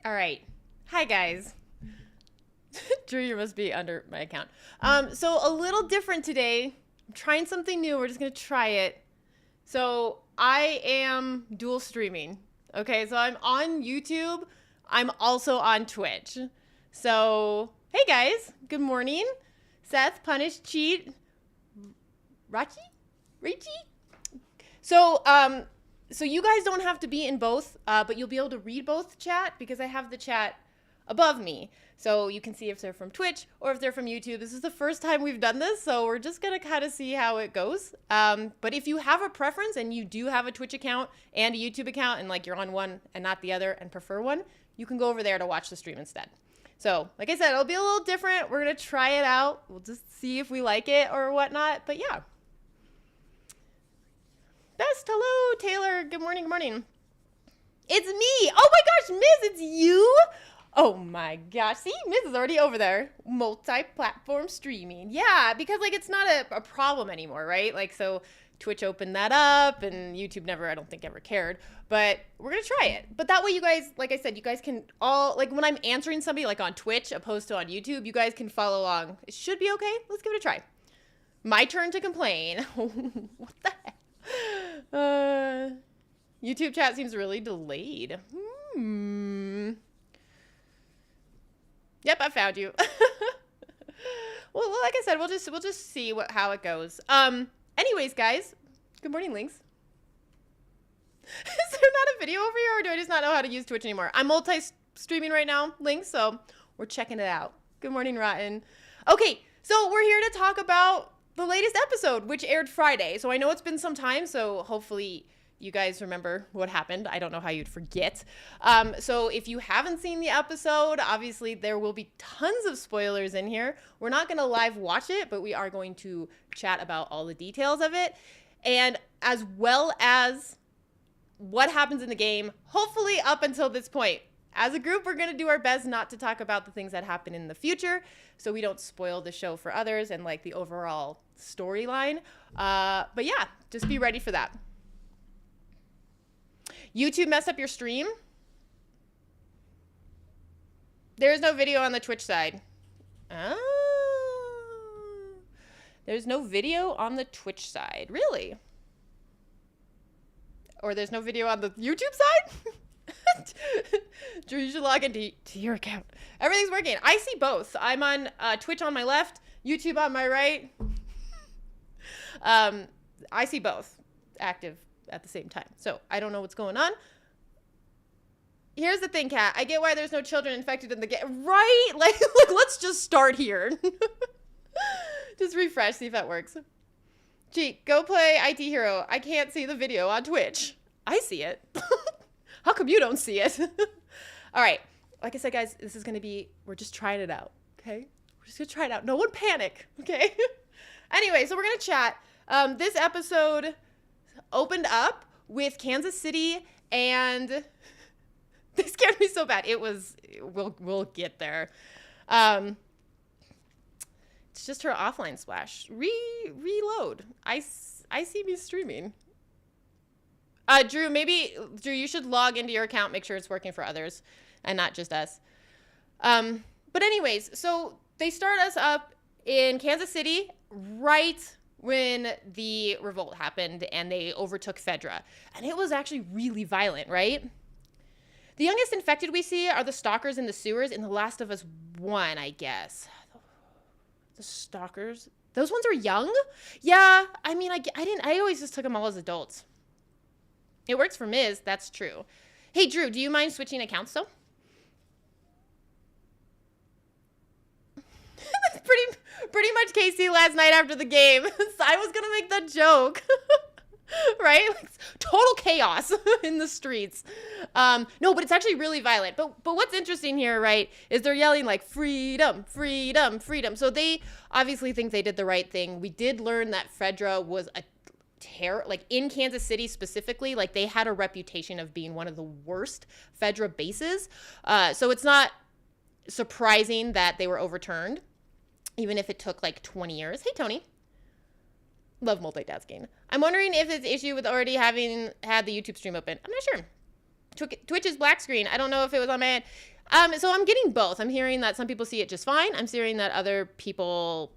All right. Hi, guys. Drew, you must be under my account. So a little different today. I'm trying something new. We're just going to try it. So I am dual streaming. Okay, so I'm on YouTube. I'm also on Twitch. So, hey, guys. Good morning. Seth, Punish, Cheat, Rachi? So, so you guys don't have to be in both, but you'll be able to read both chat because I have the chat above me. So you can see if they're from Twitch or if they're from YouTube. This is the first time we've done this, so we're just going to kind of see how it goes. But if you have a preference and you do have a Twitch account and a YouTube account and like you're on one and not the other and prefer one, you can go over there to watch the stream instead. So like I said, it'll be a little different. We're going to try it out. We'll just see if we like it or whatnot. But yeah. Best, hello, Taylor. Good morning, good morning. It's me. Oh my gosh, Miss, it's you? Oh my gosh. See, Miss is already over there. Multi-platform streaming. Yeah, because like it's not a problem anymore, right? Like so Twitch opened that up and YouTube never, I don't think ever cared. But we're going to try it. But that way you guys, like I said, you guys can all, like when I'm answering somebody like on Twitch opposed to on YouTube, you guys can follow along. It should be okay. Let's give it a try. My turn to complain. What the heck? YouTube chat seems really delayed. Yep, I found you. Well, like I said, we'll just see how it goes. Anyways, guys, good morning, Links. Is there not a video over here, or do I just not know how to use Twitch anymore? I'm multi-streaming right now, Links, so we're checking it out. Good morning, Rotten. Okay, so we're here to talk about the latest episode, which aired Friday. So I know it's been some time, so hopefully you guys remember what happened. I don't know how you'd forget. So if you haven't seen the episode, obviously there will be tons of spoilers in here. We're not going to live watch it, but we are going to chat about all the details of it, and as well as what happens in the game, hopefully up until this point. As a group, we're going to do our best not to talk about the things that happen in the future so we don't spoil the show for others and like the overall storyline. But yeah, just be ready for that. YouTube messed up your stream? There's no video on the Twitch side. Oh. There's no video on the Twitch side. Really? Or there's no video on the YouTube side? Drew, you should log into your account. Everything's working. I see both. I'm on Twitch on my left, YouTube on my right. I see both active at the same time. So I don't know what's going on. Here's the thing, Kat. I get why there's no children infected in the game. Right? Like, let's just start here. Just refresh, see if that works. Cheat, go play IT Hero. I can't see the video on Twitch. I see it. How come you don't see it? All right. Like I said, guys, this is going to be, we're just trying it out, okay? We're just going to try it out. No one panic, okay? Anyway, so we're going to chat. This episode opened up with Kansas City, and they scared me so bad. It was, we'll get there. It's just her offline splash. Reload. I see me streaming. Drew, you should log into your account, make sure it's working for others and not just us. But anyways, so they start us up in Kansas City right when the revolt happened and they overtook Fedra. And it was actually really violent, right? The youngest infected we see are the stalkers in the sewers in The Last of Us 1, I guess. The stalkers. Those ones are young? Yeah, I mean, I always just took them all as adults. It works for Miz, that's true. Hey, Drew, do you mind switching accounts, though? That's pretty much Casey last night after the game. I was going to make that joke. Right? Like, total chaos in the streets. No, but it's actually really violent. But what's interesting here, right, is they're yelling like freedom, freedom, freedom. So they obviously think they did the right thing. We did learn that Fedra was a terror, like in Kansas City specifically, like they had a reputation of being one of the worst Fedra bases. So it's not surprising that they were overturned, even if it took like 20 years. Hey, Tony. Love multitasking. I'm wondering if it's issue with already having had the YouTube stream open. I'm not sure. Twitch's black screen. I don't know if it was on my end. So I'm getting both. I'm hearing that some people see it just fine. I'm hearing that other people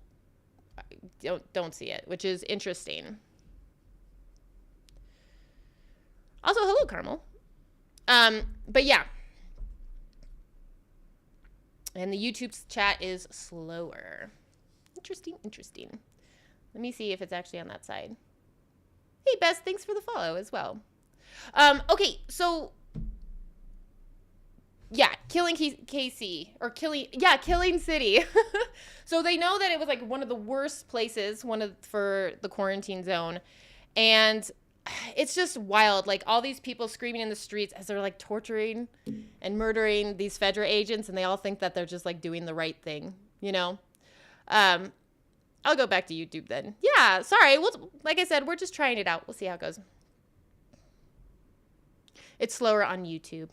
don't see it, which is interesting. Also, hello, Carmel. But yeah. And the YouTube chat is slower. Interesting. Let me see if it's actually on that side. Hey, Bess, thanks for the follow as well. Okay, so yeah, killing KC or killing City. So they know that it was like one of the worst places, for the quarantine zone, and it's just wild. Like all these people screaming in the streets as they're like torturing and murdering these Fedra agents, and they all think that they're just like doing the right thing, you know? I'll go back to YouTube then. Yeah, sorry. Like I said, we're just trying it out. We'll see how it goes. It's slower on YouTube.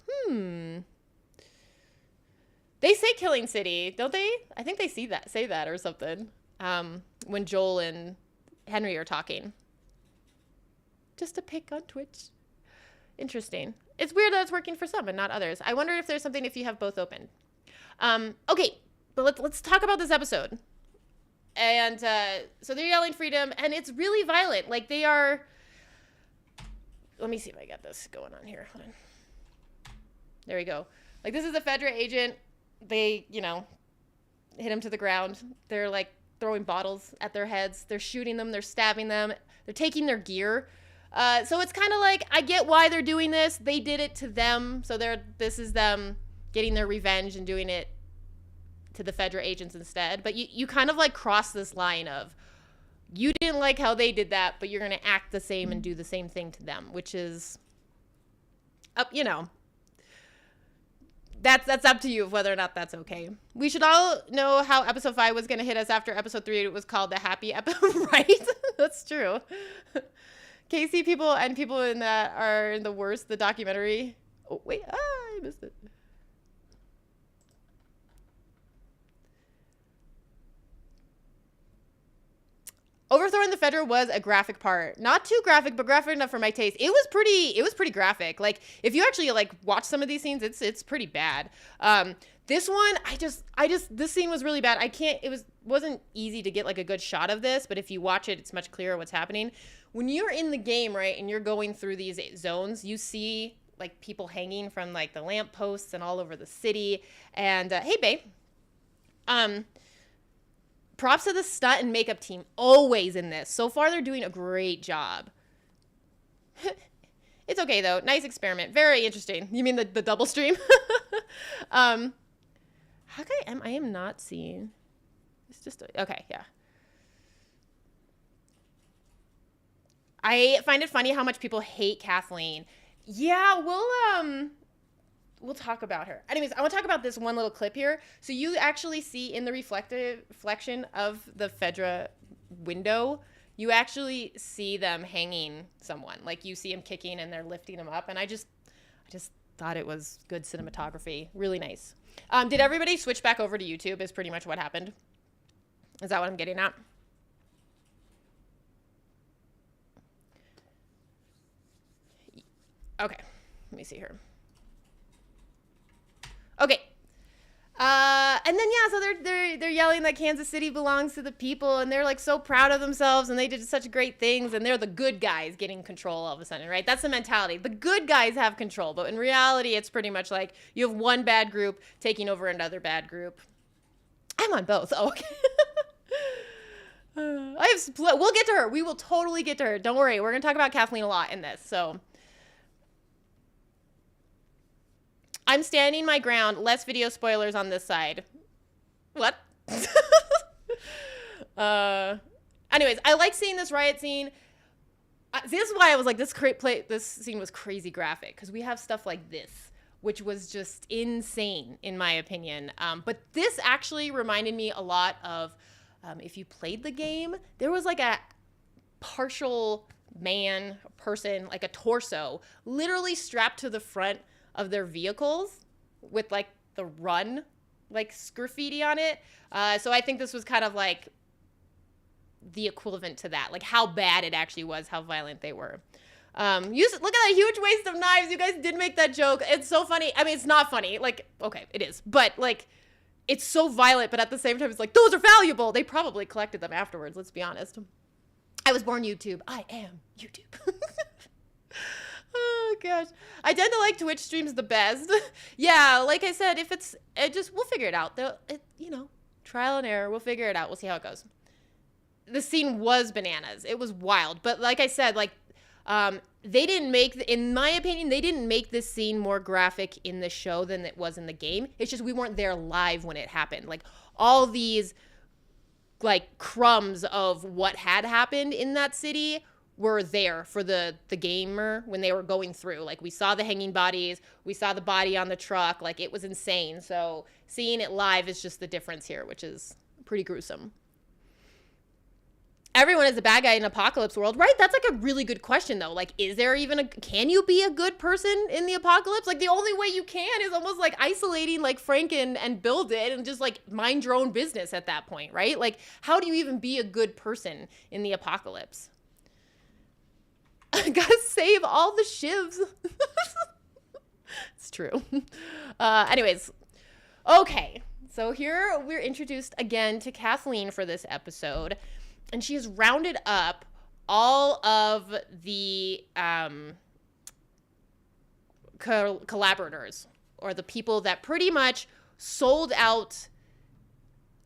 They say Killing City, don't they? I think they say that or something. When Joel and Henry are talking. Just a pick on Twitch. Interesting. It's weird that it's working for some and not others. I wonder if there's something if you have both open. Okay, but let's talk about this episode. And so they're yelling freedom, and it's really violent. Like they are. Let me see if I got this going on here. Hold on. There we go. Like this is a Fedra agent. They, hit him to the ground. They're like throwing bottles at their heads. They're shooting them. They're stabbing them. They're taking their gear. So it's kind of like, I get why they're doing this. They did it to them. So this is them getting their revenge and doing it to the Fedra agents instead. But you kind of like cross this line of, you didn't like how they did that, but you're going to act the same and do the same thing to them, which is, that's up to you of whether or not that's okay. We should all know how episode 5 was going to hit us after episode 3. It was called the happy episode, right? That's true. Casey people and people in that are in the worst, the documentary. Oh, wait. I missed it. Overthrowing the Fedra was a graphic part. Not too graphic, but graphic enough for my taste. It was pretty graphic. Like if you actually like watch some of these scenes, it's pretty bad. This one, this scene was really bad. Wasn't easy to get like a good shot of this, but if you watch it, it's much clearer what's happening. When you're in the game, right, and you're going through these zones, you see like people hanging from like the lampposts and all over the city. And hey, babe. Props to the stunt and makeup team, always in this. So far, they're doing a great job. It's okay, though. Nice experiment. Very interesting. You mean the double stream? How come I am not seeing? It's just, okay, yeah. I find it funny how much people hate Kathleen. Yeah, we'll talk about her. Anyways, I want to talk about this one little clip here. So you actually see in the reflection of the Fedra window, you actually see them hanging someone. Like you see them kicking and they're lifting them up. And I just thought it was good cinematography. Really nice. Did everybody switch back over to YouTube is pretty much what happened? Is that what I'm getting at? Okay. Let me see here. Okay. And then yeah, so they're yelling that Kansas City belongs to the people, and they're like so proud of themselves, and they did such great things, and they're the good guys getting control all of a sudden, right? That's the mentality. The good guys have control, but in reality, it's pretty much like you have one bad group taking over another bad group. I'm on both. Oh, okay. I have split. We'll get to her. We will totally get to her. Don't worry. We're gonna talk about Kathleen a lot in this. So. I'm standing my ground. Less video spoilers on this side. What? Anyways, I like seeing this riot scene. This is why I was like, this scene was crazy graphic, because we have stuff like this, which was just insane in my opinion. But this actually reminded me a lot of, if you played the game, there was like a partial person, like a torso, literally strapped to the front of their vehicles with like the run like graffiti on it. So I think this was kind of like the equivalent to that, like how bad it actually was, how violent they were. Look at that huge waste of knives. You guys did make that joke. It's so funny. I mean, it's not funny. Like, okay, it is. But, like, it's so violent, but at the same time, it's like, those are valuable. They probably collected them afterwards, let's be honest. I was born YouTube. I am YouTube. Oh, gosh. I tend to like Twitch streams the best. Yeah, like I said, if we'll figure it out. Trial and error. We'll figure it out. We'll see how it goes. The scene was bananas. It was wild. But like I said, like, they didn't make, in my opinion, they didn't make this scene more graphic in the show than it was in the game. It's just we weren't there live when it happened. Like, all these, like, crumbs of what had happened in that city were there for the gamer when they were going through. Like, we saw the hanging bodies. We saw the body on the truck. Like, it was insane. So seeing it live is just the difference here, which is pretty gruesome. Everyone is a bad guy in apocalypse world, right? That's like a really good question, though. Like, can you be a good person in the apocalypse? Like, the only way you can is almost like isolating like Frank and Bill did and just like mind your own business at that point, right? Like, how do you even be a good person in the apocalypse? Gotta save all the shivs. It's true. Anyways, okay. So here we're introduced again to Kathleen for this episode. And she has rounded up all of the collaborators, or the people that pretty much sold out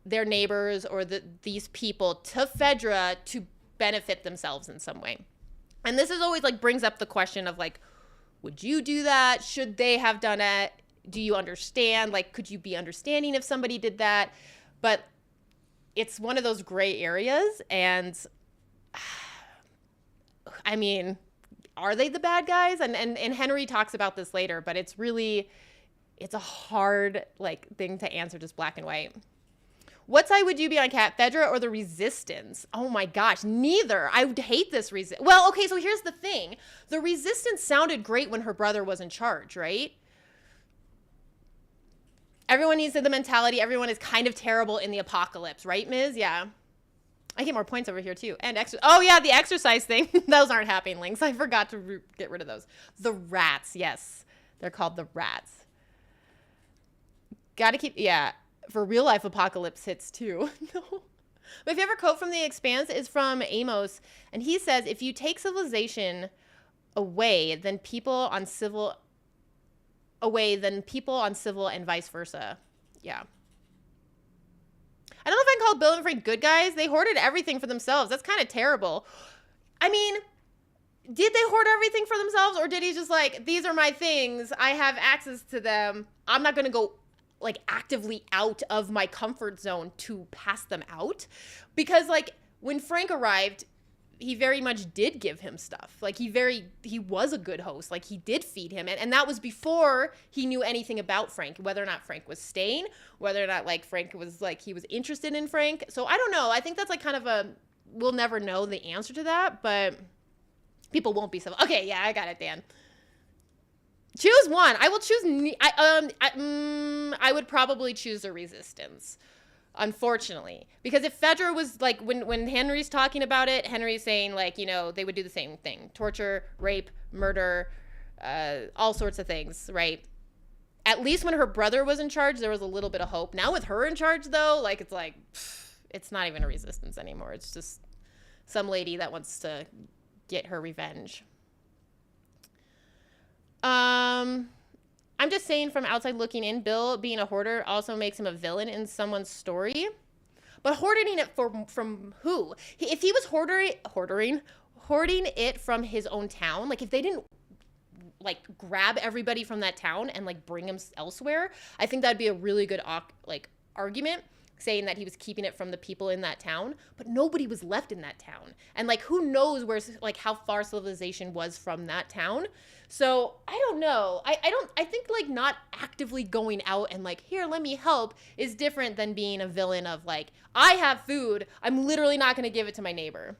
their neighbors or these people to Fedra to benefit themselves in some way. And this is always like brings up the question of like, would you do that? Should they have done it? Do you understand? Like, could you be understanding if somebody did that? But it's one of those gray areas. And I mean, are they the bad guys? And Henry talks about this later, but it's a hard like thing to answer just black and white. What side would you be on, Kat? Fedra or the Resistance? Oh my gosh, neither. I would hate this Well, okay, so here's the thing. The Resistance sounded great when her brother was in charge, right? Everyone needs the mentality. Everyone is kind of terrible in the apocalypse, right, Ms.? Yeah. I get more points over here, too. And oh, yeah, the exercise thing. Those aren't happening links. I forgot to get rid of those. The rats, yes. They're called the rats. Gotta keep, yeah. For real life apocalypse hits too. No. My favorite quote from The Expanse is from Amos. And he says, if you take civilization away, then people on civil and vice versa. Yeah. I don't know if I can call Bill and Frank good guys. They hoarded everything for themselves. That's kind of terrible. I mean, did they hoard everything for themselves? Or did he just like, these are my things. I have access to them. I'm not going to go like actively out of my comfort zone to pass them out. Because like when Frank arrived, he very much did give him stuff. Like he was a good host. Like he did feed him. And that was before he knew anything about Frank, whether or not Frank was staying, whether or not like Frank was like, he was interested in Frank. So I don't know. I think that's like kind of we'll never know the answer to that, but people won't be so, okay. Yeah, I got it, Dan. Choose one. I will choose. I would probably choose the Resistance, unfortunately, because if Fedra was like when Henry's talking about it, Henry's saying like they would do the same thing: torture, rape, murder, all sorts of things, right? At least when her brother was in charge, there was a little bit of hope. Now with her in charge, though, like it's not even a Resistance anymore. It's just some lady that wants to get her revenge. I'm just saying from outside looking in, Bill being a hoarder also makes him a villain in someone's story. But hoarding it from who? If he was hoarding it from his own town, like if they didn't like grab everybody from that town and like bring them elsewhere, I think that'd be a really good argument, saying that he was keeping it from the people in that town, but nobody was left in that town. And like, who knows like how far civilization was from that town. So I don't know. I think like not actively going out and like, here, let me help is different than being a villain of like, I have food. I'm literally not going to give it to my neighbor.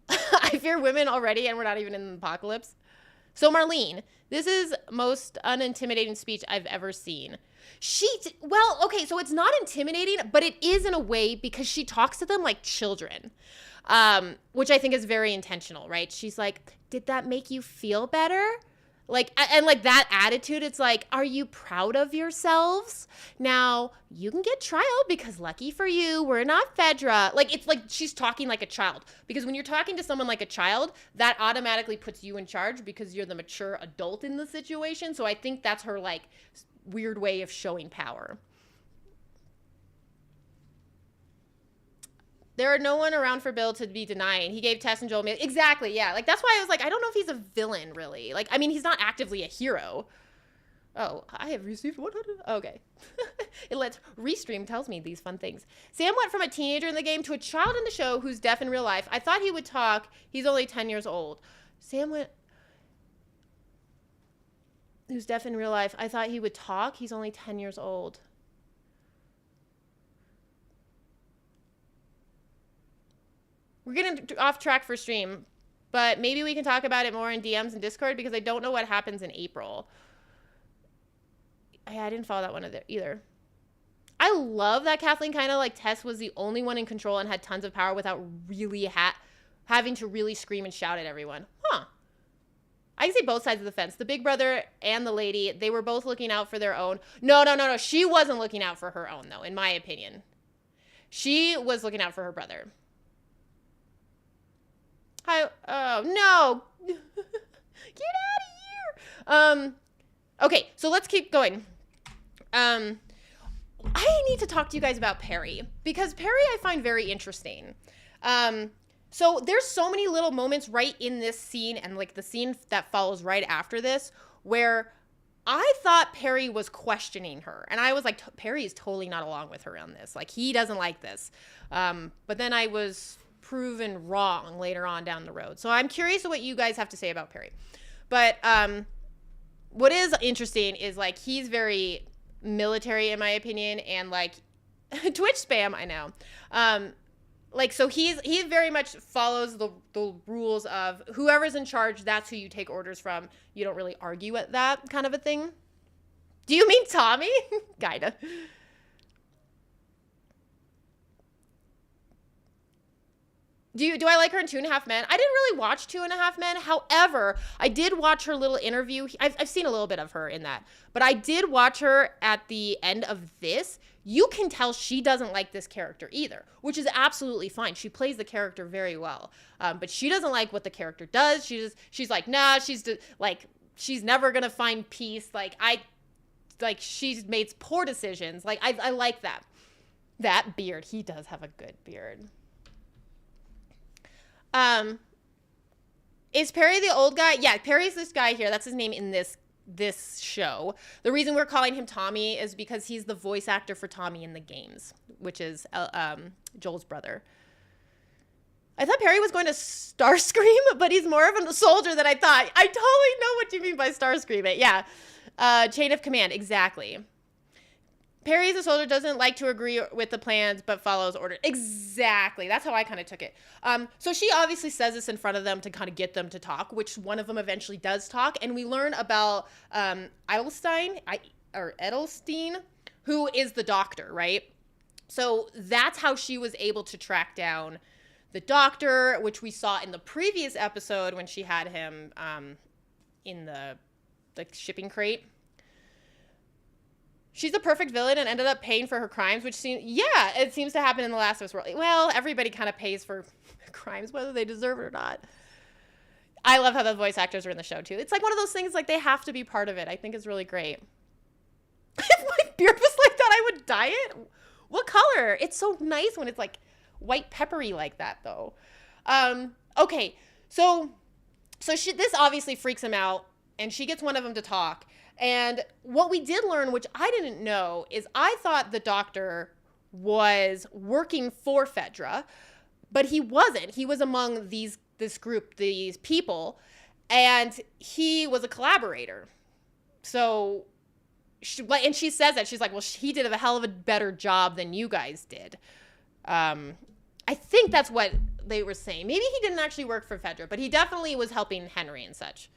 I fear women already, and we're not even in the apocalypse. So Marlene, This is most unintimidating speech I've ever seen. Well, okay, so it's not intimidating, but it is in a way because she talks to them like children, which I think is very intentional, right? She's like, did that make you feel better? Like, and like that attitude, it's like, are you proud of yourselves? Now, you can get trial because lucky for you, we're not Fedra. Like, it's like she's talking like a child. Because when you're talking to someone like a child, that automatically puts you in charge because you're the mature adult in the situation. So I think that's her, like, weird way of showing power. There are no one around for Bill to be denying. He gave Tess and Joel... Exactly, yeah. Like, that's why I was like, I don't know if he's a villain, really. Like, I mean, he's not actively a hero. Oh, I have received 100... Okay. It lets... Restream tells me these fun things. Sam went from a teenager in the game to a child in the show who's deaf in real life. I thought he would talk. He's only 10 years old. Sam went... Who's deaf in real life. I thought he would talk. He's only 10 years old. We're getting off track for stream, but maybe we can talk about it more in DMs and Discord because I don't know what happens in April. I didn't follow that one either. I love that Kathleen kind of like Tess was the only one in control and had tons of power without really having to really scream and shout at everyone. Huh. I can see both sides of the fence. The big brother and the lady, they were both looking out for their own. No. She wasn't looking out for her own, though, in my opinion. She was looking out for her brother. Oh, no. Get out of here. Okay, so let's keep going. I need to talk to you guys about Perry because Perry I find very interesting. So there's so many little moments right in this scene and like the scene that follows right after this where I thought Perry was questioning her. And I was like, Perry is totally not along with her on this. Like, he doesn't like this. But then I was proven wrong later on down the road. So I'm curious what you guys have to say about Perry. But what is interesting is like he's very military in my opinion and like Twitch spam, I know. Like so he very much follows the rules of whoever's in charge, that's who you take orders from. You don't really argue at that kind of a thing. Do you mean Tommy? Kinda. Do I like her in 2.5 Men? I didn't really watch 2.5 Men. However, I did watch her little interview. I've seen a little bit of her in that. But I did watch her at the end of this. You can tell she doesn't like this character either, which is absolutely fine. She plays the character very well. But she doesn't like what the character does. She's like, nah, she's never going to find peace. She's made poor decisions. Like, I like that. That beard. He does have a good beard. Is Perry the old guy? Yeah, Perry's this guy here. That's his name in this show. The reason we're calling him Tommy is because he's the voice actor for Tommy in the games, which is Joel's brother. I thought Perry was going to Starscream, but he's more of a soldier than I thought. I totally know what you mean by Starscream it. Yeah. Chain of command, exactly. Perry as a soldier doesn't like to agree with the plans, but follows orders. Exactly. That's how I kind of took it. So she obviously says this in front of them to kind of get them to talk, which one of them eventually does talk. And we learn about Edelstein, who is the doctor, right? So that's how she was able to track down the doctor, which we saw in the previous episode when she had him in the shipping crate. She's a perfect villain and ended up paying for her crimes, which it seems to happen in the Last of Us world. Well, everybody kind of pays for crimes, whether they deserve it or not. I love how the voice actors are in the show, too. It's like one of those things, like, they have to be part of it. I think it's really great. If my beard was like that, I would dye it. What color? It's so nice when it's, like, white peppery like that, though. Okay, so this obviously freaks him out, and she gets one of them to talk. And what we did learn, which I didn't know, is I thought the doctor was working for Fedra, but he wasn't. He was among this group, these people, and he was a collaborator. So, and she says that. She's like, well, he did a hell of a better job than you guys did. I think that's what they were saying. Maybe he didn't actually work for Fedra, but he definitely was helping Henry and such.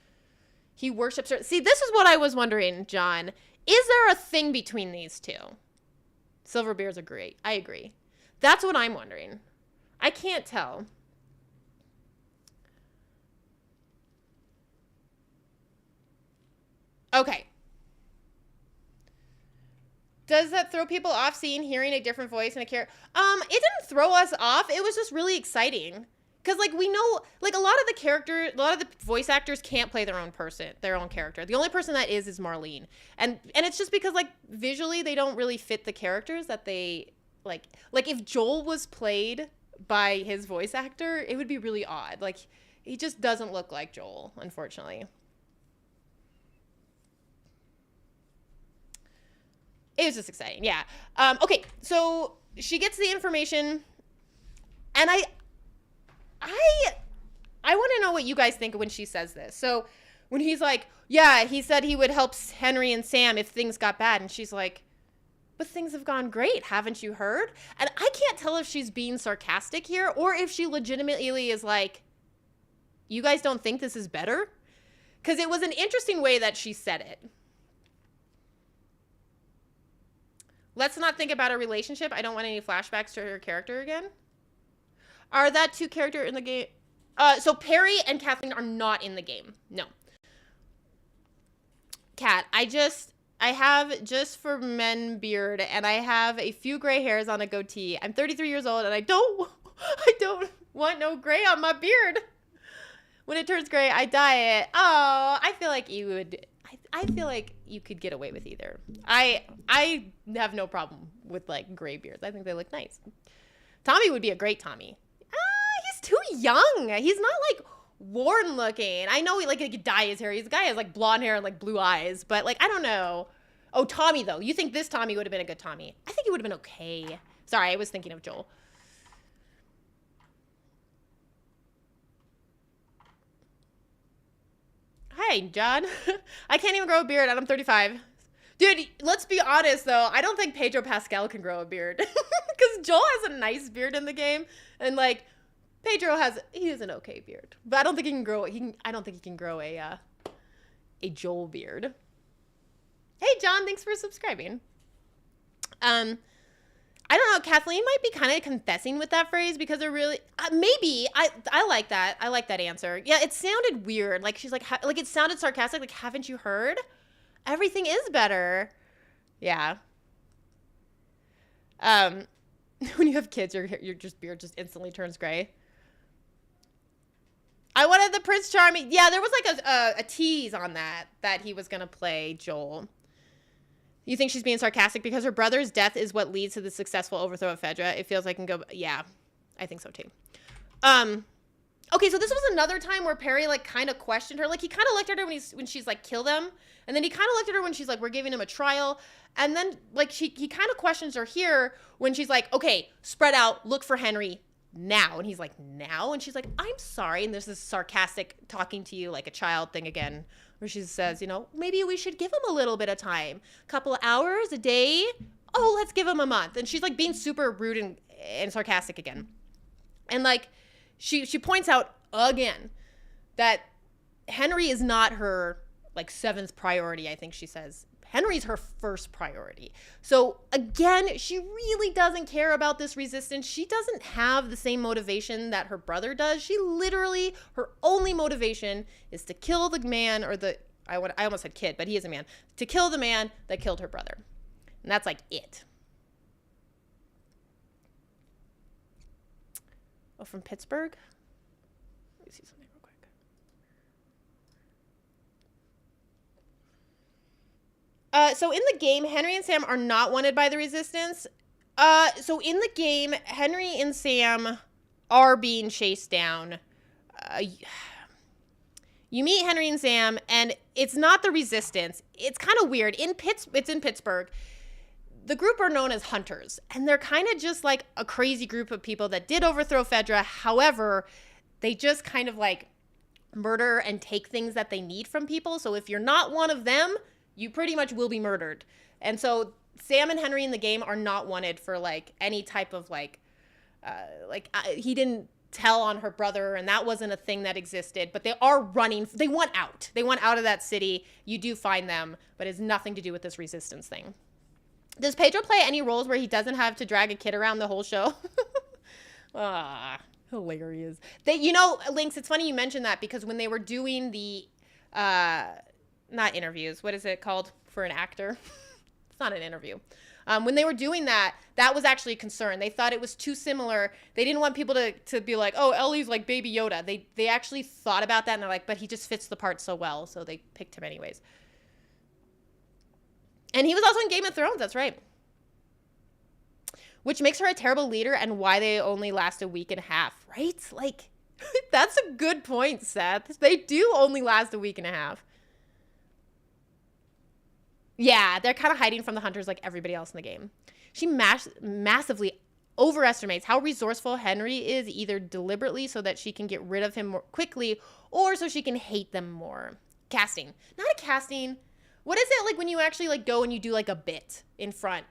He worships her. See, this is what I was wondering, John. Is there a thing between these two? Silverbeards are great. I agree. That's what I'm wondering. I can't tell. Okay. Does that throw people off hearing a different voice in a character? It didn't throw us off. It was just really exciting. Because, like, we know, like, a lot of the voice actors can't play their own character. The only person that is Marlene. And it's just because, like, visually they don't really fit the characters that they, like, if Joel was played by his voice actor, it would be really odd. Like, he just doesn't look like Joel, unfortunately. It was just exciting, yeah. Okay, so she gets the information, and I want to know what you guys think when she says this. So when he's like, yeah, he said he would help Henry and Sam if things got bad. And she's like, but things have gone great. Haven't you heard? And I can't tell if she's being sarcastic here or if she legitimately is like, you guys don't think this is better? Because it was an interesting way that she said it. Let's not think about a relationship. I don't want any flashbacks to her character again. Are that two characters in the game? So Perry and Kathleen are not in the game. No. Kat, I have just for men beard, and I have a few gray hairs on a goatee. I'm 33 years old, and I don't want no gray on my beard. When it turns gray, I dye it. Oh, I feel like you would. I feel like you could get away with either. I have no problem with like gray beards. I think they look nice. Tommy would be a great Tommy. He's too young. He's not like worn looking. I know he could dye his hair. This guy has like blonde hair and like blue eyes, but like I don't know. Oh, Tommy though. You think this Tommy would have been a good Tommy? I think he would have been okay. Sorry, I was thinking of Joel. Hi, John. I can't even grow a beard and I'm 35. Dude, let's be honest though. I don't think Pedro Pascal can grow a beard because Joel has a nice beard in the game, and like Pedro has an okay beard, but I don't think he can grow. I don't think he can grow a Joel beard. Hey, John, thanks for subscribing. I don't know. Kathleen might be kind of confessing with that phrase because it really, maybe I like that. I like that answer. Yeah, it sounded weird. Like she's like it sounded sarcastic. Like, haven't you heard? Everything is better. Yeah. When you have kids, your beard just instantly turns gray. I wanted the Prince Charming. Yeah, there was like a tease on that he was gonna play Joel. You think she's being sarcastic because her brother's death is what leads to the successful overthrow of Fedra? It feels like yeah, I think so too. Okay, so this was another time where Perry like kind of questioned her. Like he kind of looked at her when she's like, kill them, and then he kind of looked at her when she's like, we're giving him a trial, and then like he kind of questions her here when she's like, okay, spread out, look for Henry now, and he's like, now, and she's like, I'm sorry, and there's this sarcastic talking to you like a child thing again, where she says, maybe we should give him a little bit of time, a couple of hours, a day. Oh, let's give him a month, and she's like being super rude and sarcastic again, and like. She points out again that Henry is not her like seventh priority, I think she says. Henry's her first priority. So again, she really doesn't care about this resistance. She doesn't have the same motivation that her brother does. She literally, her only motivation is to kill the man I almost said kid, but he is a man, to kill the man that killed her brother. And that's like it. Oh, from Pittsburgh? Let me see something real quick. So in the game, Henry and Sam are not wanted by the Resistance. So in the game, Henry and Sam are being chased down. You meet Henry and Sam, and it's not the Resistance. It's kind of weird. It's in Pittsburgh. The group are known as hunters, and they're kind of just like a crazy group of people that did overthrow Fedra. However, they just kind of like murder and take things that they need from people. So if you're not one of them, you pretty much will be murdered. And so Sam and Henry in the game are not wanted for like any type of he didn't tell on her brother, and that wasn't a thing that existed, but they are running. They want out. They want out of that city. You do find them, but it's nothing to do with this resistance thing. Does Pedro play any roles where he doesn't have to drag a kid around the whole show? Hilarious. Lynx, it's funny you mentioned that, because when they were doing the, not interviews, what is it called for an actor? It's not an interview. When they were doing that was actually a concern. They thought it was too similar. They didn't want people to be like, oh, Ellie's like Baby Yoda. They actually thought about that, and they're like, but he just fits the part so well, so they picked him anyways. And he was also in Game of Thrones, that's right. Which makes her a terrible leader, and why they only last a week and a half, right? Like, that's a good point, Seth. They do only last a week and a half. Yeah, they're kind of hiding from the hunters like everybody else in the game. She massively overestimates how resourceful Henry is, either deliberately so that she can get rid of him more quickly, or so she can hate them more. Casting. Not a casting. What is it like when you actually like go and you do like a bit in front?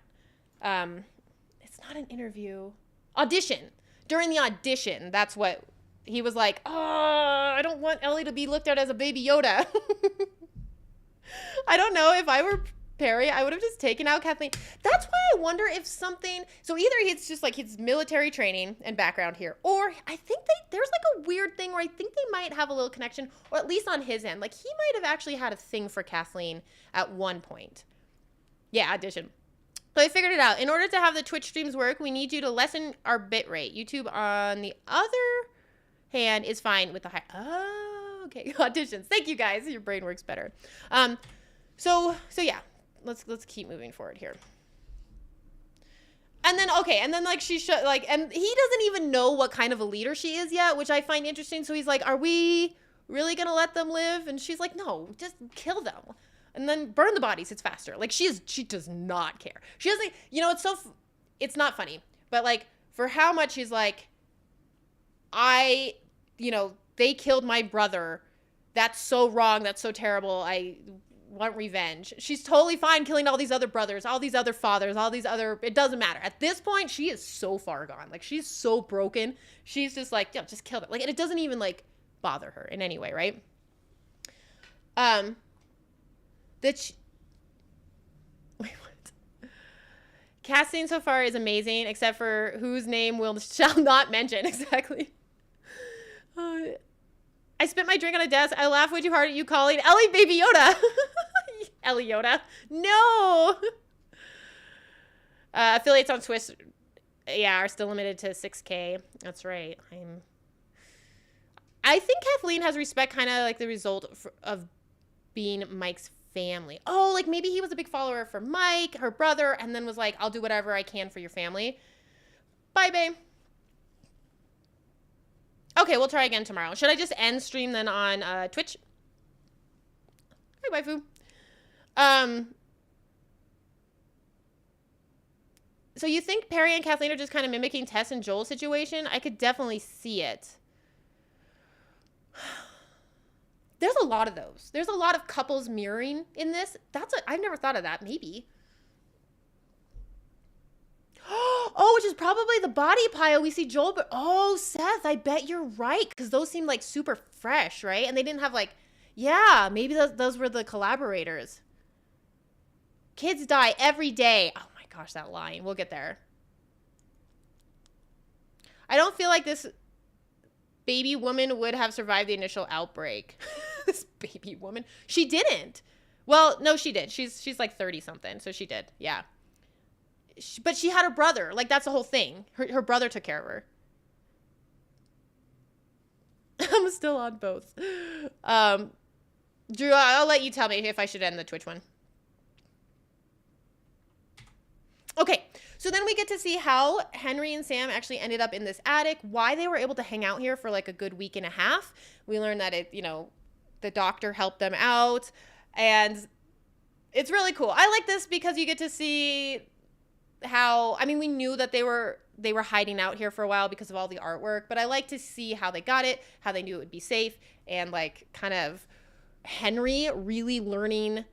It's not an interview. Audition. During the audition, that's what he was like, oh, I don't want Ellie to be looked at as a Baby Yoda. I don't know. If I were Perry, I would have just taken out Kathleen. That's why I wonder if something, so either it's just like his military training and background here, or I think there's like a weird thing where I think they might have a little connection, or at least on his end. Like he might have actually had a thing for Kathleen at one point. Yeah, audition. So I figured it out. In order to have the Twitch streams work, we need you to lessen our bit rate. YouTube, on the other hand, is fine with the high. Oh, okay. Auditions. Thank you guys. Your brain works better. So yeah. Let's keep moving forward here. And then like she should and he doesn't even know what kind of a leader she is yet, which I find interesting. So he's like, "Are we really gonna let them live?" And she's like, "No, just kill them, and then burn the bodies. It's faster." Like she does not care. She doesn't. It's not funny, but like for how much she's like, they killed my brother. That's so wrong. That's so terrible. I want revenge. She's totally fine killing all these other brothers, all these other fathers, it doesn't matter. At this point, she is so far gone. Like, she's so broken. She's just like, yeah, just kill them. Like, and it doesn't even, like, bother her in any way, right? Wait, what? Casting so far is amazing, except for whose name shall not mention. Exactly. I spit my drink on a desk. I laugh way too hard at you calling Ellie Baby Yoda. Ellie Yoda. No. Affiliates on Twitch, are still limited to 6K. That's right. I think Kathleen has respect, kind of like the result of being Mike's family. Oh, like maybe he was a big follower for Mike, her brother, and then was like, I'll do whatever I can for your family. Bye, babe. Okay, we'll try again tomorrow. Should I just end stream then on Twitch? Hi, waifu. So you think Perry and Kathleen are just kind of mimicking Tess and Joel's situation? I could definitely see it. There's a lot of those. There's a lot of couples mirroring in this. I've never thought of that. Maybe. Oh, which is probably the body pile we see Joel. But Seth, I bet you're right, because those seem like super fresh, right? And they didn't have maybe those were the collaborators. Kids die every day. Oh my gosh, that line. We'll get there. I don't feel like this baby woman would have survived the initial outbreak. This baby woman. She didn't. Well, no, she did. She's like 30 something, so she did. Yeah. But she had her brother. Like, that's the whole thing. Her brother took care of her. I'm still on both. Drew, I'll let you tell me if I should end the Twitch one. Okay, so then we get to see how Henry and Sam actually ended up in this attic, why they were able to hang out here for like a good week and a half. We learned that the doctor helped them out, and it's really cool. I like this because you get to see how, we knew that they were hiding out here for a while because of all the artwork, but I like to see how they got it, how they knew it would be safe, and like kind of Henry really learning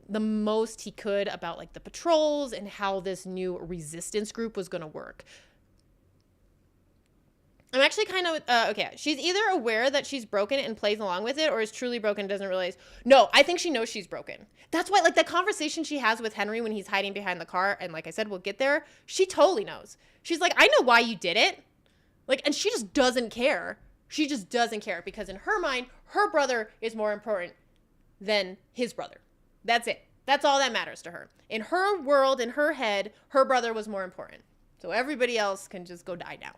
the most he could about like the patrols and how this new resistance group was going to work. I'm actually kind of, okay. She's either aware that she's broken and plays along with it, or is truly broken and doesn't realize. No, I think she knows she's broken. That's why, like, the conversation she has with Henry when he's hiding behind the car, and like I said, we'll get there, she totally knows. She's like, I know why you did it. Like, and she just doesn't care. She just doesn't care because in her mind, her brother is more important than his brother. That's it. That's all that matters to her. In her world, in her head, her brother was more important. So everybody else can just go die now.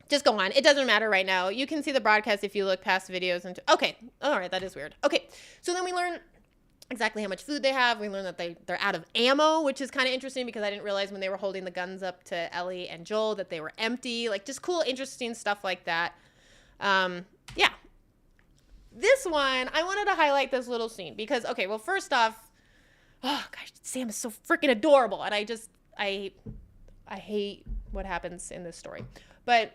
Just go on. It doesn't matter right now. You can see the broadcast if you look past videos. Okay. All right. That is weird. Okay. So then we learn exactly how much food they have. We learn that they're out of ammo, which is kind of interesting because I didn't realize when they were holding the guns up to Ellie and Joel that they were empty. Like, just cool, interesting stuff like that. Yeah. This one, I wanted to highlight this little scene because, okay, well, first off, oh gosh, Sam is so freaking adorable. And I hate what happens in this story. But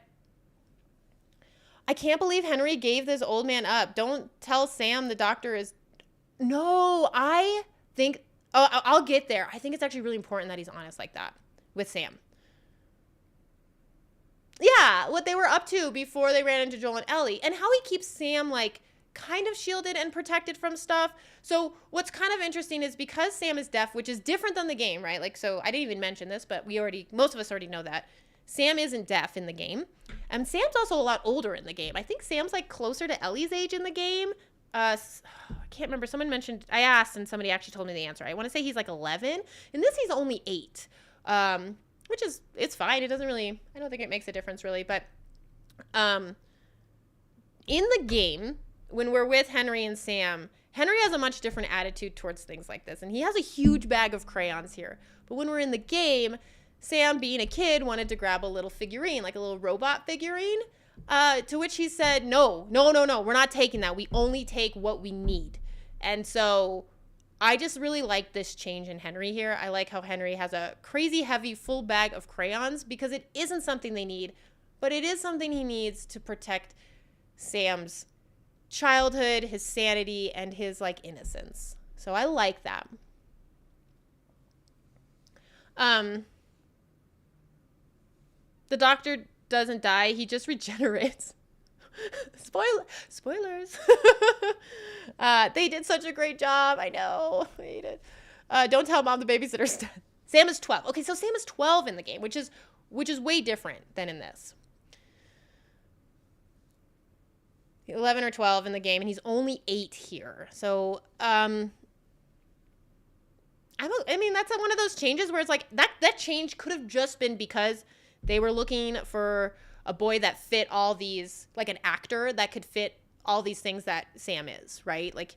I can't believe Henry gave this old man up. Don't tell Sam the doctor is... No, I think... Oh, I'll get there. I think it's actually really important that he's honest like that with Sam. Yeah, what they were up to before they ran into Joel and Ellie. And how he keeps Sam, like, kind of shielded and protected from stuff. So what's kind of interesting is because Sam is deaf, which is different than the game, right? Like, so I didn't even mention this, but most of us already know that. Sam isn't deaf in the game. And Sam's also a lot older in the game. I think Sam's like closer to Ellie's age in the game. I can't remember. Someone mentioned, I asked and somebody actually told me the answer. I want to say he's like 11. In this, he's only 8. Which is, it's fine. It doesn't really, I don't think it makes a difference really. But in the game, when we're with Henry and Sam, Henry has a much different attitude towards things like this. And he has a huge bag of crayons here. But when we're in the game, Sam, being a kid, wanted to grab a little figurine, like a little robot figurine, to which he said, no, we're not taking that. We only take what we need. And so I just really like this change in Henry here. I like how Henry has a crazy heavy full bag of crayons because it isn't something they need, but it is something he needs to protect Sam's childhood, his sanity, and his, like, innocence. So I like that. The doctor doesn't die. He just regenerates. Spoilers. They did such a great job. I know. I hate it. Don't tell Mom the babysitter's dead. Sam is 12. Okay, so Sam is 12 in the game, which is way different than in this. 11 or 12 in the game, and he's only 8 here. So, I mean, that's one of those changes where it's like, that change could have just been because they were looking for a boy that fit all these, like an actor that could fit all these things that Sam is, right? Like,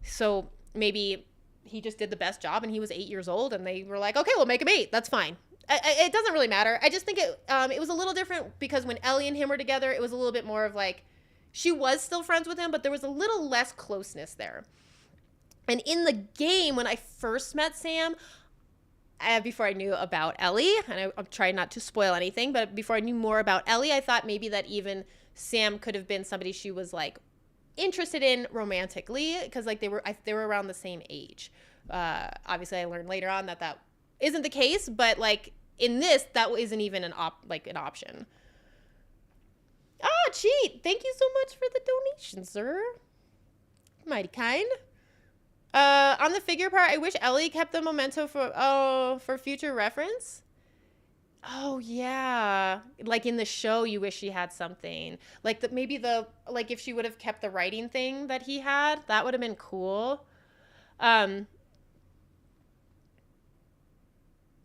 so maybe he just did the best job and he was 8 years old and they were like, okay, we'll make him 8. That's fine. It doesn't really matter. I just think it was a little different because when Ellie and him were together, it was a little bit more of like, she was still friends with him, but there was a little less closeness there. And in the game, when I first met Sam, before I knew about Ellie, and I'm trying not to spoil anything, but before I knew more about Ellie, I thought maybe that even Sam could have been somebody she was like interested in romantically, because like they were around the same age. Obviously, I learned later on that isn't the case, but like in this, that isn't even an option. Cheat! Thank you so much for the donation, sir. Mighty kind. On the figure part, I wish Ellie kept the memento for future reference. Oh yeah, like in the show, you wish she had something like that. Maybe if she would have kept the writing thing that he had, that would have been cool.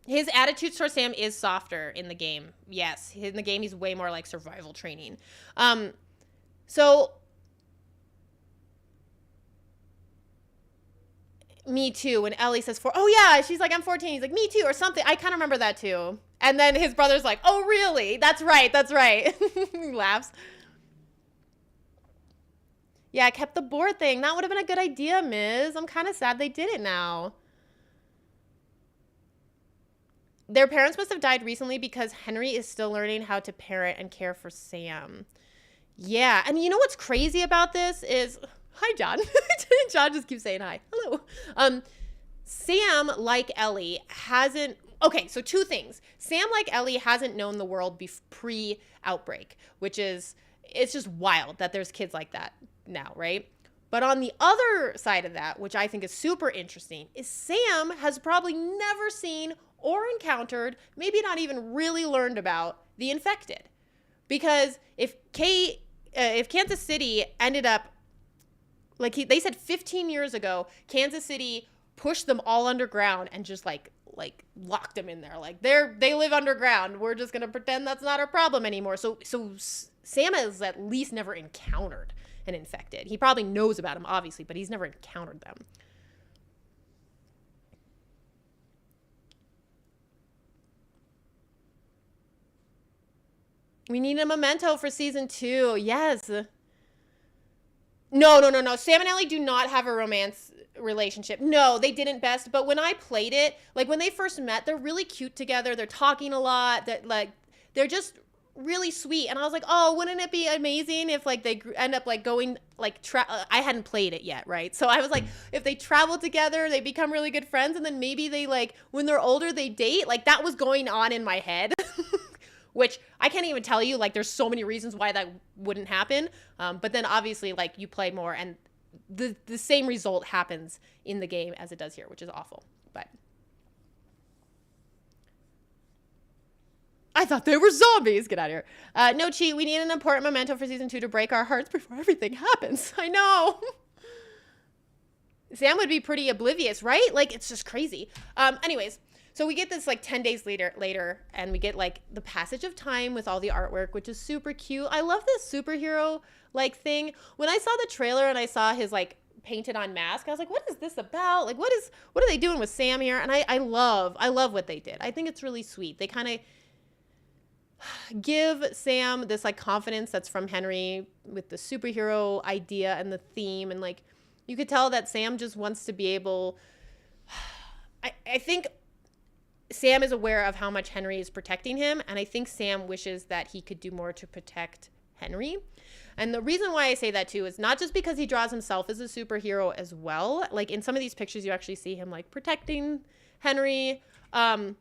His attitude towards Sam is softer in the game. Yes, in the game he's way more like survival training. So. Me too. When Ellie says she's like, I'm 14. He's like, me too, or something. I kind of remember that too. And then his brother's like, oh, really? That's right. He laughs. Yeah, I kept the board thing. That would have been a good idea, Miz. I'm kind of sad they did it now. Their parents must have died recently because Henry is still learning how to parent and care for Sam. Yeah, and you know what's crazy about this is... Hi, John. John just keeps saying hi. Hello. Sam, like Ellie, Okay, so two things. Sam, like Ellie, hasn't known the world pre-outbreak, which is, it's just wild that there's kids like that now, right? But on the other side of that, which I think is super interesting, is Sam has probably never seen or encountered, maybe not even really learned about, the infected. Because if Kansas City ended up, like they said 15 years ago, Kansas City pushed them all underground and just like locked them in there. Like they live underground. We're just gonna pretend that's not our problem anymore. So Sam has at least never encountered an infected. He probably knows about them, obviously, but he's never encountered them. We need a memento for season 2. Yes. No. Sam and Ellie do not have a romance relationship. No, they didn't best. But when I played it, like when they first met, they're really cute together. They're talking a lot. They're just really sweet. And I was like, oh, wouldn't it be amazing if like they end up like going like I hadn't played it yet, right? So I was like, if they travel together, they become really good friends, and then maybe they like when they're older they date. Like that was going on in my head. Which I can't even tell you, like there's so many reasons why that wouldn't happen. But then obviously like you play more and the same result happens in the game as it does here, which is awful. But I thought they were zombies. Get out of here. No cheat. We need an important memento for season 2 to break our hearts before everything happens. I know. Sam would be pretty oblivious, right? Like it's just crazy. Anyways. So we get this like 10 days later, and we get like the passage of time with all the artwork, which is super cute. I love this superhero like thing. When I saw the trailer and I saw his like painted on mask, I was like, what is this about? Like, what are they doing with Sam here? And I love what they did. I think it's really sweet. They kind of give Sam this like confidence that's from Henry with the superhero idea and the theme. And like, you could tell that Sam just wants to be able, I think Sam is aware of how much Henry is protecting him, and I think Sam wishes that he could do more to protect Henry. And the reason why I say that too is not just because he draws himself as a superhero as well. Like in some of these pictures, you actually see him like protecting Henry. And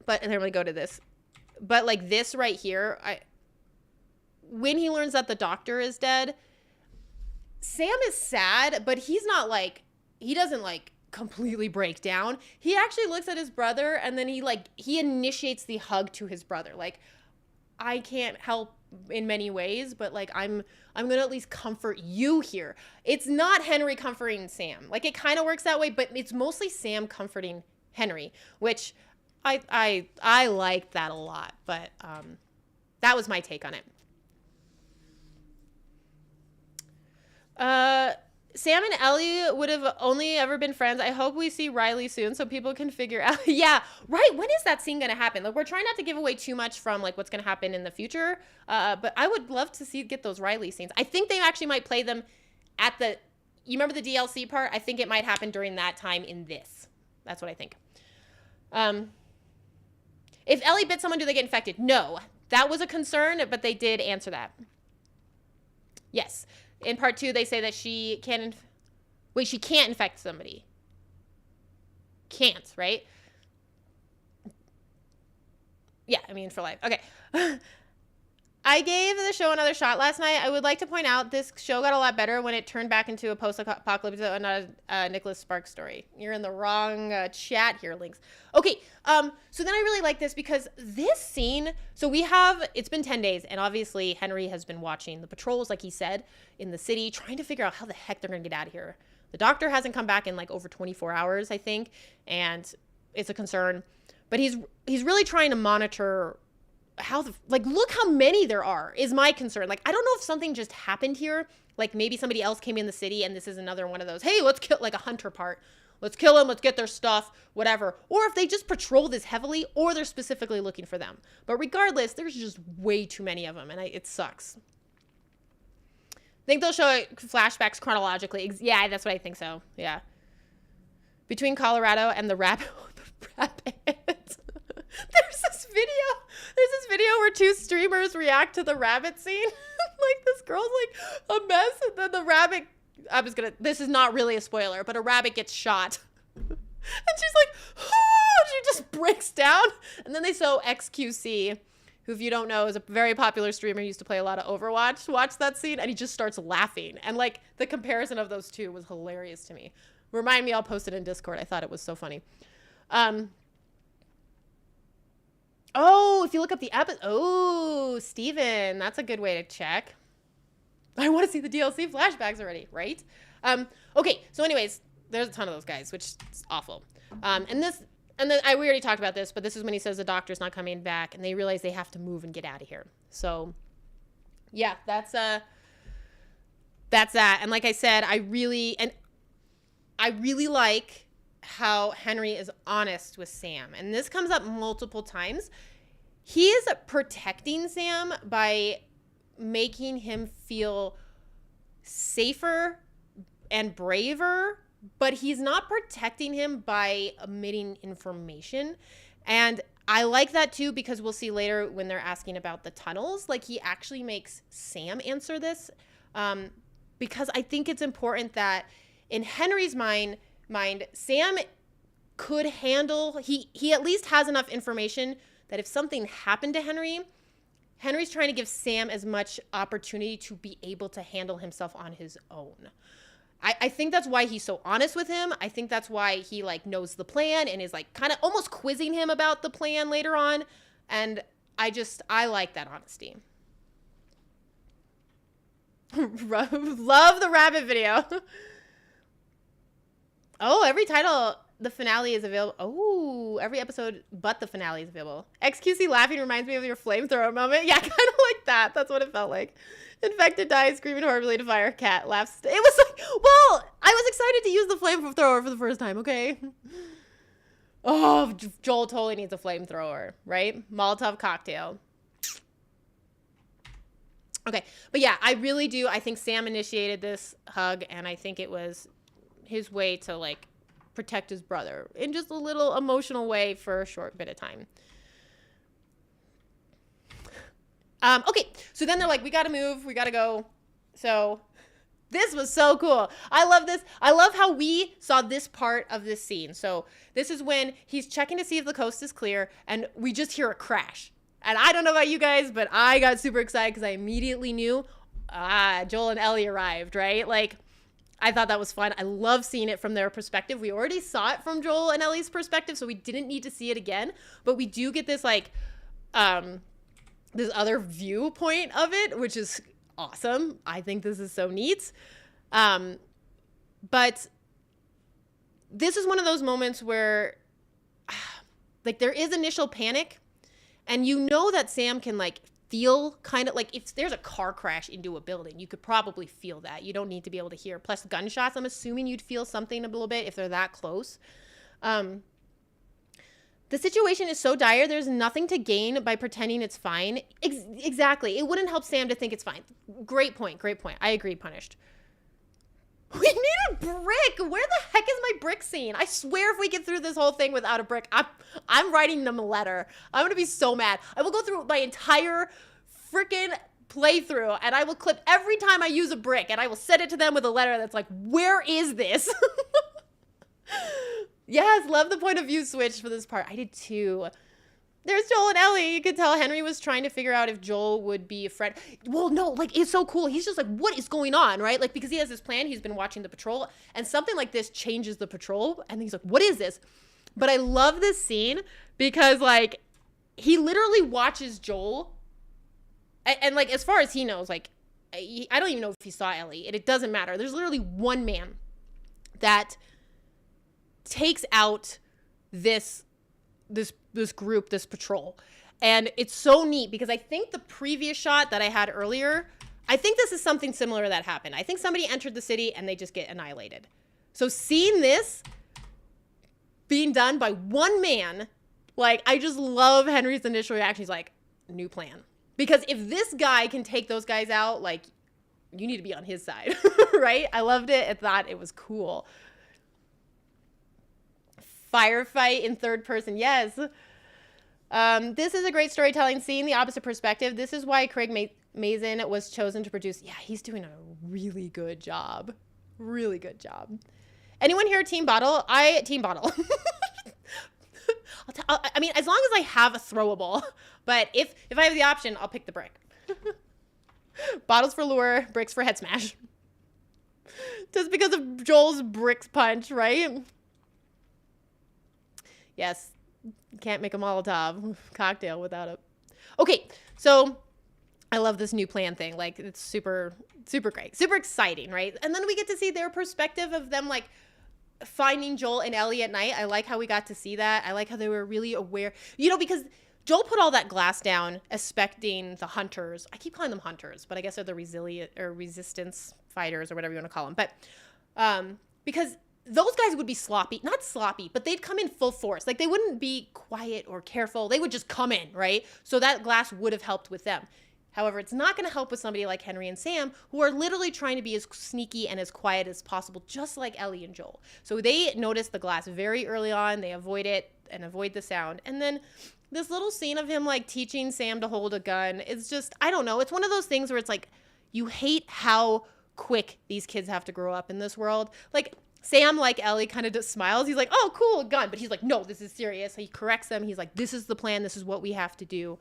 then we go to this. But like this right here, when he learns that the doctor is dead, Sam is sad, but he's not like, he doesn't like completely break down. He actually looks at his brother and then he initiates the hug to his brother. Like, I can't help in many ways, but like I'm gonna at least comfort you here. It's not Henry comforting Sam. Like it kind of works that way, but it's mostly Sam comforting Henry, which I liked that a lot. But that was my take on it. Sam and Ellie would have only ever been friends. I hope we see Riley soon so people can figure out. Yeah, right. When is that scene going to happen? Like, we're trying not to give away too much from like what's going to happen in the future. But I would love to get those Riley scenes. I think they actually might play them at you remember the DLC part? I think it might happen during that time in this. That's what I think. If Ellie bit someone, do they get infected? No. That was a concern, but they did answer that. Yes. In part 2, they say that she can't infect somebody. Can't, right? Yeah, I mean, for life. Okay. I gave the show another shot last night. I would like to point out this show got a lot better when it turned back into a post-apocalypse and not a Nicholas Sparks story. You're in the wrong chat here, Links. Okay, so then I really like this because this scene, so it's been 10 days, and obviously Henry has been watching the patrols, like he said, in the city, trying to figure out how the heck they're going to get out of here. The doctor hasn't come back in like over 24 hours, I think, and it's a concern. But he's really trying to monitor look how many there are is my concern. Like, I don't know if something just happened here. Like maybe somebody else came in the city and this is another one of those, hey, let's kill, like a hunter part. Let's kill them. Let's get their stuff, whatever. Or if they just patrol this heavily or they're specifically looking for them. But regardless, there's just way too many of them and it sucks. I think they'll show flashbacks chronologically. Yeah, that's what I think so. Yeah. Between Colorado and the rabbit. There's this video where two streamers react to the rabbit scene. Like this girl's like a mess and then the rabbit, this is not really a spoiler, but a rabbit gets shot. And she's like, oh, She just breaks down. And then they show XQC, who, if you don't know, is a very popular streamer. He used to play a lot of Overwatch. Watch that scene, and he just starts laughing. And, like, the comparison of those two was hilarious to me. Remind me, I'll post it in Discord. I thought it was so funny. Oh, if you look up the episode. Oh, Steven. That's a good way to check. I want to see the DLC flashbacks already, right? Okay, so anyways, there's a ton of those guys, which is awful. We already talked about this, but this is when he says the doctor's not coming back, and they realize they have to move and get out of here. So, yeah, that's that. And like I said, I really like how Henry is honest with Sam. And this comes up multiple times. He is protecting Sam by making him feel safer and braver, but he's not protecting him by omitting information. And I like that too, because we'll see later when they're asking about the tunnels, like he actually makes Sam answer this, because I think it's important that in Henry's mind, Sam could handle, he at least has enough information that if something happened to Henry's trying to give Sam as much opportunity to be able to handle himself on his own. I think that's why he's so honest with him. I think that's why he, like, knows the plan and is, like, kind of almost quizzing him about the plan later on. And I like that honesty. Love the rabbit video. Oh, every title, the finale is available. Oh, every episode but the finale is available. XQC laughing reminds me of your flamethrower moment. Yeah, kind of like that. That's what it felt like. Infected dies, screaming horribly to fire. Cat laughs. It was like, well, I was excited to use the flamethrower for the first time, okay? Oh, Joel totally needs a flamethrower, right? Molotov cocktail. Okay, but yeah, I really do. I think Sam initiated this hug, and I think it was his way to, like, protect his brother in just a little emotional way for a short bit of time. Okay, so then they're like, we gotta move, we gotta go. So this was so cool. I love this. I love how we saw this part of this scene. So this is when he's checking to see if the coast is clear, and we just hear a crash. And I don't know about you guys, but I got super excited because I immediately knew, Joel and Ellie arrived, right? Like, I thought that was fun. I love seeing it from their perspective. We already saw it from Joel and Ellie's perspective, so we didn't need to see it again. But we do get this, like, this other viewpoint of it, which is awesome. I think this is so neat. But this is one of those moments where, like, there is initial panic, and you know that Sam can, like, feel kind of like if there's a car crash into a building, you could probably feel that. You don't need to be able to hear. Plus gunshots, I'm assuming you'd feel something a little bit if they're that close. The situation is so dire, there's nothing to gain by pretending it's fine. Exactly. It wouldn't help Sam to think it's fine. Great point. I agree, Punished. We need a brick. Where the heck is my brick scene? I swear if we get through this whole thing without a brick, I'm writing them a letter. I'm going to be so mad. I will go through my entire freaking playthrough, and I will clip every time I use a brick, and I will send it to them with a letter that's like, where is this? Yes, love the point of view switch for this part. I did too. There's Joel and Ellie. You could tell Henry was trying to figure out if Joel would be a friend. Well, no, like, it's so cool. He's just like, what is going on, right? Like, because he has this plan. He's been watching the patrol, and something like this changes the patrol, and he's like, what is this? But I love this scene because, like, he literally watches Joel, and like, as far as he knows, like, I don't even know if he saw Ellie, and it doesn't matter. There's literally one man that takes out this group, this patrol. And it's so neat because I think the previous shot that I had earlier, I think this is something similar that happened. I think somebody entered the city and they just get annihilated. So seeing this being done by one man, like, I just love Henry's initial reaction. He's like, new plan. Because if this guy can take those guys out, like, you need to be on his side, right? I loved it. I thought it was cool. Firefight in third person. Yes. This is a great storytelling scene, the opposite perspective. This is why Craig Mazin was chosen to produce. Yeah, he's doing a really good job. Really good job. Anyone here Team Bottle? Team Bottle. I mean, as long as I have a throwable, but if I have the option, I'll pick the brick. Bottles for lure, bricks for head smash. Just because of Joel's bricks punch, right? Yes, can't make a Molotov cocktail without it. Okay, so I love this new plan thing. Like, it's super, super great. Super exciting, right? And then we get to see their perspective of them, like, finding Joel and Ellie at night. I like how we got to see that. I like how they were really aware. You know, because Joel put all that glass down, expecting the hunters. I keep calling them hunters, but I guess they're the resilient or resistance fighters or whatever you want to call them. But because those guys would be sloppy, not sloppy, but they'd come in full force. Like, they wouldn't be quiet or careful. They would just come in, right? So that glass would have helped with them. However, it's not going to help with somebody like Henry and Sam, who are literally trying to be as sneaky and as quiet as possible, just like Ellie and Joel. So they notice the glass very early on. They avoid it and avoid the sound. And then this little scene of him, like, teaching Sam to hold a gun is just, I don't know. It's one of those things where it's like, you hate how quick these kids have to grow up in this world. Like, Sam, like Ellie, kind of just smiles. He's like, oh, cool, a gun. But he's like, no, this is serious. He corrects them. He's like, this is the plan. This is what we have to do.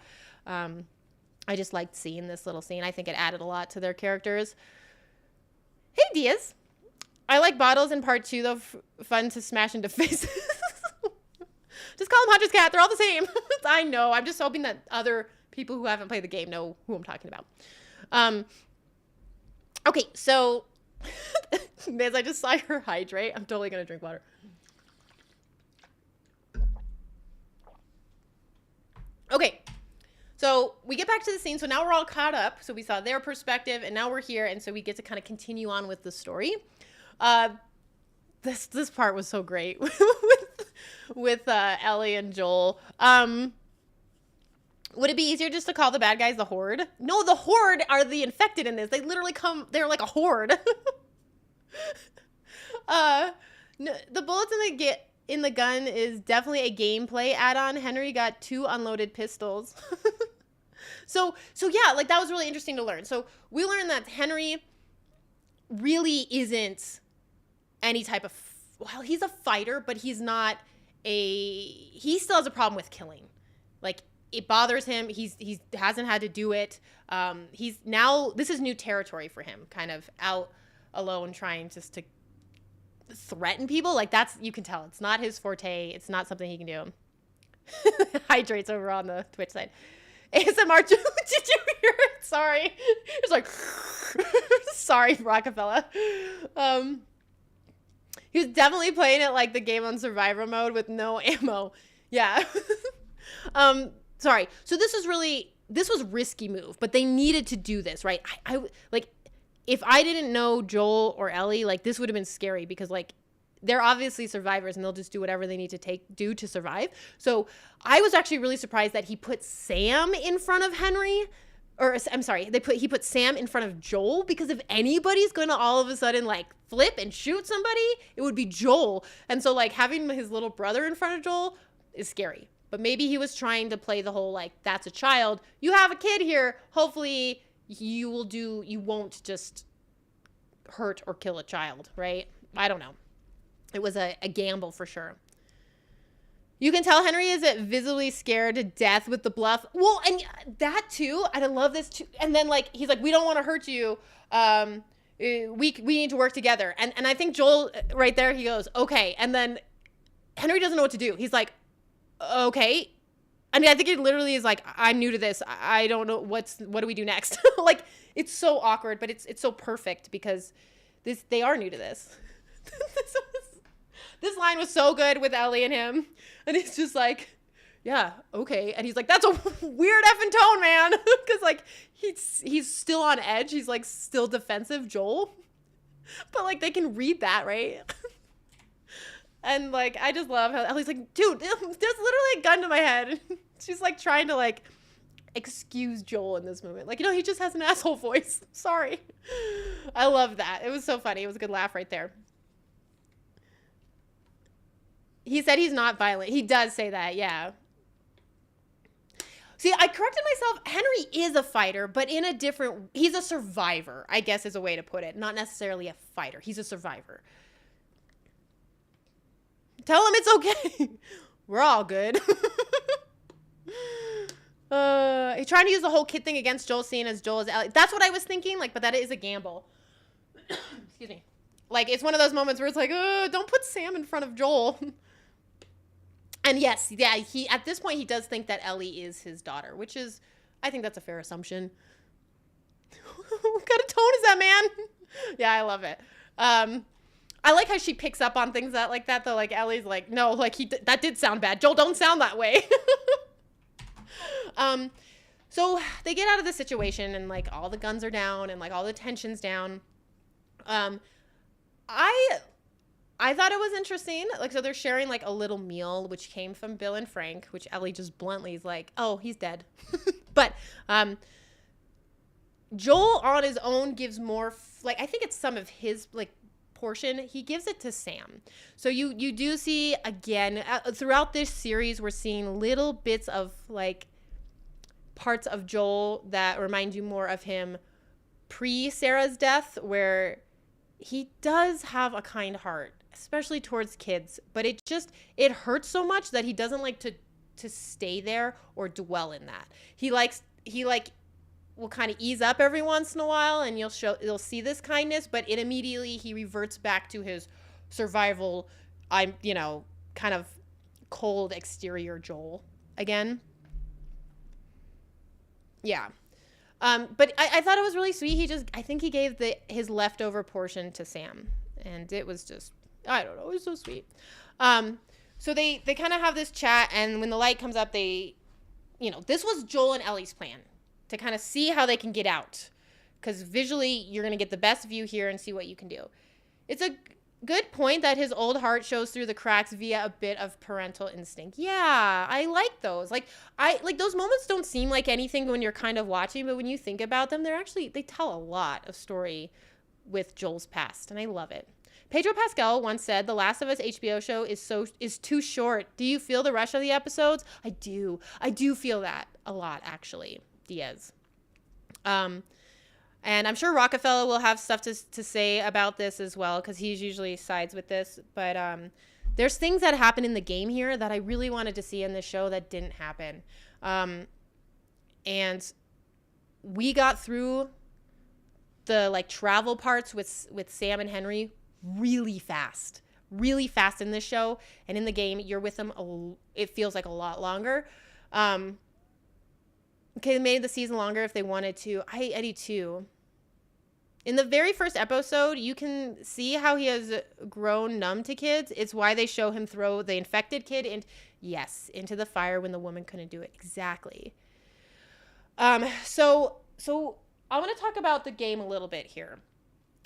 I just liked seeing this little scene. I think it added a lot to their characters. Hey, Diaz. I like bottles in part 2, though. Fun to smash into faces. Just call them Hunter's Cat. They're all the same. I know. I'm just hoping that other people who haven't played the game know who I'm talking about. Okay, so as I just saw her hydrate, I'm totally going to drink water. Okay. So we get back to the scene. So now we're all caught up. So we saw their perspective, and now we're here. And so we get to kind of continue on with the story. This part was so great with Ellie and Joel. Would it be easier just to call the bad guys the Horde? No, the Horde are the infected in this. They literally come. They're like a horde. No, the bullets in the gun is definitely a gameplay add-on. Henry got 2 unloaded pistols. So yeah, like, that was really interesting to learn. So we learned that Henry really isn't any type of, well, he's a fighter, but he's not he still has a problem with killing. Like, it bothers him. He hasn't had to do it. He's now, this is new territory for him, kind of out alone trying just to threaten people. Like, that's, you can tell it's not his forte. It's not something he can do. Hydrates over on the Twitch side. ASMR, did you hear it? Sorry. It's like, sorry, Rockefeller. He was definitely playing it like the game on survivor mode with no ammo. Yeah. Sorry. So this was risky move, but they needed to do this, right? I like, if I didn't know Joel or Ellie, like, this would have been scary because, like, they're obviously survivors and they'll just do whatever they need to do to survive. So I was actually really surprised that he put Sam in front of Henry, or I'm sorry, he put Sam in front of Joel, because if anybody's going to all of a sudden, like, flip and shoot somebody, it would be Joel. And so, like, having his little brother in front of Joel is scary. But maybe he was trying to play the whole, like, that's a child. You have a kid here. Hopefully you won't just hurt or kill a child, right? I don't know. It was a gamble for sure. You can tell Henry is visibly scared to death with the bluff. Well, and that too, I love this too. And then, like, he's like, we don't want to hurt you. We need to work together. And I think Joel right there, he goes, okay. And then Henry doesn't know what to do. He's like, okay. I mean, I think it literally is like, I'm new to this. I don't know what do we do next? Like, it's so awkward, but it's so perfect because they are new to this. This line was so good with Ellie and him. And he's just like, yeah, okay. And he's like, that's a weird effing tone, man. Because, like, he's still on edge. He's, like, still defensive, Joel. But, like, they can read that, right? And, like, I just love how Ellie's like, dude, there's literally a gun to my head. She's, like, trying to, like, excuse Joel in this moment. Like, he just has an asshole voice. Sorry. I love that. It was so funny. It was a good laugh right there. He said he's not violent. He does say that, yeah. See, I corrected myself. Henry is a fighter, but in a different... He's a survivor, I guess is a way to put it. Not necessarily a fighter. He's a survivor. Tell him it's okay. we're all good. He's trying to use the whole kid thing against Joel, seeing as Joel is Ellie. That's what I was thinking, like, but that is a gamble. Excuse me. Like, it's one of those moments where it's like, don't put Sam in front of Joel. And yes, yeah, at this point, he does think that Ellie is his daughter, which is, I think that's a fair assumption. What kind of tone is that, man? Yeah, I love it. I like how she picks up on things like that, though. Like, Ellie's like, no, like, that did sound bad. Joel, don't sound that way. So they get out of the situation, and, like, all the guns are down, and, like, all the tension's down. I thought it was interesting. Like, so they're sharing, like, a little meal, which came from Bill and Frank, which Ellie just bluntly is like, oh, he's dead. But Joel on his own gives more, like, I think it's some of his, like, portion. He gives it to Sam. So you do see, again, throughout this series, we're seeing little bits of, like, parts of Joel that remind you more of him pre-Sarah's death, where he does have a kind heart, especially towards kids, but it hurts so much that he doesn't like to stay there or dwell in that. He will kind of ease up every once in a while, and you'll see this kindness, but it immediately he reverts back to his survival, kind of cold exterior Joel again. Yeah. But I thought it was really sweet. I think he gave his leftover portion to Sam, and it was just, I don't know, it was so sweet. So they kind of have this chat, and when the light comes up, this was Joel and Ellie's plan to kind of see how they can get out, because visually you're going to get the best view here and see what you can do. It's a good point that his old heart shows through the cracks via a bit of parental instinct. Yeah, I like those. Like those moments don't seem like anything when you're kind of watching, but when you think about them, they tell a lot of story with Joel's past, and I love it. Pedro Pascal once said, "The Last of Us HBO show is too short. Do you feel the rush of the episodes?" I do. I do feel that a lot, actually. Diaz. And I'm sure Rockefeller will have stuff to say about this as well, because he usually sides with this. But there's things that happen in the game here that I really wanted to see in this show that didn't happen. And we got through the, like, travel parts with Sam and Henry really fast in this show. And in the game, you're with them, it feels like a lot longer. Okay, they made the season longer if they wanted to. I do too. In the very first episode, you can see how he has grown numb to kids. It's why they show him throw the infected kid into the fire when the woman couldn't do it. Exactly. So I want to talk about the game a little bit here.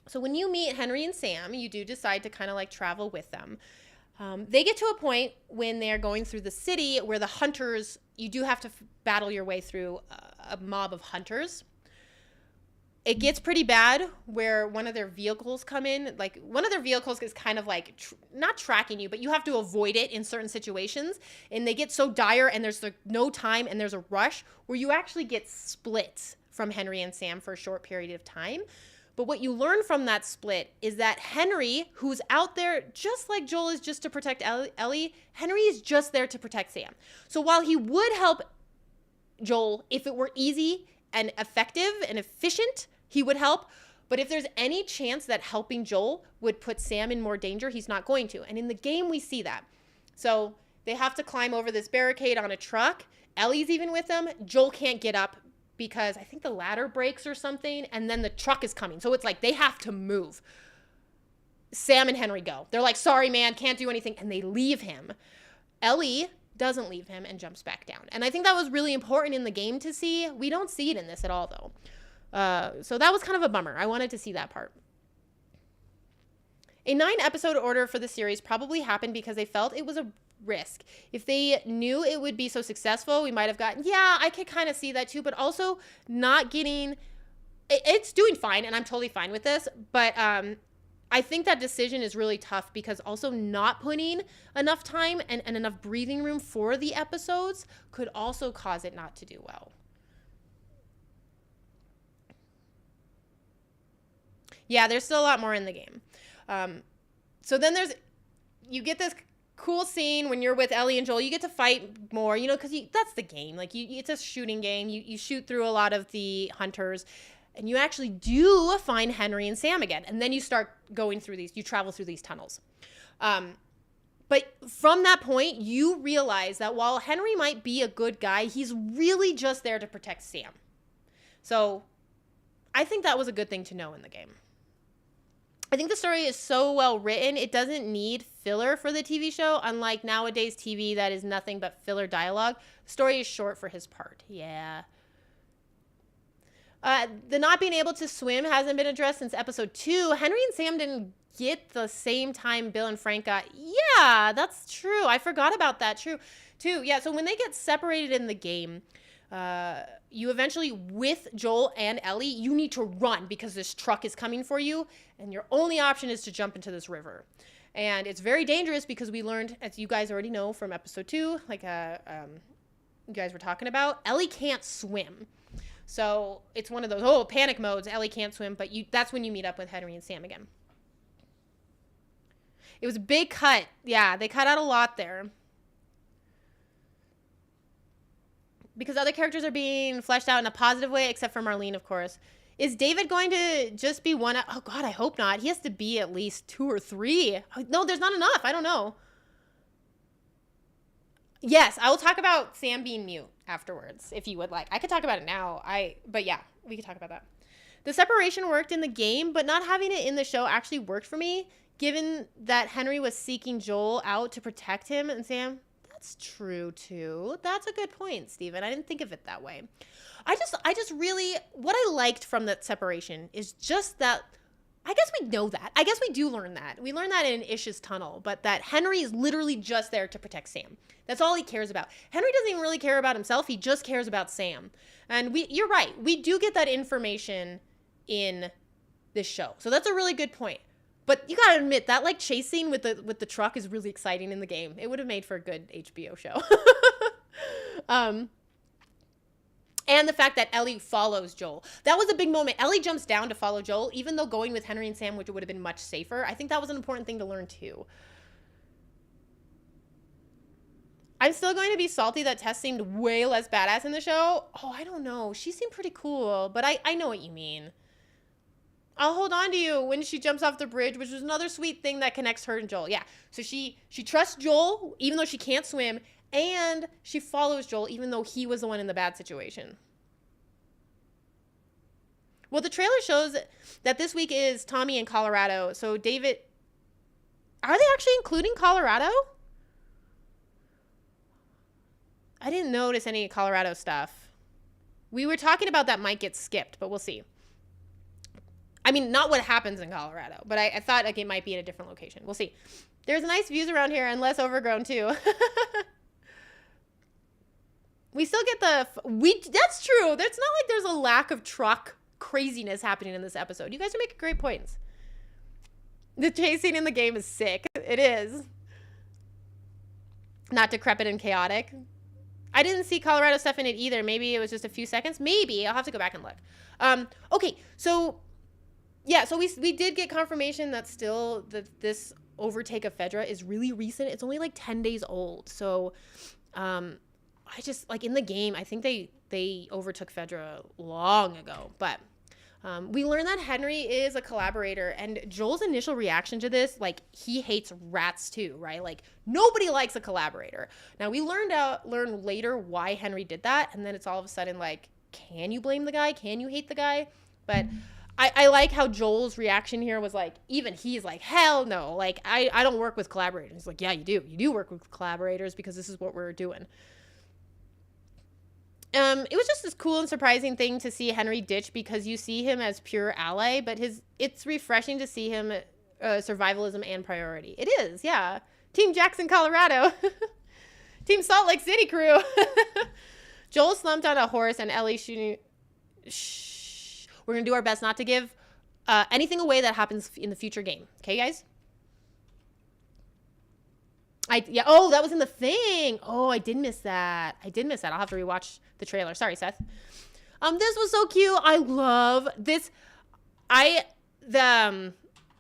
So when you meet Henry and Sam, you do decide to kind of, like, travel with them. They get to a point when they're going through the city where the hunters, you do have to battle your way through a mob of hunters. It gets pretty bad where one of their vehicles come in. Like, one of their vehicles is kind of like, not tracking you, but you have to avoid it in certain situations. And they get so dire, and there's no time, and there's a rush where you actually get split from Henry and Sam for a short period of time. But what you learn from that split is that Henry, who's out there just like Joel is just to protect Ellie, Henry is just there to protect Sam. So while he would help Joel if it were easy and effective and efficient, he would help. But if there's any chance that helping Joel would put Sam in more danger, he's not going to. And in the game, we see that. So they have to climb over this barricade on a truck. Ellie's even with them. Joel can't get up because I think the ladder breaks or something, and then the truck is coming. So it's like they have to move. Sam and Henry go. They're like, sorry, man, can't do anything. And they leave him. Ellie doesn't leave him and jumps back down. And I think that was really important in the game to see. We don't see it in this at all, though. So that was kind of a bummer. I wanted to see that part. A 9-episode order for the series probably happened because they felt it was a risk. If they knew it would be so successful, we might have gotten, yeah, I could kind of see that too, but also not getting, it's doing fine, and I'm totally fine with this, but I think that decision is really tough because also not putting enough time and enough breathing room for the episodes could also cause it not to do well. Yeah, there's still a lot more in the game. So then you get this cool scene when you're with Ellie and Joel. You get to fight more, you know, because that's the game. Like, it's a shooting game. You shoot through a lot of the hunters, and you actually do find Henry and Sam again. And then you start going through these. You travel through these tunnels. But from that point, you realize that while Henry might be a good guy, he's really just there to protect Sam. So I think that was a good thing to know in the game. I think the story is so well written, it doesn't need filler for the TV show, unlike nowadays TV that is nothing but filler dialogue. The story is short for his part. Yeah. The not being able to swim hasn't been addressed since episode 2. Henry and Sam didn't get the same time Bill and Frank got. Yeah, that's true. I forgot about that. True, too. Yeah, so when they get separated in the game, you eventually, with Joel and Ellie, you need to run because this truck is coming for you, and your only option is to jump into this river. And it's very dangerous because we learned, as you guys already know from episode 2, like you guys were talking about, Ellie can't swim. So it's one of those, panic modes. Ellie can't swim, but that's when you meet up with Henry and Sam again. It was a big cut. Yeah, they cut out a lot there. Because other characters are being fleshed out in a positive way, except for Marlene, of course. Is David going to just be one? Oh, God, I hope not. He has to be at least 2 or 3. No, there's not enough. I don't know. Yes, I will talk about Sam being mute afterwards, if you would like. I could talk about it now. But yeah, we could talk about that. The separation worked in the game, but not having it in the show actually worked for me, given that Henry was seeking Joel out to protect him and Sam. That's true, too. That's a good point, Steven. I didn't think of it that way. I just really, what I liked from that separation is just that, I guess we know that. I guess we do learn that. We learn that in Ish's tunnel, but that Henry is literally just there to protect Sam. That's all he cares about. Henry doesn't even really care about himself. He just cares about Sam. And you're right. We do get that information in this show. So that's a really good point. But you gotta admit, that like chase scene with the truck is really exciting in the game. It would have made for a good HBO show. And the fact that Ellie follows Joel. That was a big moment. Ellie jumps down to follow Joel, even though going with Henry and Sam, which would have been much safer. I think that was an important thing to learn too. I'm still going to be salty that Tess seemed way less badass in the show. Oh, I don't know. She seemed pretty cool, but I know what you mean. I'll hold on to you when she jumps off the bridge, which was another sweet thing that connects her and Joel. Yeah, so she trusts Joel, even though she can't swim, and she follows Joel, even though he was the one in the bad situation. Well, the trailer shows that this week is Tommy in Colorado. So David, are they actually including Colorado? I didn't notice any Colorado stuff. We were talking about that might get skipped, but we'll see. I mean, not what happens in Colorado, but I thought like it might be at a different location. We'll see. There's nice views around here and less overgrown too. We still get that's true. It's not like there's a lack of truck craziness happening in this episode. You guys are making great points. The chasing in the game is sick. It is. Not decrepit and chaotic. I didn't see Colorado stuff in it either. Maybe it was just a few seconds. Maybe. I'll have to go back and look. Okay, so yeah, so we did get confirmation that still this overtake of Fedra is really recent. It's only like 10 days old. So I just, like, in the game, I think they overtook Fedra long ago. But we learned that Henry is a collaborator. And Joel's initial reaction to this, like, he hates rats too, right? Like, nobody likes a collaborator. Now, we learn later why Henry did that. And then it's all of a sudden, like, can you blame the guy? Can you hate the guy? But I like how Joel's reaction here was like, even he's like, hell no. Like, I don't work with collaborators. He's like, yeah, you do. You do work with collaborators because this is what we're doing. It was just this cool and surprising thing to see Henry ditch because you see him as pure ally, but it's refreshing to see him survivalism and priority. It is, yeah. Team Jackson, Colorado. Team Salt Lake City crew. Joel slumped on a horse and Ellie shooting. Shh. We're going to do our best not to give anything away that happens in the future game. Okay, guys? Oh, that was in the thing. Oh, I did miss that. I'll have to rewatch the trailer. Sorry, Seth. This was so cute. I love this.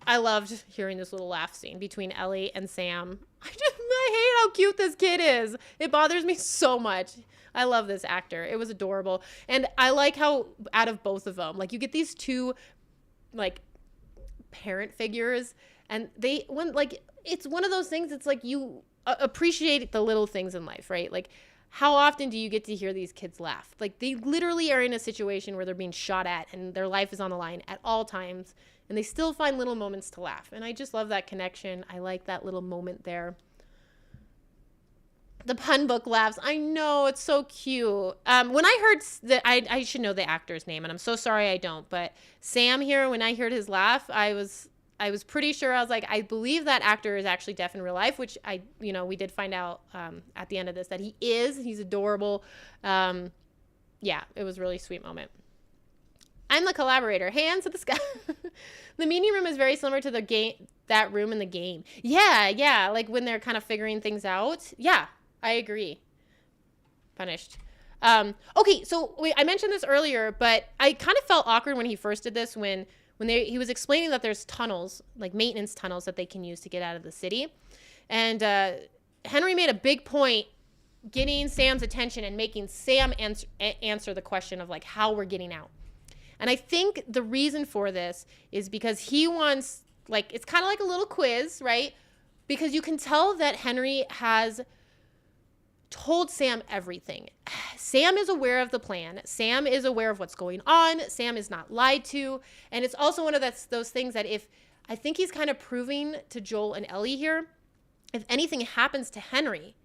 I loved hearing this little laugh scene between Ellie and Sam. I hate how cute this kid is. It bothers me so much. I love this actor. It was adorable. And I like how out of both of them, like you get these two like parent figures, and it's one of those things, it's like you appreciate the little things in life, right? Like how often do you get to hear these kids laugh? Like they literally are in a situation where they're being shot at and their life is on the line at all times, and they still find little moments to laugh. And I just love that connection. I like that little moment there. The pun book laughs. I know, it's so cute. When I heard that, I should know the actor's name, and I'm so sorry I don't. But Sam here, when I heard his laugh, I was pretty sure. I was like, I believe that actor is actually deaf in real life, which we did find out at the end of this that he is. He's adorable. Yeah, it was a really sweet moment. I'm the collaborator. Hands to the sky. The meeting room is very similar to the game, that room in the game. Yeah. Like when they're kind of figuring things out. Yeah. I agree. Punished. Okay, so I mentioned this earlier, but I kind of felt awkward when he first did this when he was explaining that there's tunnels, like maintenance tunnels that they can use to get out of the city. And Henry made a big point getting Sam's attention and making Sam answer the question of like how we're getting out. And I think the reason for this is because he wants, like, it's kind of like a little quiz, right? Because you can tell that Henry has told Sam everything. Sam is aware of the plan. Sam is aware of what's going on. Sam is not lied to. And it's also one of those things that I think he's kind of proving to Joel and Ellie here, if anything happens to Henry,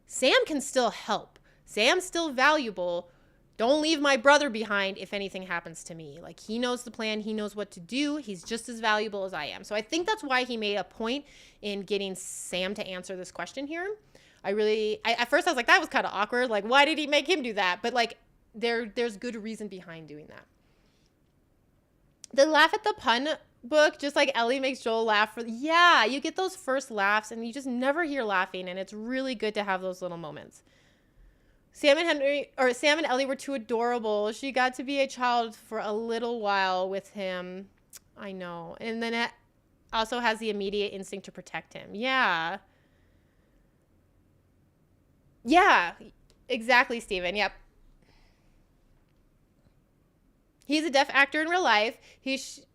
Sam can still help. Sam's still valuable. Don't leave my brother behind if anything happens to me. Like, he knows the plan. He knows what to do. He's just as valuable as I am. So I think that's why he made a point in getting Sam to answer this question here. At first I was like, that was kind of awkward. Like, why did he make him do that? But like, there's good reason behind doing that. The laugh at the pun book, just like Ellie makes Joel laugh you get those first laughs and you just never hear laughing. And it's really good to have those little moments. Sam and Ellie were too adorable. She got to be a child for a little while with him. I know. And then it also has the immediate instinct to protect him. Yeah. Yeah, exactly, Steven. Yep. He's a deaf actor in real life. He should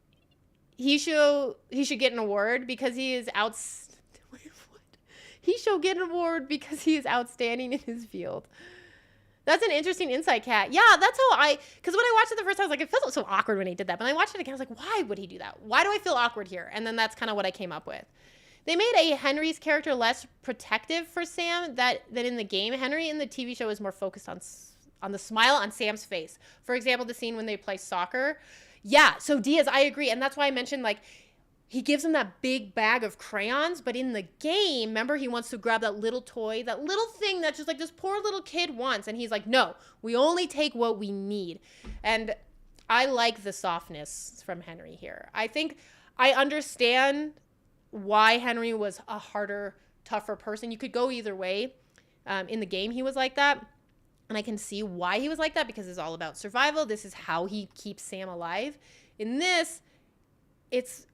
get an award because he is He should get an award because he is outstanding in his field. That's an interesting insight, Kat. Yeah, that's how because when I watched it the first time, I was like, it felt so awkward when he did that. But I watched it again, I was like, why would he do that? Why do I feel awkward here? And then that's kind of what I came up with. They made Henry's character less protective for Sam than in the game. Henry in the TV show is more focused on the smile on Sam's face. For example, the scene when they play soccer. Yeah, so Diaz, I agree. And that's why I mentioned, like, he gives him that big bag of crayons. But in the game, remember, he wants to grab that little toy, that little thing that just, like, this poor little kid wants. And he's like, no, we only take what we need. And I like the softness from Henry here. I think I understand why Henry was a harder, tougher person. You could go either way. In the game, he was like that. And I can see why he was like that because it's all about survival. This is how he keeps Sam alive. In this, it's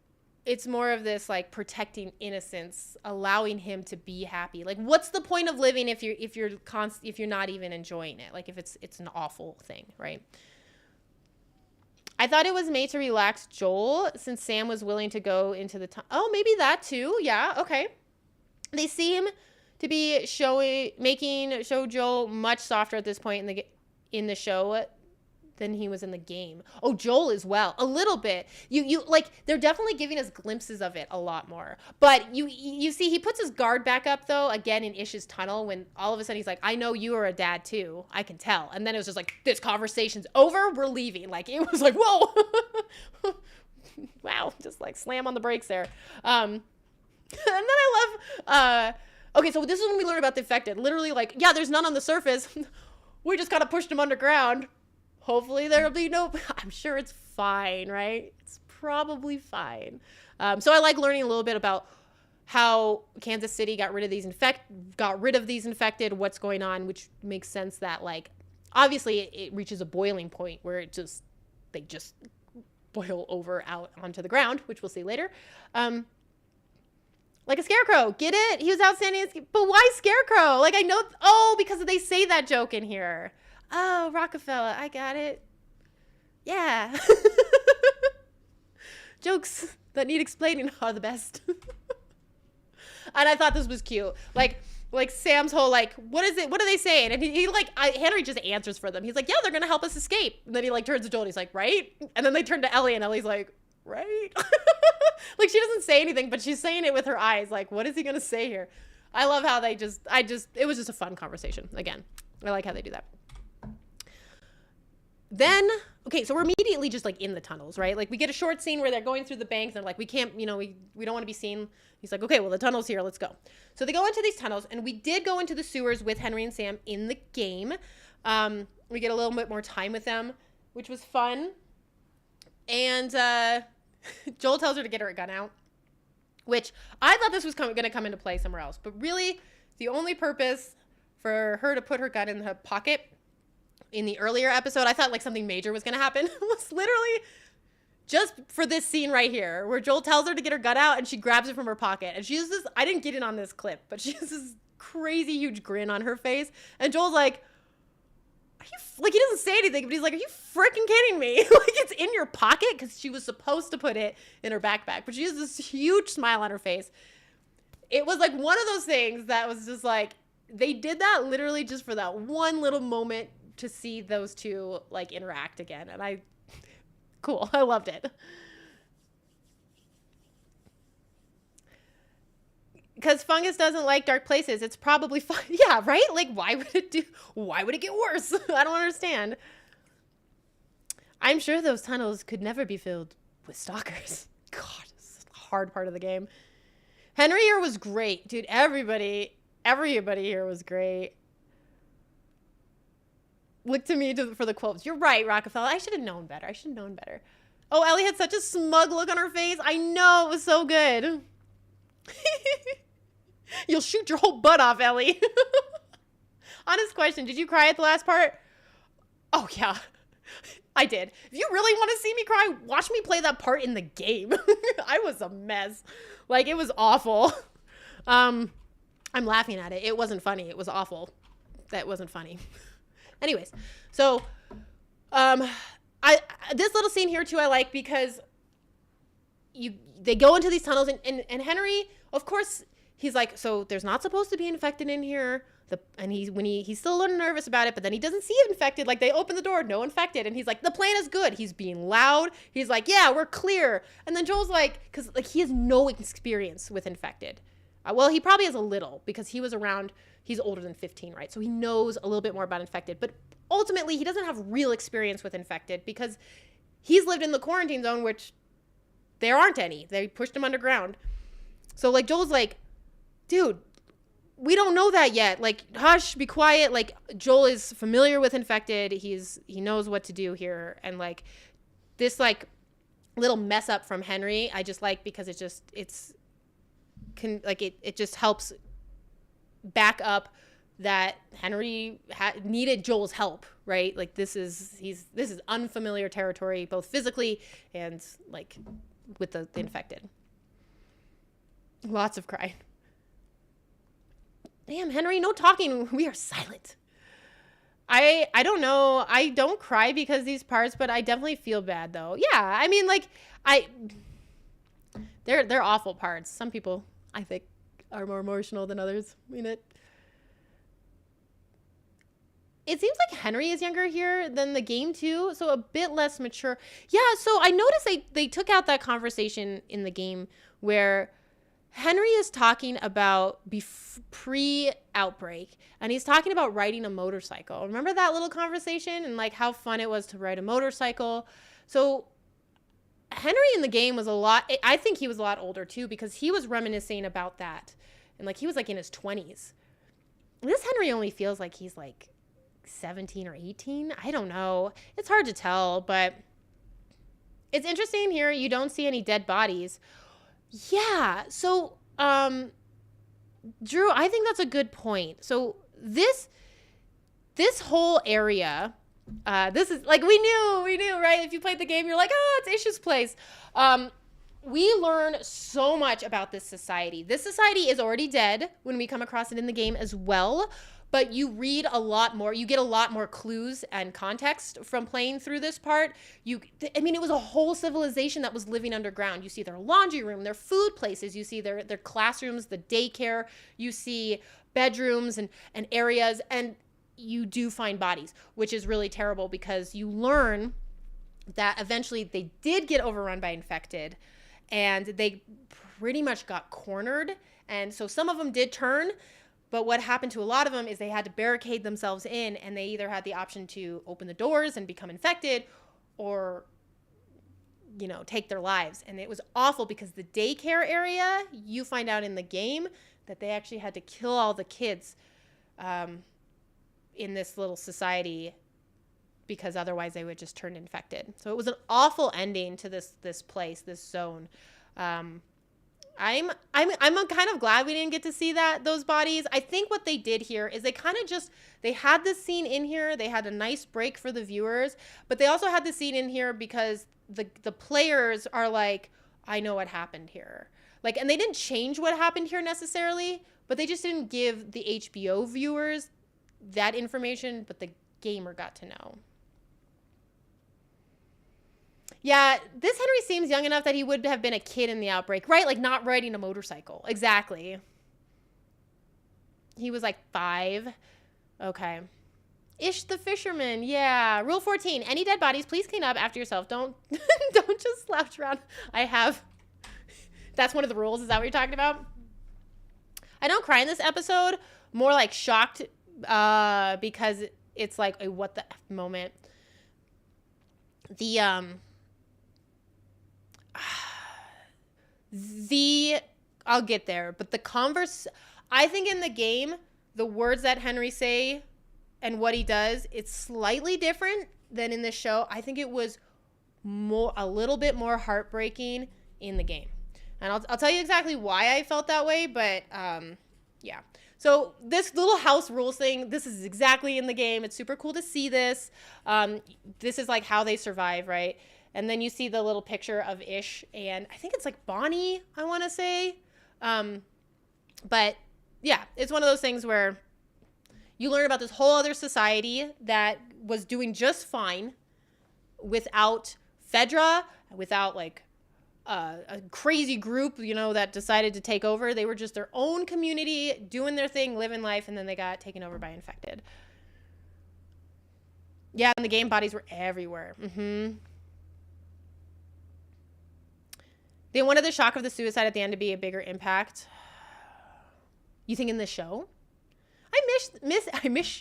more of this, like, protecting innocence, allowing him to be happy. Like, what's the point of living if you're not even enjoying it? Like, if it's an awful thing, right? I thought it was made to relax Joel since Sam was willing to go into the oh, maybe that too. Yeah, okay. They seem to be show Joel much softer at this point in the show than he was in the game. Oh, Joel as well, a little bit. You like, they're definitely giving us glimpses of it a lot more. But you see, he puts his guard back up though again in Ish's tunnel when all of a sudden he's like, I know you are a dad too. I can tell. And then it was just like, this conversation's over. We're leaving. Like, it was like, whoa, wow, just like slam on the brakes there. And then I love. Okay, so this is when we learn about the infected. Literally, like, yeah, there's none on the surface. We just kind of pushed them underground. Hopefully there'll be I'm sure it's fine, right? It's probably fine. So I like learning a little bit about how Kansas City got rid of these infected, what's going on, which makes sense that, like, obviously it reaches a boiling point where they just boil over out onto the ground, which we'll see later. Like a scarecrow. Get it? He was outstanding. But why scarecrow? Like, I know. Oh, because they say that joke in here. Oh, Rockefeller. I got it. Yeah. Jokes that need explaining are the best. And I thought this was cute. Like Sam's whole, like, what is it? What are they saying? And Henry just answers for them. He's like, yeah, they're going to help us escape. And then he, like, turns to Joel and he's like, right? And then they turn to Ellie and Ellie's like, right? Like, she doesn't say anything, but she's saying it with her eyes. Like, what is he going to say here? I love how it was just a fun conversation. Again, I like how they do that. Then, okay, so we're immediately just, like, in the tunnels, right? Like, we get a short scene where they're going through the banks, and they're like, we can't, we don't want to be seen. He's like, okay, well, the tunnel's here, let's go. So they go into these tunnels, and we did go into the sewers with Henry and Sam in the game. We get a little bit more time with them, which was fun. And Joel tells her to get her gun out, which I thought this was going to come into play somewhere else. But really, the only purpose for her to put her gun in her pocket in the earlier episode, I thought like something major was going to happen, was literally just for this scene right here where Joel tells her to get her gun out and she grabs it from her pocket. And she has this, I didn't get it on this clip, but she has this crazy huge grin on her face. And Joel's like, he doesn't say anything, but he's like, are you freaking kidding me? Like, it's in your pocket? Because she was supposed to put it in her backpack. But she has this huge smile on her face. It was like one of those things that was just like, they did that literally just for that one little moment to see those two like interact again. And cool. I loved it. Because fungus doesn't like dark places. It's probably fine. Yeah, right? Like, why would it get worse? I don't understand. I'm sure those tunnels could never be filled with stalkers. God, this is a hard part of the game. Henry here was great. Dude, everybody here was great. Look to me for the quotes. You're right, Rockefeller. I should have known better. Oh, Ellie had such a smug look on her face. I know, it was so good. You'll shoot your whole butt off, Ellie. Honest question, did you cry at the last part? Oh, yeah. I did. If you really want to see me cry, watch me play that part in the game. I was a mess. Like, it was awful. I'm laughing at it. It wasn't funny. It was awful. That wasn't funny. Anyways, so this little scene here too I like because they go into these tunnels and Henry, of course, he's like, so there's not supposed to be infected in here. And he's still a little nervous about it, but then he doesn't see it infected. Like, they open the door, no infected. And he's like, the plan is good. He's being loud. He's like, yeah, we're clear. And then Joel's like, because like he has no experience with infected. Well, he probably has a little because he was around, he's older than 15, right? So he knows a little bit more about infected. But ultimately, he doesn't have real experience with infected because he's lived in the quarantine zone, which there aren't any. They pushed him underground. So like Joel's like, dude, we don't know that yet. Like, hush, be quiet. Like, Joel is familiar with infected. He knows what to do here. And like this like little mess up from Henry, I just like because it just helps back up that Henry needed Joel's help, right? Like this is unfamiliar territory, both physically and like with the infected. Lots of crying. Damn, Henry, no talking. We are silent. I don't know. I don't cry because these parts, but I definitely feel bad though. Yeah, I mean, like they're awful parts. Some people, I think, are more emotional than others. I mean, it seems like Henry is younger here than the game too, so a bit less mature. Yeah, so I noticed they took out that conversation in the game where Henry is talking about pre-outbreak, and he's talking about riding a motorcycle. Remember that little conversation and like how fun it was to ride a motorcycle? So Henry in the game was I think he was a lot older too because he was reminiscing about that. And like he was like in his 20s. This Henry only feels like he's like 17 or 18. I don't know. It's hard to tell, but it's interesting here. You don't see any dead bodies. Yeah. So, Drew, I think that's a good point. So this whole area This is like, we knew, right? If you played the game, you're like, it's Ish's place. We learn so much about this society. This society is already dead when we come across it in the game as well, but you read a lot more. You get a lot more clues and context from playing through this part. It was a whole civilization that was living underground. You see their laundry room, their food places, you see their classrooms, the daycare, you see bedrooms and areas, and you do find bodies, which is really terrible because you learn that eventually they did get overrun by infected, and they pretty much got cornered. And so some of them did turn, but what happened to a lot of them is they had to barricade themselves in, and they either had the option to open the doors and become infected or, take their lives. And it was awful because the daycare area, you find out in the game that they actually had to kill all the kids in this little society because otherwise they would just turn infected. So it was an awful ending to this place, this zone. I'm kind of glad we didn't get to see those bodies. I think what they did here is they had this scene in here. They had a nice break for the viewers, but they also had the scene in here because the players are like, I know what happened here. Like, and they didn't change what happened here necessarily, but they just didn't give the HBO viewers that information, but the gamer got to know. Yeah, this Henry seems young enough that he would have been a kid in the outbreak, right? Like, not riding a motorcycle. Exactly. He was like 5. Okay. Ish the fisherman. Yeah. Rule 14. Any dead bodies, please clean up after yourself. Don't just slouch around. That's one of the rules. Is that what you're talking about? I don't cry in this episode. More like shocked because it's like a what the F moment. I'll get there, but I think in the game, the words that Henry say and what he does, it's slightly different than in the show. I think it was a little bit more heartbreaking in the game. And I'll tell you exactly why I felt that way, but yeah. So this little house rules thing, this is exactly in the game. It's super cool to see this. This is like how they survive, right? And then you see the little picture of Ish, and I think it's like Bonnie, I want to say. But yeah, it's one of those things where you learn about this whole other society that was doing just fine without Fedra, without like a crazy group, that decided to take over. They were just their own community, doing their thing, living life, and then they got taken over by infected. Yeah, in the game, bodies were everywhere. They wanted the shock of the suicide at the end to be a bigger impact. You think in the show? I miss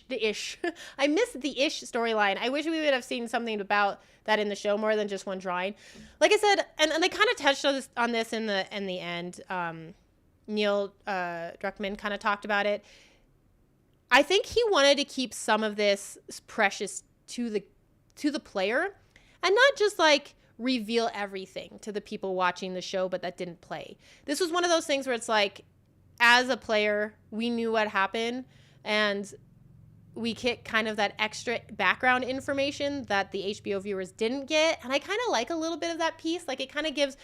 the Ish. I miss the Ish storyline. I wish we would have seen something about that in the show more than just one drawing. Like I said, and they kind of touched on this in the end. Neil Druckmann kind of talked about it. I think he wanted to keep some of this precious to the player, and not just like reveal everything to the people watching the show, but that didn't play. This was one of those things where it's like, as a player, we knew what happened, and we get kind of that extra background information that the HBO viewers didn't get. And I kind of like a little bit of that piece. Like, it kind of gives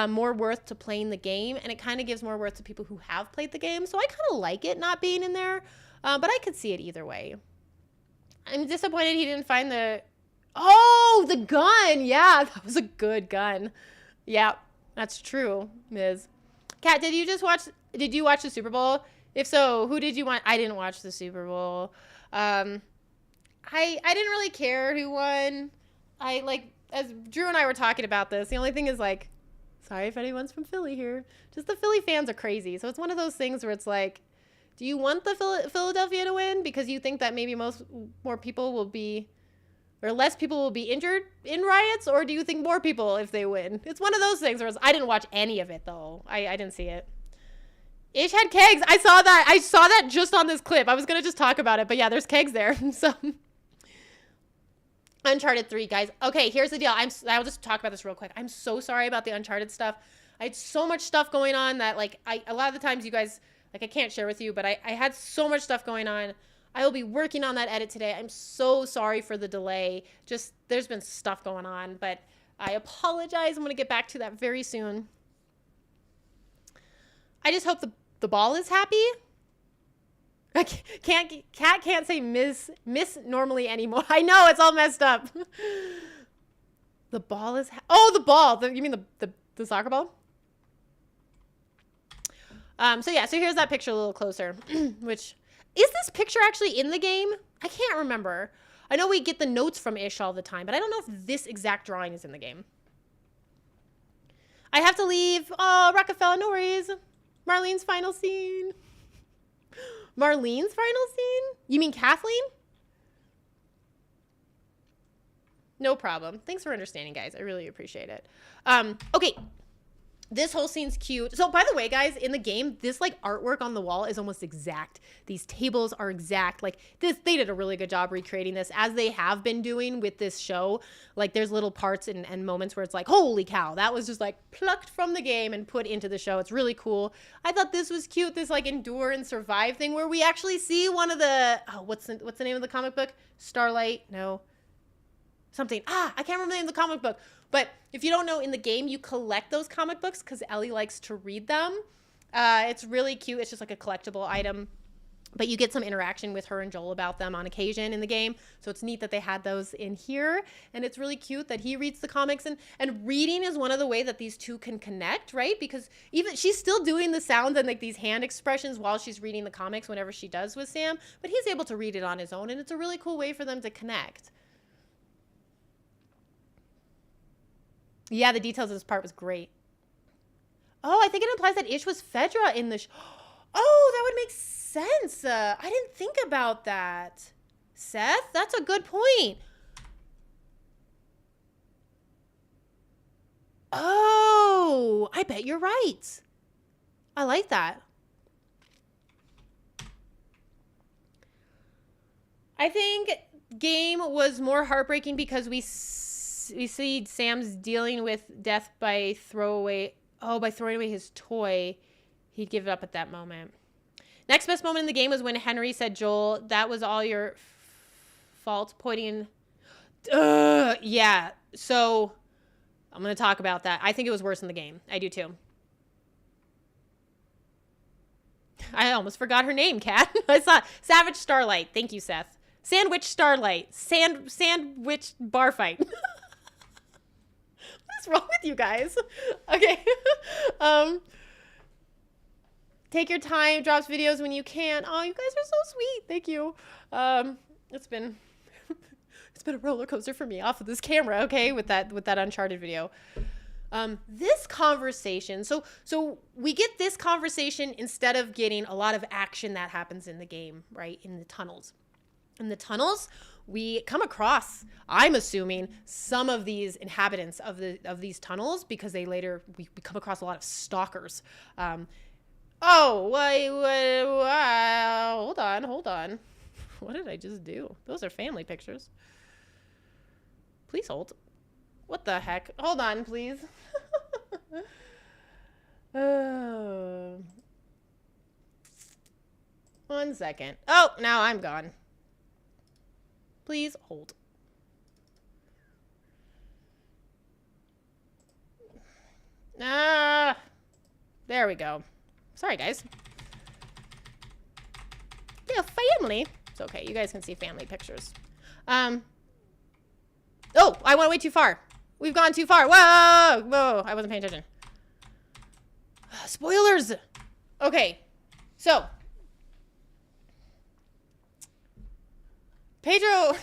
more worth to playing the game, and it kind of gives more worth to people who have played the game. So I kind of like it not being in there, but I could see it either way. I'm disappointed he didn't find the gun. Yeah, that was a good gun. Yeah, that's true, Ms. Kat, did you watch the Super Bowl? If so, who did you want? I didn't watch the Super Bowl. I didn't really care who won. As Drew and I were talking about this, the only thing is like, sorry if anyone's from Philly here. Just the Philly fans are crazy. So it's one of those things where it's like, do you want the Philadelphia to win because you think that maybe more people will be, or less people will be injured in riots, or do you think more people if they win? It's one of those things where I didn't watch any of it though. I didn't see it. Ish had kegs. I saw that just on this clip. I was going to just talk about it, but yeah, there's kegs there. So Uncharted 3, guys. Okay, here's the deal. I'll just talk about this real quick. I'm so sorry about the Uncharted stuff. I had so much stuff going on that a lot of the times you guys, I can't share with you, but I had so much stuff going on. I will be working on that edit today. I'm so sorry for the delay. Just, there's been stuff going on, but I apologize. I'm going to get back to that very soon. I just hope the ball is happy. I Cat can't say miss normally anymore. I know, it's all messed up. The ball is the ball. You mean the soccer ball? So yeah, so here's that picture a little closer. Which, is this picture actually in the game? I can't remember. I know we get the notes from Ish all the time, but I don't know if this exact drawing is in the game. I have to leave. Oh, Rockefeller, no worries. Marlene's final scene. Marlene's final scene? You mean Kathleen? No problem. Thanks for understanding, guys. I really appreciate it. Okay. This whole scene's cute. So, by the way, guys, in the game, this, like, artwork on the wall is almost exact. These tables are exact. Like, they did a really good job recreating this, as they have been doing with this show. Like, there's little parts and moments where it's like, holy cow, that was just, like, plucked from the game and put into the show. It's really cool. I thought this was cute, this, like, endure and survive thing, where we actually see one of the, what's the name of the comic book? Starlight? No. Something. I can't remember the name of the comic book. But if you don't know, in the game, you collect those comic books because Ellie likes to read them. It's really cute. It's just like a collectible item. But you get some interaction with her and Joel about them on occasion in the game. So it's neat that they had those in here. And it's really cute that he reads the comics. And reading is one of the ways that these two can connect, right? Because even she's still doing the sounds and like these hand expressions while she's reading the comics whenever she does with Sam. But he's able to read it on his own. And it's a really cool way for them to connect. Yeah, the details of this part was great. Oh, I think it implies that Ish was Fedra in the Oh, that would make sense. I didn't think about that. Seth, that's a good point. Oh, I bet you're right. I like that. I think game was more heartbreaking because we see Sam's dealing with death by throwing away his toy. He'd give it up at that moment. Next best moment in the game was when Henry said, Joel, that was all your fault, pointing. Yeah, so I'm going to talk about that. I think it was worse in the game. I do too. I almost forgot her name, Kat. I saw Savage Starlight. Thank you, Seth. Sandwich Starlight. Sandwich bar fight. What's wrong with you guys? Okay. Take your time, drops videos when you can. Oh, you guys are so sweet. Thank you. It's been a roller coaster for me off of this camera, okay, with that Uncharted video. This conversation, so we get this conversation instead of getting a lot of action that happens in the game, right? In the tunnels. In the tunnels, we come across, I'm assuming, some of these inhabitants of these tunnels, because we come across a lot of stalkers. Hold on. What did I just do? Those are family pictures. Please hold. What the heck? Hold on, please. One second. Oh, now I'm gone. Please hold. There we go. Sorry, guys. Yeah, family. It's okay. You guys can see family pictures. Oh, I went way too far. We've gone too far. Whoa. I wasn't paying attention. Spoilers. Okay. So. Pedro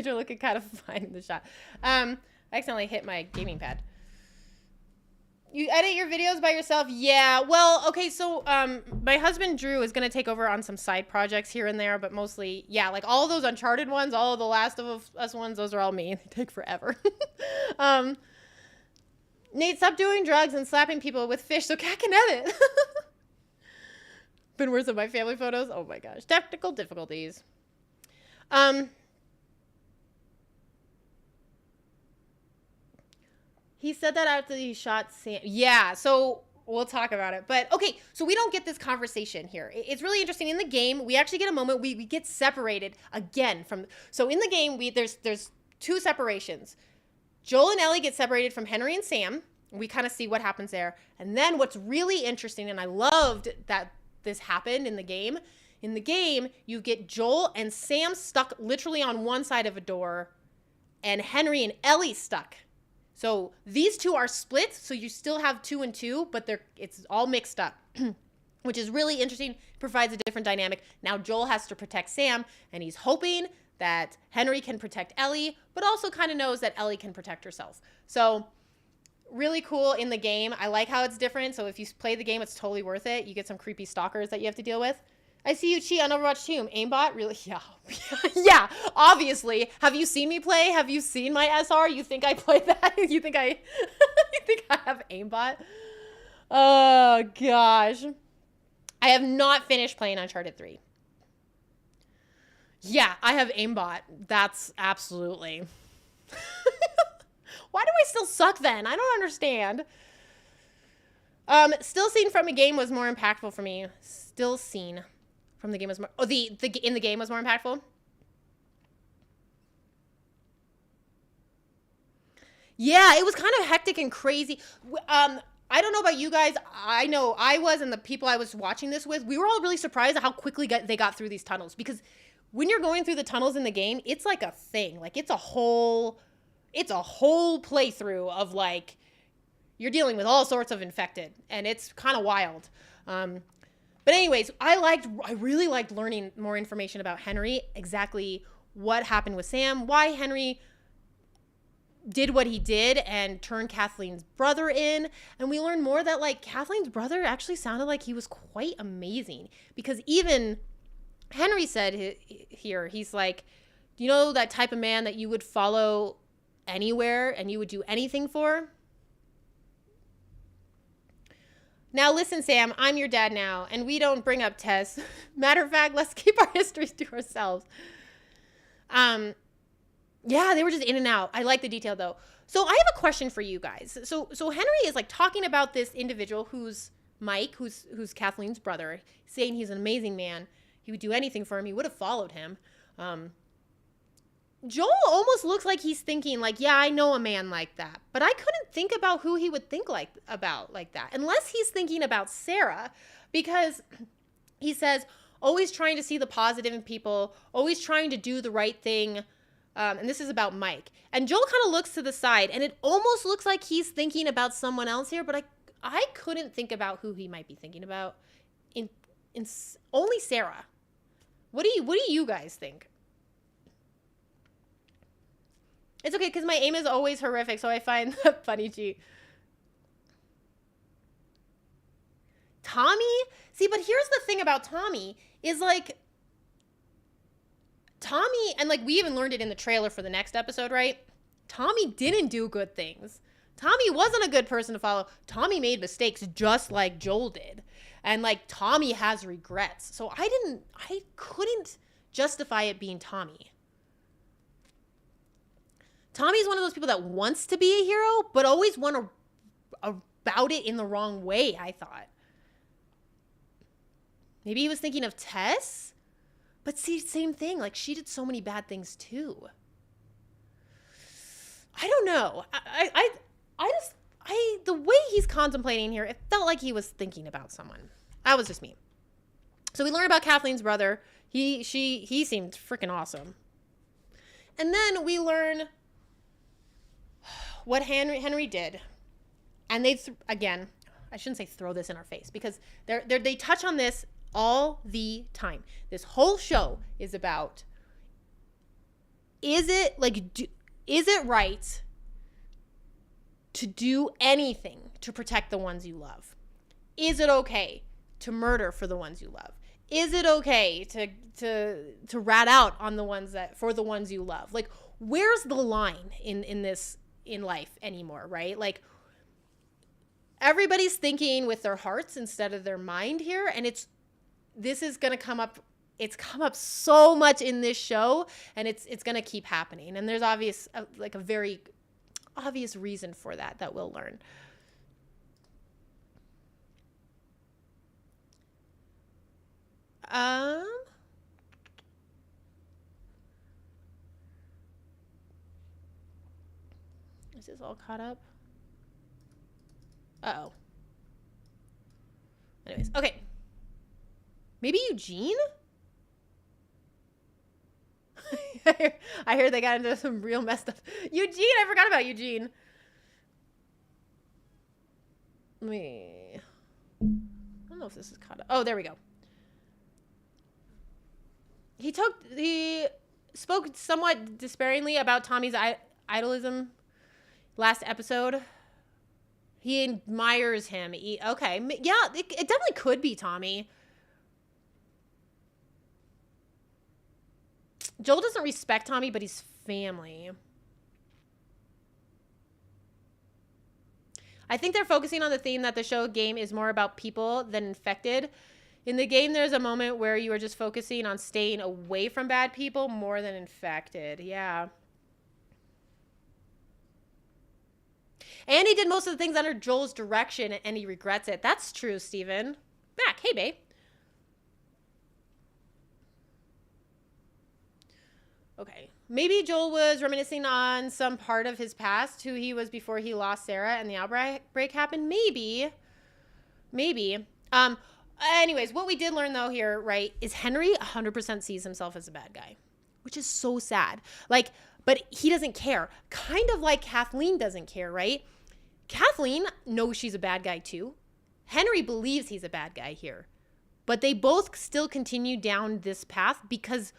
looking kind of fine in the shot. I accidentally hit my gaming pad. You edit your videos by yourself? Yeah. Well, okay, so my husband Drew is going to take over on some side projects here and there, but mostly, yeah, like all those Uncharted ones, all of the Last of Us ones, those are all me. They take forever. Nate, stop doing drugs and slapping people with fish so Cat can edit. Been worse than my family photos. Oh my gosh. Technical difficulties. He said that after he shot Sam. Yeah, so We'll talk about it. But okay, so we don't get this conversation here. It's really interesting. In the game, we actually get a moment we get separated again from. So in the game, there's two separations. Joel and Ellie get separated from Henry and Sam. We kind of see what happens there. And then what's really interesting, and I loved that this happened in the game. In the game, you get Joel and Sam stuck literally on one side of a door, and Henry and Ellie stuck. So these two are split, so you still have 2 and 2, but it's all mixed up, which is really interesting, provides a different dynamic. Now Joel has to protect Sam, and he's hoping that Henry can protect Ellie, but also kind of knows that Ellie can protect herself. So really cool in the game. I like how it's different, so if you play the game, it's totally worth it. You get some creepy stalkers that you have to deal with. I see you cheat on Overwatch 2. Aimbot? Really? Yeah. Yeah, obviously. Have you seen me play? Have you seen my SR? You think I play that? You think I have aimbot? Oh, gosh. I have not finished playing Uncharted 3. Yeah, I have aimbot. That's absolutely. Why do I still suck then? I don't understand. Still seen from a game was more impactful for me. Still seen from the game was more. Oh, the in the game was more impactful. Yeah, it was kind of hectic and crazy. I don't know about you guys. I know I was, and the people I was watching this with, we were all really surprised at how quickly they got through these tunnels. Because when you're going through the tunnels in the game, it's like a thing. Like it's a whole playthrough of like you're dealing with all sorts of infected, and it's kind of wild. But anyways, I really liked learning more information about Henry, exactly what happened with Sam, why Henry did what he did and turned Kathleen's brother in. And we learned more that like Kathleen's brother actually sounded like he was quite amazing, because even Henry said here, he's like, you know, that type of man that you would follow anywhere and you would do anything for? Now listen, Sam, I'm your dad now, and we don't bring up Tess. Matter of fact, let's keep our histories to ourselves. Yeah, they were just in and out. I like the detail though. So I have a question for you guys. So Henry is like talking about this individual who's Mike, who's Kathleen's brother, saying he's an amazing man. He would do anything for him. He would have followed him. Joel almost looks like he's thinking like, yeah, I know a man like that, but I couldn't think about who he would think about that, unless he's thinking about Sarah, because he says, always trying to see the positive in people, always trying to do the right thing. And this is about Mike. And Joel kind of looks to the side, and it almost looks like he's thinking about someone else here, but I couldn't think about who he might be thinking about. In only Sarah. What do you guys think? It's okay, because my aim is always horrific, so I find that funny, G. Tommy? See, but here's the thing about Tommy, is like, Tommy, and like we even learned it in the trailer for the next episode, right? Tommy didn't do good things. Tommy wasn't a good person to follow. Tommy made mistakes just like Joel did. And like Tommy has regrets. So I couldn't justify it being Tommy. Tommy's one of those people that wants to be a hero, but always went about it in the wrong way, I thought. Maybe he was thinking of Tess? But see, same thing. Like, she did so many bad things, too. I don't know. The way he's contemplating here, it felt like he was thinking about someone. That was just me. So we learn about Kathleen's brother. He seemed freaking awesome. And then we learn what Henry did. And again, I shouldn't say throw this in our face, because they touch on this all the time. This whole show is about, is it right to do anything to protect the ones you love? Is it okay to murder for the ones you love? Is it okay to rat out on for the ones you love? Like, where's the line in life anymore, right? Like, everybody's thinking with their hearts instead of their mind here, and this is going to come up. It's come up so much in this show, and it's going to keep happening. And there's a very obvious reason for that we'll learn. Um, is this all caught up? Uh-oh. Anyways, okay. Maybe Eugene? I heard they got into some real messed up. Eugene, I forgot about Eugene. Let me. I don't know if this is caught up. Oh, there we go. He spoke somewhat despairingly about Tommy's idolism last episode. He admires him. Okay. Yeah, it definitely could be Tommy. Joel doesn't respect Tommy, but he's family. I think they're focusing on the theme that the show game is more about people than infected. In the game, there's a moment where you are just focusing on staying away from bad people more than infected. Yeah. And he did most of the things under Joel's direction, and he regrets it. That's true, Steven. Back. Hey, babe. Okay. Maybe Joel was reminiscing on some part of his past, who he was before he lost Sarah and the outbreak happened. Maybe. Anyways, what we did learn, though, here, right, is Henry 100% sees himself as a bad guy, which is so sad. Like, but he doesn't care. Kind of like Kathleen doesn't care, right? Kathleen knows she's a bad guy, too. Henry believes he's a bad guy here. But they both still continue down this path because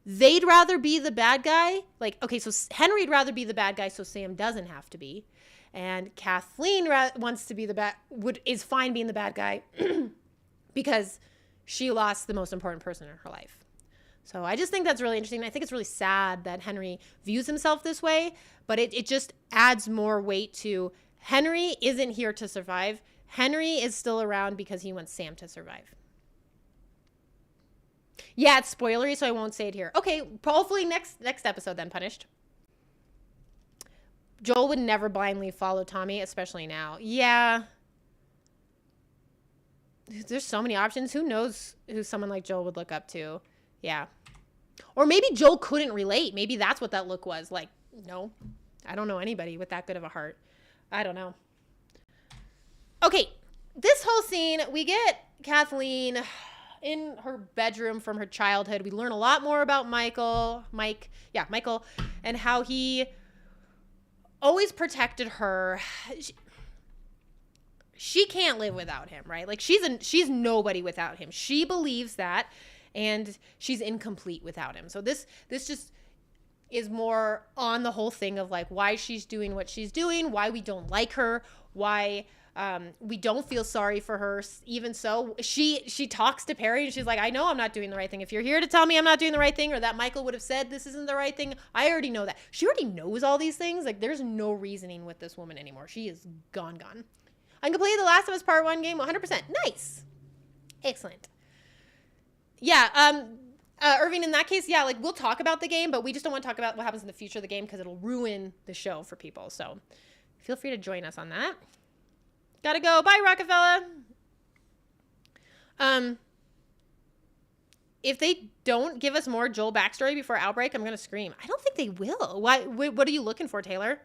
they'd rather be the bad guy. Like, okay, so Henry'd rather be the bad guy so Sam doesn't have to be. And Kathleen wants to be is fine being the bad guy because she lost the most important person in her life. So I just think that's really interesting. I think it's really sad that Henry views himself this way, but it just adds more weight to Henry isn't here to survive. Henry is still around because he wants Sam to survive. Yeah, it's spoilery, so I won't say it here. Okay, hopefully next episode then, Punished. Joel would never blindly follow Tommy, especially now. Yeah. There's so many options. Who knows who someone like Joel would look up to? Yeah. Or maybe Joel couldn't relate. Maybe that's what that look was. Like, no, I don't know anybody with that good of a heart. I don't know. Okay, this whole scene, we get Kathleen in her bedroom from her childhood. We learn a lot more about Michael, and how he always protected her. She can't live without him, right? Like she's nobody without him. She believes that, and she's incomplete without him. So this just is more on the whole thing of like why she's doing what she's doing, why we don't like her, why we don't feel sorry for her. Even so, she talks to Perry and she's like, I know I'm not doing the right thing. If you're here to tell me I'm not doing the right thing, or that Michael would have said this isn't the right thing, I already know that. She already knows all these things. Like there's no reasoning with this woman anymore. She is gone. I completed the Last of Us Part 1 game 100%. Nice. Excellent. Yeah, Irving, in that case, yeah, like we'll talk about the game, but we just don't want to talk about what happens in the future of the game because it'll ruin the show for people. So feel free to join us on that. Gotta go. Bye, Rockefeller. If they don't give us more Joel backstory before Outbreak, I'm gonna scream. I don't think they will. Why? What are you looking for, Taylor?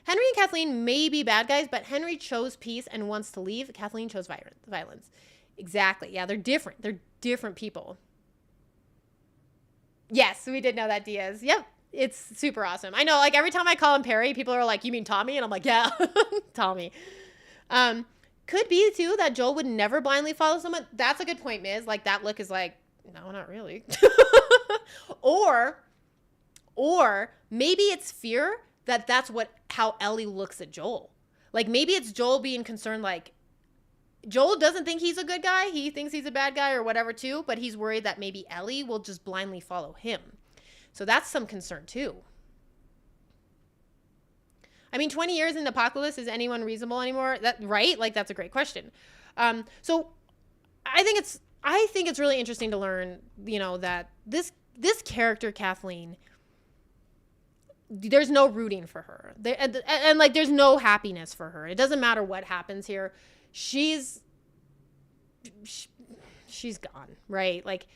Henry and Kathleen may be bad guys, but Henry chose peace and wants to leave. Kathleen chose violence. Exactly. Yeah, they're different. They're different people. Yes, we did know that, Diaz. Yep. It's super awesome. I know, like, every time I call him Perry, people are like, you mean Tommy? And I'm like, yeah, Tommy. Could be, too, that Joel would never blindly follow someone. That's a good point, Miz. Like, that look is like, no, not really. Or maybe it's fear that's how Ellie looks at Joel. Like, maybe it's Joel being concerned, like, Joel doesn't think he's a good guy. He thinks he's a bad guy or whatever, too. But he's worried that maybe Ellie will just blindly follow him. So that's some concern, too. I mean, 20 years in the apocalypse, is anyone reasonable anymore? Right? Like, that's a great question. So I think it's really interesting to learn, that this character, Kathleen, there's no rooting for her. And like, there's no happiness for her. It doesn't matter what happens here. She's she's gone, right? Like,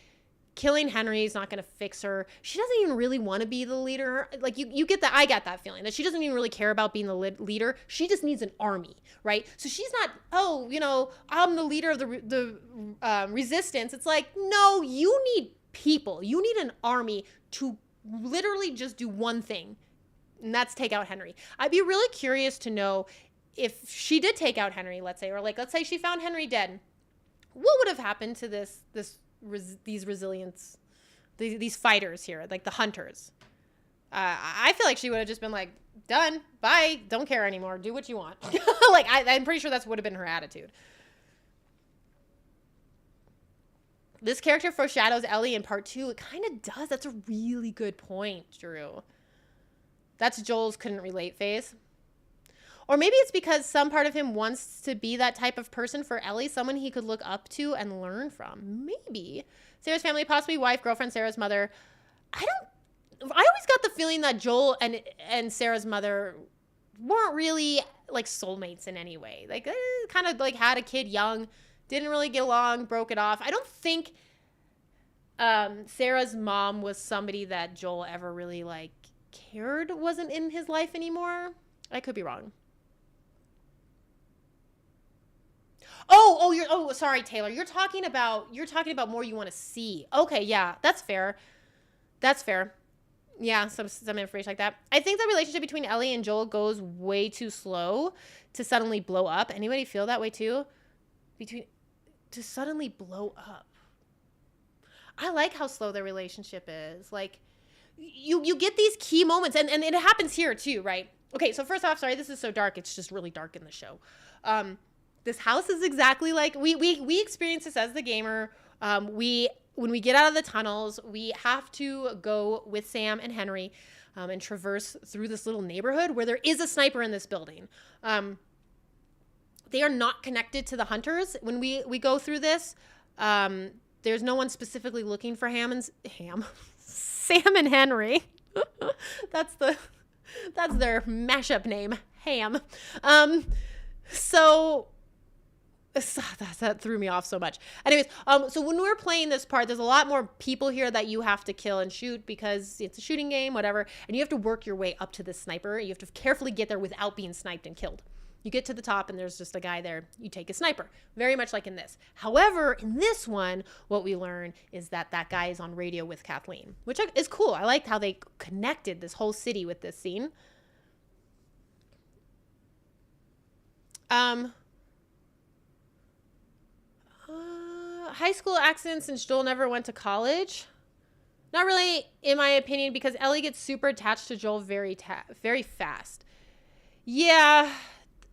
killing Henry is not going to fix her. She doesn't even really want to be the leader. Like, you get that. I get that feeling that she doesn't even really care about being the leader. She just needs an army, right? So she's not, I'm the leader of the resistance. It's like, no, you need people. You need an army to literally just do one thing, and that's take out Henry. I'd be really curious to know if she did take out Henry, let's say, or like, let's say she found Henry dead. What would have happened to these resilience, these fighters here, like the hunters? I feel like she would have just been like, done, bye, don't care anymore, do what you want. Like, I'm pretty sure that would have been her attitude. This character foreshadows Ellie in part 2. It kind of does. That's a really good point, Drew. That's Joel's couldn't relate phase. Or maybe it's because some part of him wants to be that type of person for Ellie, someone he could look up to and learn from. Maybe. Sarah's family, possibly wife, girlfriend, Sarah's mother. I always got the feeling that Joel and Sarah's mother weren't really like soulmates in any way. Like, kind of like had a kid young, didn't really get along, broke it off. I don't think Sarah's mom was somebody that Joel ever really like cared wasn't in his life anymore. I could be wrong. Sorry, Taylor. You're talking about more you want to see. Okay, yeah, that's fair. Yeah, some information like that. I think the relationship between Ellie and Joel goes way too slow to suddenly blow up. Anybody feel that way too? To suddenly blow up. I like how slow their relationship is. Like, you get these key moments, and it happens here too, right? Okay, so first off, sorry, this is so dark. It's just really dark in the show. This house is exactly like we experience this as the gamer. When we get out of the tunnels, we have to go with Sam and Henry and traverse through this little neighborhood where there is a sniper in this building. They are not connected to the hunters. When we go through this, there's no one specifically looking for Sam and Henry. That's their mashup name, Ham. So that threw me off so much. Anyways, so when we're playing this part, there's a lot more people here that you have to kill and shoot because it's a shooting game, whatever. And you have to work your way up to the sniper. You have to carefully get there without being sniped and killed. You get to the top and there's just a guy there. You take a sniper, very much like in this. However, in this one, what we learn is that guy is on radio with Kathleen, which is cool. I liked how they connected this whole city with this scene. High school accident since Joel never went to college. Not really, in my opinion, because Ellie gets super attached to Joel very fast. Yeah.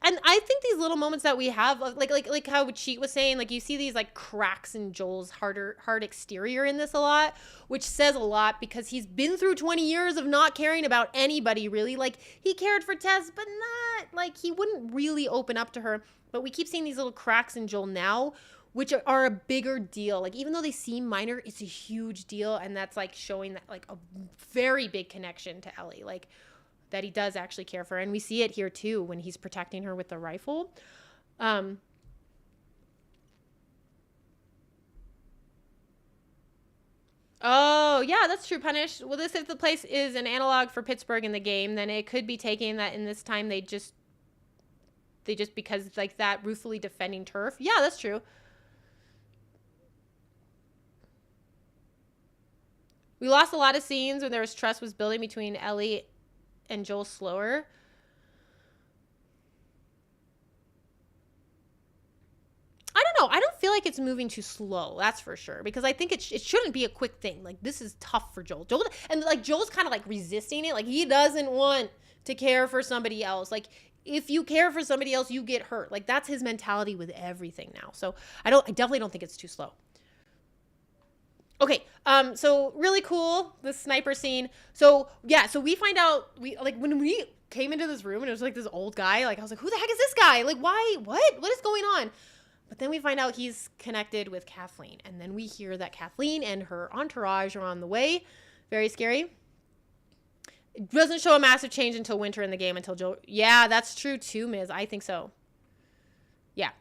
And I think these little moments that we have, like how Cheat was saying, like you see these like cracks in Joel's hard exterior in this a lot, which says a lot because he's been through 20 years of not caring about anybody really. Like he cared for Tess, but not like he wouldn't really open up to her. But we keep seeing these little cracks in Joel now, which are a bigger deal. Like even though they seem minor, it's a huge deal. And that's like showing that like a very big connection to Ellie. Like that he does actually care for her. And we see it here too when he's protecting her with the rifle. Oh, yeah, that's true, Punish. Well, if the place is an analog for Pittsburgh in the game, then it could be taking that in this time they just because it's like that ruefully defending turf. Yeah, that's true. We lost a lot of scenes when there was trust was building between Ellie and Joel slower. I don't know. I don't feel like it's moving too slow. That's for sure. Because I think it shouldn't be a quick thing. Like this is tough for Joel. Joel's kind of like resisting it. Like he doesn't want to care for somebody else. Like if you care for somebody else, you get hurt. Like that's his mentality with everything now. So I definitely don't think it's too slow. Okay, so really cool, the sniper scene. So yeah, so we find out, when we came into this room and it was like this old guy, like I was like, who the heck is this guy? Like why, what is going on? But then we find out he's connected with Kathleen. And then we hear that Kathleen and her entourage are on the way. Very scary. It doesn't show a massive change until winter in the game, until Joe. Yeah, that's true too, Miz. I think so. Yeah.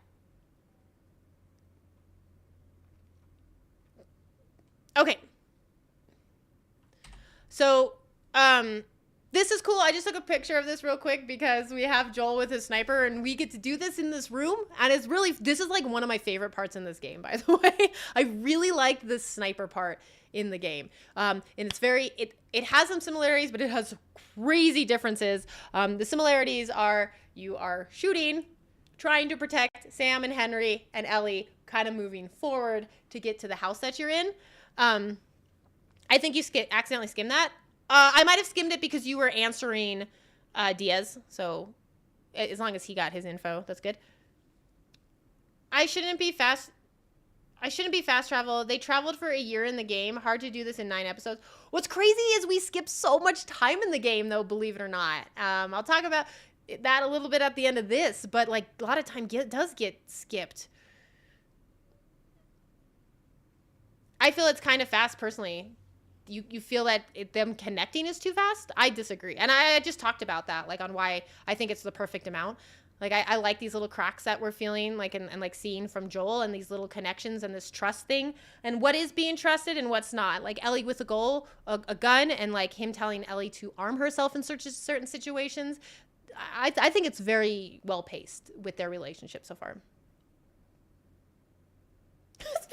So, this is cool. I just took a picture of this real quick because we have Joel with his sniper and we get to do this in this room. And it's really, this is like one of my favorite parts in this game, by the way. I really like the sniper part in the game. And it's very, it has some similarities, but it has crazy differences. The similarities are you are shooting, trying to protect Sam and Henry and Ellie, kind of moving forward to get to the house that you're in. I think you accidentally skimmed that. I might have skimmed it because you were answering Diaz. So as long as he got his info, that's good. I shouldn't be fast travel. They traveled for a year in the game. Hard to do this in 9 episodes. What's crazy is we skip so much time in the game, though, believe it or not. I'll talk about that a little bit at the end of this, but like a lot of time does get skipped. I feel it's kind of fast personally. You feel that them connecting is too fast? I disagree. And I just talked about that, like on why I think it's the perfect amount. Like I like these little cracks that we're feeling, like and like seeing from Joel, and these little connections and this trust thing, and what is being trusted and what's not. Like Ellie with a gun, and like him telling Ellie to arm herself in certain situations. I think it's very well paced with their relationship so far.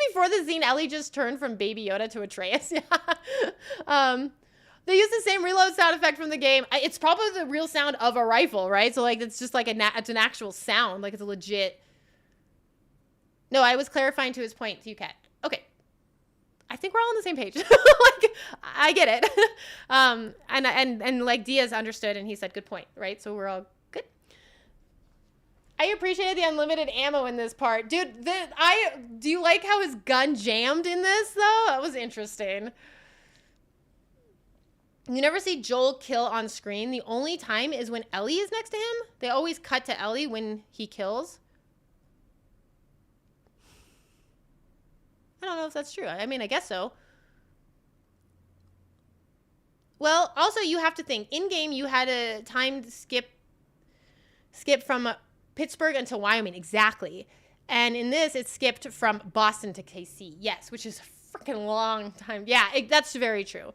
Before the scene, Ellie just turned from Baby Yoda to Atreus. Yeah. They use the same reload sound effect from the game. It's probably the real sound of a rifle, right? So like it's just like it's an actual sound, like it's a legit. No, I was clarifying to his point to you, Kat. Okay. I think we're all on the same page. Like I get it. And like Diaz understood and he said good point, right? So we're all good. I appreciated the unlimited ammo in this part. Dude, do you like how his gun jammed in this, though? That was interesting. You never see Joel kill on screen. The only time is when Ellie is next to him. They always cut to Ellie when he kills. I don't know if that's true. I mean, I guess so. Well, also you have to think. In-game, you had a timed skip from Pittsburgh until Wyoming, exactly. And in this, it skipped from Boston to KC. Yes, which is a freaking long time. Yeah, that's very true.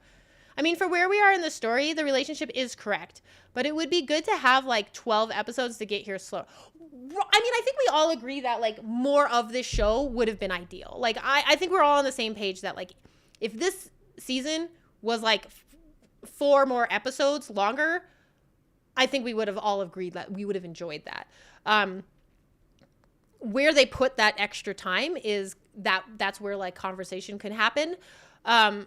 I mean, for where we are in the story, the relationship is correct. But it would be good to have, like, 12 episodes to get here slow. I mean, I think we all agree that, like, more of this show would have been ideal. Like, I think we're all on the same page that, like, if this season was, like, 4 more episodes longer, I think we would have all agreed that we would have enjoyed that. Where they put that extra time is that's where like conversation can happen. But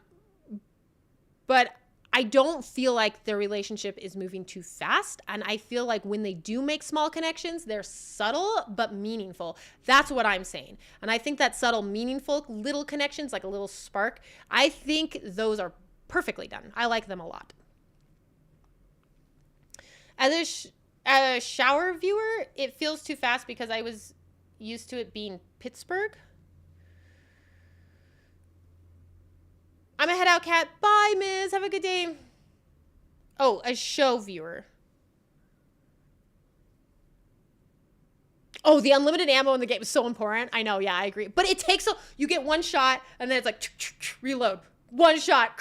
I don't feel like their relationship is moving too fast. And I feel like when they do make small connections, they're subtle but meaningful. That's what I'm saying. And I think that subtle, meaningful little connections, like a little spark, I think those are perfectly done. I like them a lot. As a shower viewer, it feels too fast because I was used to it being Pittsburgh. I'm a head out, Cat. Bye, Miz. Have a good day. Oh, a show viewer. Oh, the unlimited ammo in the game is so important. I know. Yeah, I agree. But it takes you get one shot and then it's like reload. One shot,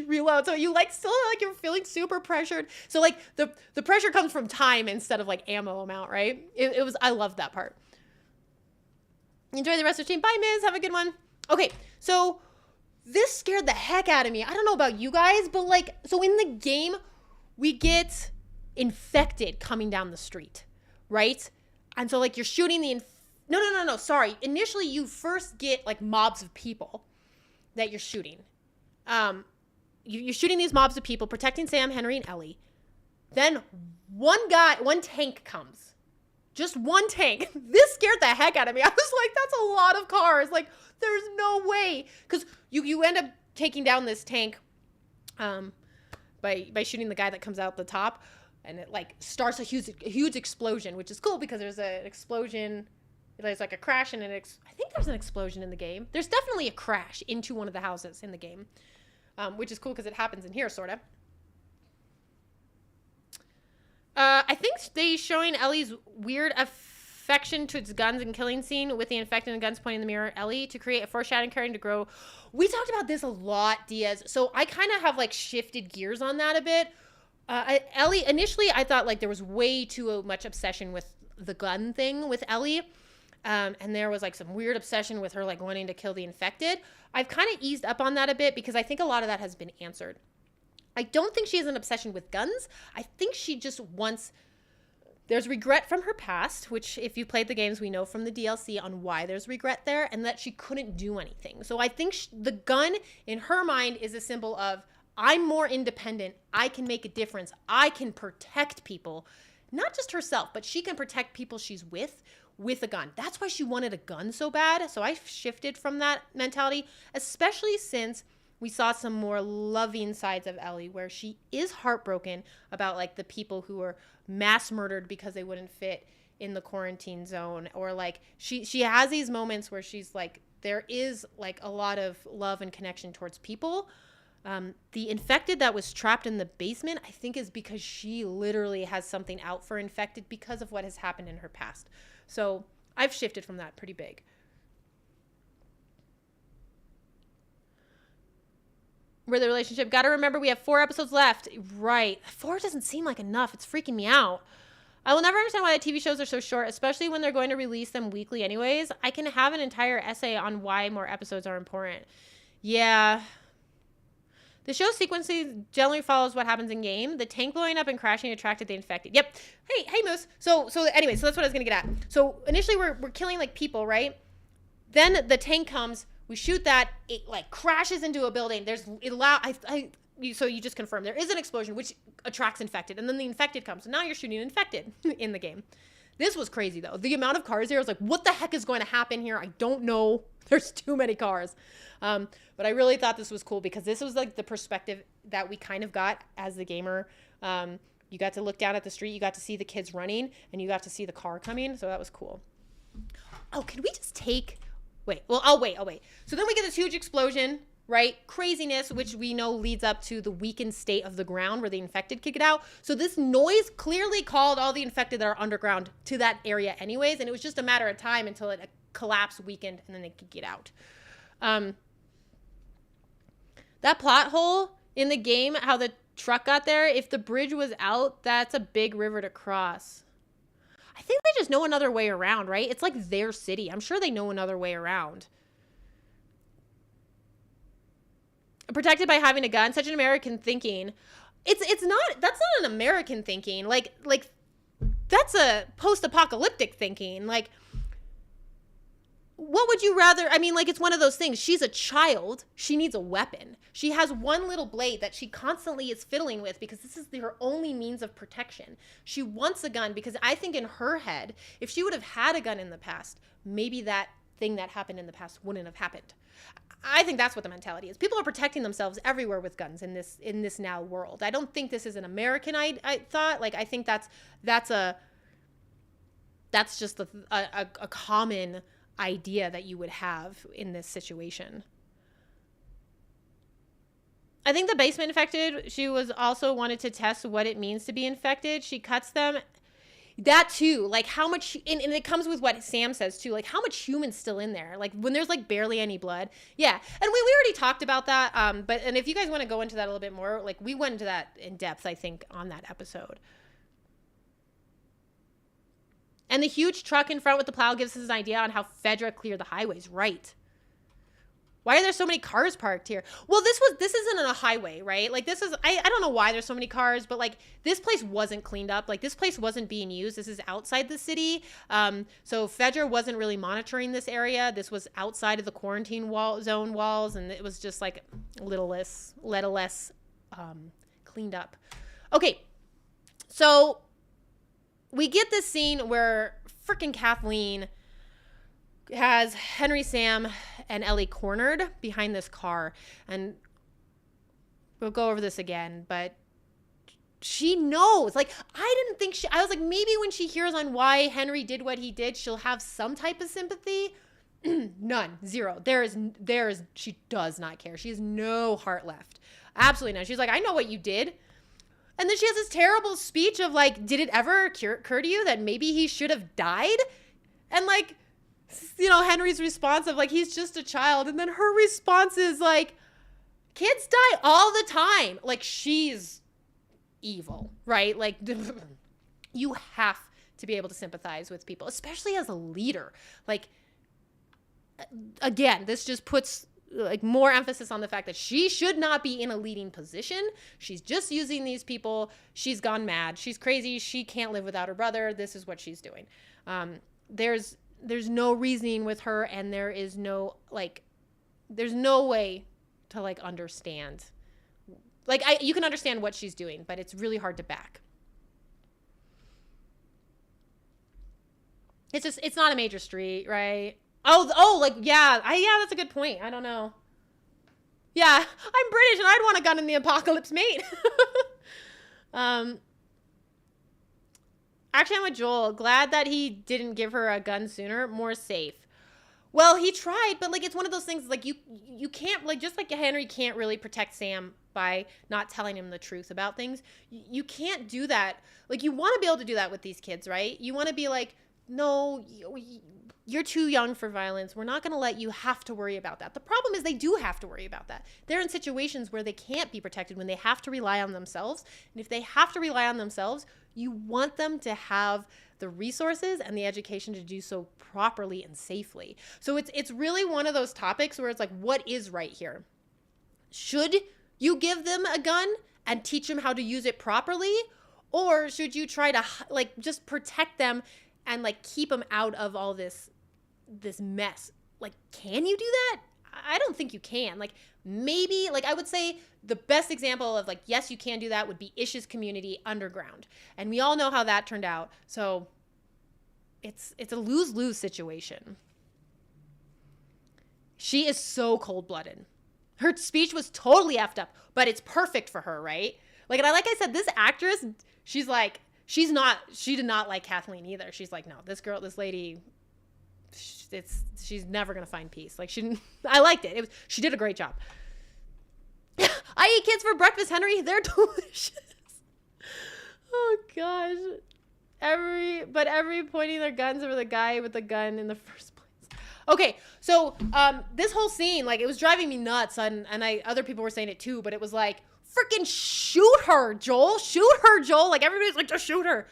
reload. So you like still like you're feeling super pressured. So like the pressure comes from time instead of like ammo amount, right? It was, I love that part. Enjoy the rest of the stream. Bye, Miz. Have a good one. Okay, so this scared the heck out of me. I don't know about you guys, but like, so in the game, we get infected coming down the street, right? And so like you're shooting no, sorry. Initially, you first get like mobs of people that you're shooting. You're shooting these mobs of people, protecting Sam, Henry, and Ellie. Then one tank comes. Just one tank. This scared the heck out of me. I was like, that's a lot of cars. Like, there's no way. Because you end up taking down this tank by shooting the guy that comes out the top. And it, like, starts a huge explosion, which is cool because there's an explosion. There's, like, a crash and I think there's an explosion in the game. There's definitely a crash into one of the houses in the game, which is cool because it happens in here, sort of. I think they showing Ellie's weird affection to its guns and killing scene with the infected and guns pointing the mirror at Ellie to create a foreshadowing carrying to grow. We talked about this a lot, Diaz. So I kind of have like shifted gears on that a bit. Ellie, initially I thought like there was way too much obsession with the gun thing with Ellie. And there was like some weird obsession with her like wanting to kill the infected. I've kind of eased up on that a bit because I think a lot of that has been answered. I don't think she has an obsession with guns. I think she just wants... There's regret from her past, which if you played the games, we know from the DLC on why there's regret there, and that she couldn't do anything. So I think the gun in her mind is a symbol of, I'm more independent. I can make a difference. I can protect people. Not just herself, but she can protect people she's with a gun. That's why she wanted a gun so bad. So I shifted from that mentality, especially since we saw some more loving sides of Ellie where she is heartbroken about like the people who were mass murdered because they wouldn't fit in the quarantine zone, or like she has these moments where she's like, there is like a lot of love and connection towards people. The infected that was trapped in the basement, I think is because she literally has something out for infected because of what has happened in her past. So I've shifted from that pretty big. Where the relationship, gotta remember we have 4 episodes left. Right. 4 doesn't seem like enough. It's freaking me out. I will never understand why the TV shows are so short, especially when they're going to release them weekly anyways. I can have an entire essay on why more episodes are important. Yeah. The show sequencing generally follows what happens in game. The tank blowing up and crashing attracted the infected. Yep. Hey, Moose. So anyway, so that's what I was gonna get at. So initially we're killing like people, right? Then the tank comes. We shoot that. It like crashes into a building. So you just confirmed there is an explosion which attracts infected, and then the infected comes. So now you're shooting infected in the game. This was crazy though. The amount of cars here, I was like, what the heck is going to happen here? I don't know. There's too many cars. But I really thought this was cool because this was like the perspective that we kind of got as the gamer. You got to look down at the street, you got to see the kids running, and you got to see the car coming. So that was cool. Oh, can we just take... I'll wait. So then we get this huge explosion, right? Craziness, which we know leads up to the weakened state of the ground where the infected could get out. So this noise clearly called all the infected that are underground to that area anyways. And it was just a matter of time until it collapsed, weakened, and then they could get out. That plot hole in the game, how the truck got there, if the bridge was out, that's a big river to cross. I think they just know another way around, right? It's like their city. I'm sure they know another way around. Protected by having a gun, such an American thinking. That's not an American thinking. Like that's a post-apocalyptic thinking. Like, what would you rather? I mean, like, it's one of those things. She's a child. She needs a weapon. She has one little blade that she constantly is fiddling with because this is her only means of protection. She wants a gun because I think in her head, if she would have had a gun in the past, maybe that thing that happened in the past wouldn't have happened. I think that's what the mentality is. People are protecting themselves everywhere with guns in this now world. I don't think this is an American thought. Like, I think that's just a common idea that you would have in this situation. I think the basement infected, she was also wanted to test what it means to be infected. She cuts them. That too, like how much, and it comes with what Sam says too, like how much human's still in there, like when there's like barely any blood. Yeah, and we already talked about that, and if you guys want to go into that a little bit more, like we went into that in depth, I think, on that episode. And the huge truck in front with the plow gives us an idea on how Fedra cleared the highways, right? Why are there so many cars parked here? Well, this isn't a highway, right? Like this is, I don't know why there's so many cars, but like this place wasn't cleaned up. Like this place wasn't being used. This is outside the city. So Fedra wasn't really monitoring this area. This was outside of the quarantine zone walls. And it was just like a little less cleaned up. Okay. So we get this scene where freaking Kathleen has Henry, Sam, and Ellie cornered behind this car. And we'll go over this again, but she knows. Like, I was like, maybe when she hears on why Henry did what he did, she'll have some type of sympathy. None. Zero. She does not care. She has no heart left. Absolutely none. She's like, I know what you did. And then she has this terrible speech of like, did it ever occur to you that maybe he should have died? And like, you know, Henry's response of like, he's just a child. And then her response is like, kids die all the time. Like, she's evil, right? Like, you have to be able to sympathize with people, especially as a leader. Like, again, this just puts like more emphasis on the fact that she should not be in a leading position. She's just using these people. She's gone mad. She's crazy. She can't live without her brother. This is what she's doing. There's no reasoning with her, and there's no way to like understand. Like, you can understand what she's doing, but it's really hard to back. It's not a major street, right? Like, yeah, that's a good point. I don't know. Yeah, I'm British and I'd want a gun in the apocalypse, mate. Actually, I'm with Joel. Glad that he didn't give her a gun sooner. More safe. Well, he tried, but like, it's one of those things, like, you can't, like, just like Henry can't really protect Sam by not telling him the truth about things. You can't do that. Like, you want to be able to do that with these kids, right? You want to be like, no, you're too young for violence. We're not going to let you have to worry about that. The problem is they do have to worry about that. They're in situations where they can't be protected, when they have to rely on themselves. And if they have to rely on themselves, you want them to have the resources and the education to do so properly and safely. So it's really one of those topics where it's like, what is right here? Should you give them a gun and teach them how to use it properly? Or should you try to like just protect them and like keep them out of all this mess? Like, can you do that? I don't think you can. Like, maybe, like, I would say the best example of like, yes, you can do that would be Ish's community underground. And we all know how that turned out. So it's a lose-lose situation. She is so cold-blooded. Her speech was totally effed up, but it's perfect for her, right? Like, and like I said, this actress, she did not like Kathleen either. She's like, no, this lady, she's never going to find peace. Like, I liked it. She did a great job. I eat kids for breakfast, Henry. They're delicious. Oh gosh. Every pointing their guns over the guy with the gun in the first place. Okay. So, this whole scene, like, it was driving me nuts, and other people were saying it too, but it was like, freaking shoot her, Joel. Shoot her, Joel. Like, everybody's like, just shoot her.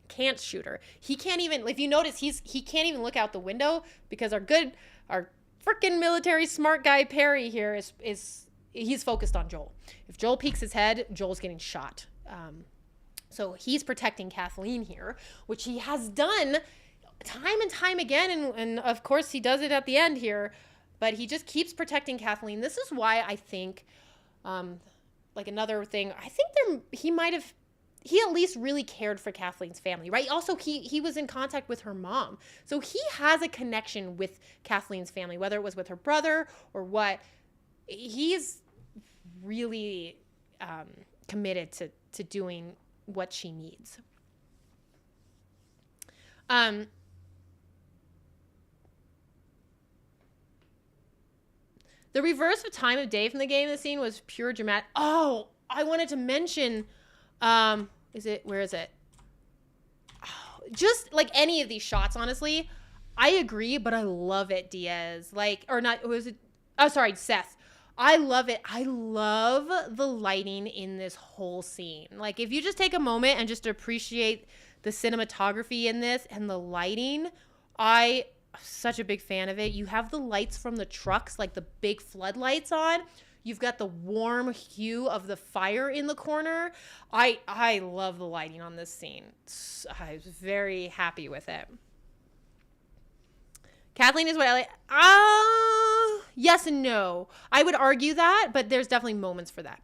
Can't shoot her. He can't even, if you notice, he can't even look out the window because our freaking military smart guy Perry here he's focused on Joel. If Joel peeks his head, Joel's getting shot. So he's protecting Kathleen here, which he has done time and time again. And of course he does it at the end here, but he just keeps protecting Kathleen. This is why I think, like, another thing, I think he at least really cared for Kathleen's family, right? Also, he was in contact with her mom. So he has a connection with Kathleen's family, whether it was with her brother or what. He's really committed to doing what she needs. The reverse of time of day from the game in the scene was pure dramatic. Oh, I wanted to mention, where is it? Oh, just like any of these shots, honestly, I agree, but I love it, Diaz. Like, or not, was it? Oh, sorry, Seth. I love it. I love the lighting in this whole scene. Like, if you just take a moment and just appreciate the cinematography in this and the lighting, I'm such a big fan of it. You have the lights from the trucks, like the big floodlights on. You've got the warm hue of the fire in the corner. I love the lighting on this scene. I was very happy with it. Kathleen is what I like. Yes and no. I would argue that, but there's definitely moments for that.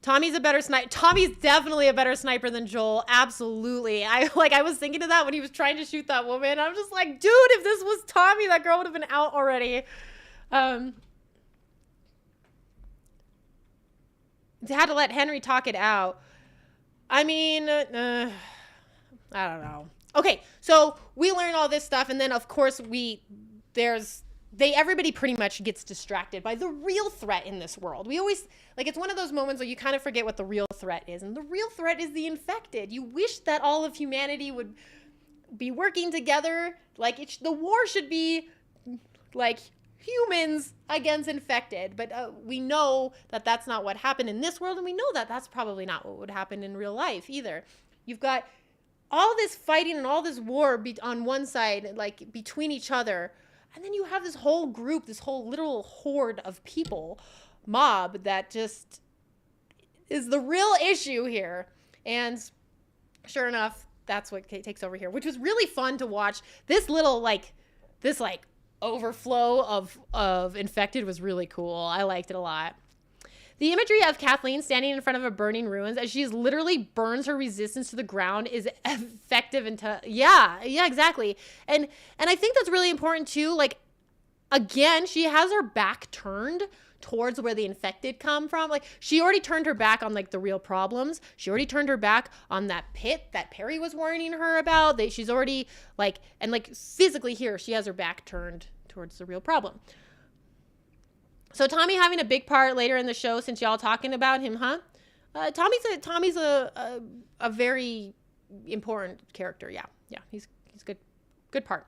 Tommy's a better sniper. Tommy's definitely a better sniper than Joel. Absolutely. I was thinking of that when he was trying to shoot that woman. I'm just like, dude, if this was Tommy, that girl would have been out already. Had to let Henry talk it out. I mean, I don't know. Okay, so we learn all this stuff, and then of course everybody pretty much gets distracted by the real threat in this world. We always, like, it's one of those moments where you kind of forget what the real threat is, and the real threat is the infected. You wish that all of humanity be working together. Like the war should be like humans against infected, but we know that that's not what happened in this world, and we know that that's probably not what would happen in real life either. You've got all this fighting and all this war on one side, like between each other, and then you have this whole group, this whole literal horde of people, mob, that just is the real issue here. And sure enough, that's what takes over here, which was really fun to watch. This little this overflow of infected was really cool. I liked it a lot. The imagery of Kathleen standing in front of a burning ruins as she literally burns her resistance to the ground is effective yeah, exactly. And I think that's really important too. Like, again, she has her back turned towards where the infected come from. Like, she already turned her back on like the real problems. She already turned her back on that pit that Perry was warning her about. She's already physically here, she has her back turned towards the real problem. So Tommy having a big part later in the show, since y'all talking about him, huh? Tommy's a very important character. Yeah, he's good part.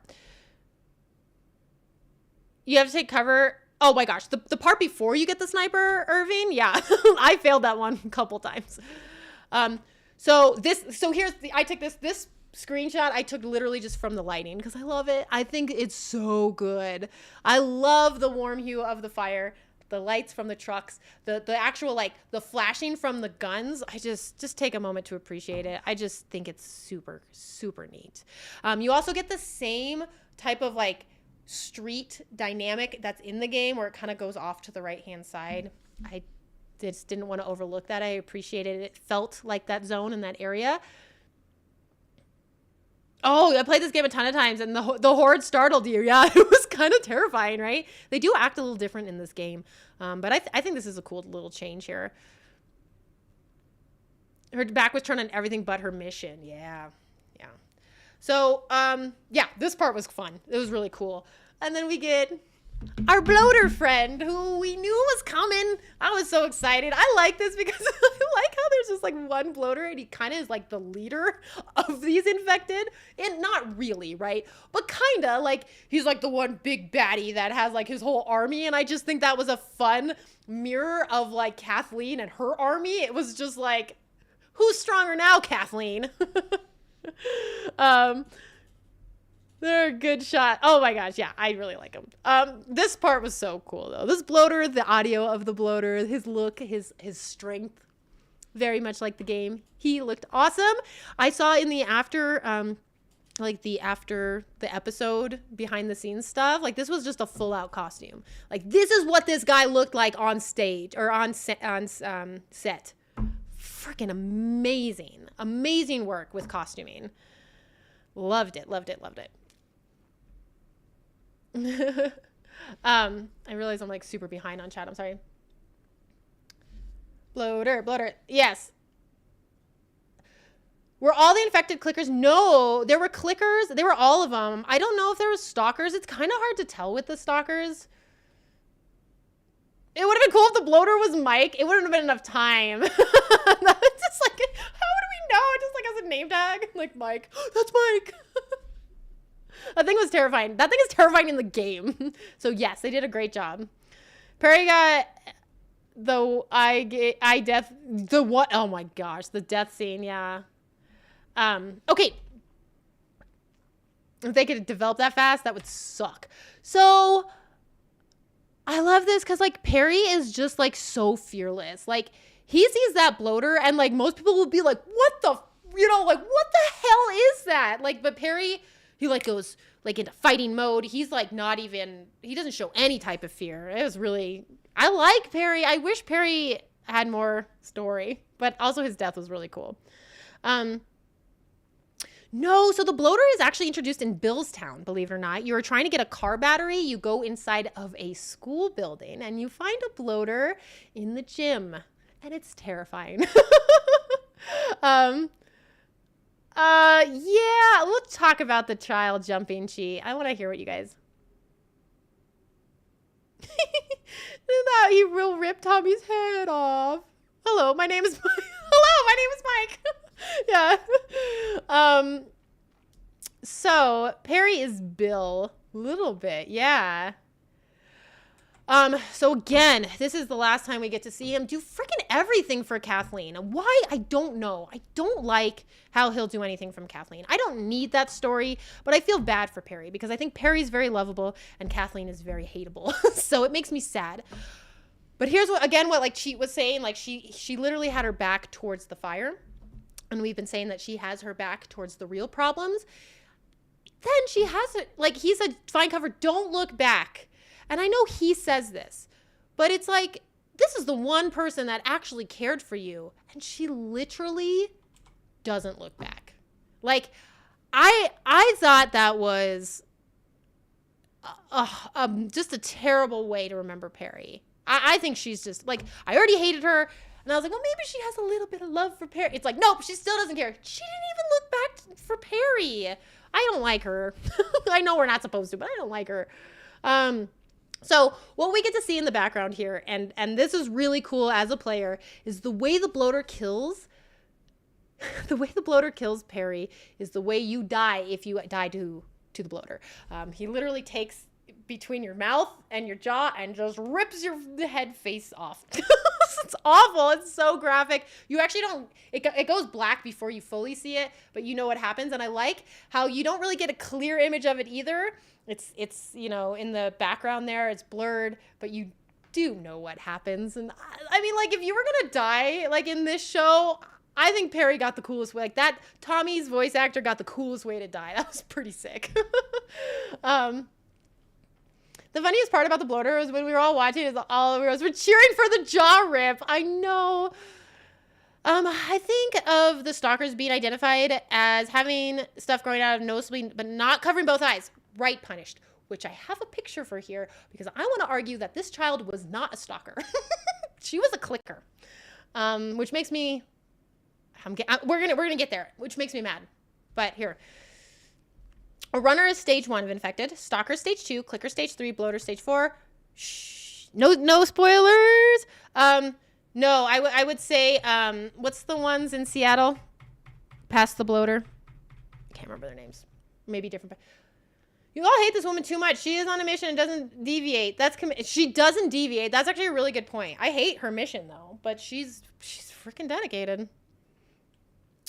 You have to take cover. Oh my gosh, the part before you get the sniper, Irving. Yeah, I failed that one a couple times. I took this screenshot I took literally just from the lighting because I love it. I think it's so good. I love the warm hue of the fire, the lights from the trucks, the actual the flashing from the guns. I just take a moment to appreciate it. I just think it's super, super neat. You also get the same type of street dynamic that's in the game where it kind of goes off to the right hand side. I just didn't want to overlook that. I appreciated it. It felt like that zone in that area. Oh, I played this game a ton of times, and the horde startled you. Yeah, it was kind of terrifying, right? They do act a little different in this game, but I think this is a cool little change here. Her back was turned on everything but her mission. Yeah. So, this part was fun. It was really cool. And then we get our bloater friend, who we knew was coming. I was so excited. I like this because I like how there's just one bloater, and he kind of is the leader of these infected. And not really, right? But kind of he's the one big baddie that has his whole army. And I just think that was a fun mirror of Kathleen and her army. It was just who's stronger now, Kathleen? They're a good shot. Oh my gosh, yeah, I really like him. This part was so cool though. This bloater, the audio of the bloater, his look, his strength, very much like the game. He looked awesome. I saw in the after the episode behind the scenes stuff, this was just a full out costume. This is what this guy looked like on stage or on set. Freaking amazing work with costuming. Loved it. I realize I'm super behind on chat. I'm sorry. Bloater. Yes. Were all the infected clickers? No, there were clickers. They were all of them. I don't know if there was stalkers. It's kind of hard to tell with the stalkers. It would have been cool if the bloater was Mike. It wouldn't have been enough time. It's just how would we know? Just as a name tag. Mike. That's Mike. That thing was terrifying. That thing is terrifying in the game. So yes, they did a great job. Perry got the death. The what? Oh my gosh, the death scene. Yeah. Okay. If they could develop that fast, that would suck. So I love this because Perry is just so fearless. He sees that bloater and most people will be what the, what the hell is that? But Perry, he goes into fighting mode. He's not even, he doesn't show any type of fear. It was really, I like Perry. I wish Perry had more story, but also his death was really cool. No, so the bloater is actually introduced in Billstown, believe it or not. You are trying to get a car battery. You go inside of a school building and you find a bloater in the gym. And it's terrifying. Yeah, we'll talk about the child jumping cheat. I want to hear what you guys. That he will rip Tommy's head off. Hello, my name is Mike. Hello, my name is Mike. Yeah. So Perry is Bill. Little bit, yeah. So again, this is the last time we get to see him do freaking everything for Kathleen. Why? I don't know. I don't like how he'll do anything from Kathleen. I don't need that story, but I feel bad for Perry because I think Perry's very lovable and Kathleen is very hateable. So it makes me sad. But here's what like Cheat was saying, like she literally had her back towards the fire. And we've been saying that she has her back towards the real problems. Then she has it, like he said, find cover, don't look back. And I know he says this, but it's like, this is the one person that actually cared for you. And she literally doesn't look back. Like, I thought that was just a terrible way to remember Perry. I think she's just, like, I already hated her. And I was like, well, maybe she has a little bit of love for Perry. It's like, nope, she still doesn't care. She didn't even look back for Perry. I don't like her. I know we're not supposed to, but I don't like her. So what we get to see in the background here, and this is really cool as a player, is the way the bloater kills Perry is the way you die if you die to the bloater. He literally takes between your mouth and your jaw and just rips your head face off. It's awful. It's so graphic. You actually don't, it goes black before you fully see it, but you know what happens. And I like how you don't really get a clear image of it either. It's you know, in the background there, it's blurred, but you do know what happens. And I mean, like, if you were going to die, like in this show, I think Perry got the coolest way. Like that, Tommy's voice actor got the coolest way to die. That was pretty sick. The funniest part about the bloater was when we were all watching is all of us were cheering for the jaw rip. I know. I think of the stalkers being identified as having stuff growing out of nose, but not covering both eyes. Right punished, which I have a picture for here because I want to argue that this child was not a stalker. She was a clicker, which makes me, we're gonna get there, which makes me mad. But here. A runner is stage 1 of infected, stalker stage 2, clicker stage 3, bloater stage 4. Shh. No spoilers. No, I would say, what's the ones in Seattle? Past the bloater. I can't remember their names. Maybe different. You all hate this woman too much. She is on a mission and doesn't deviate. She doesn't deviate. That's actually a really good point. I hate her mission though, but she's freaking dedicated.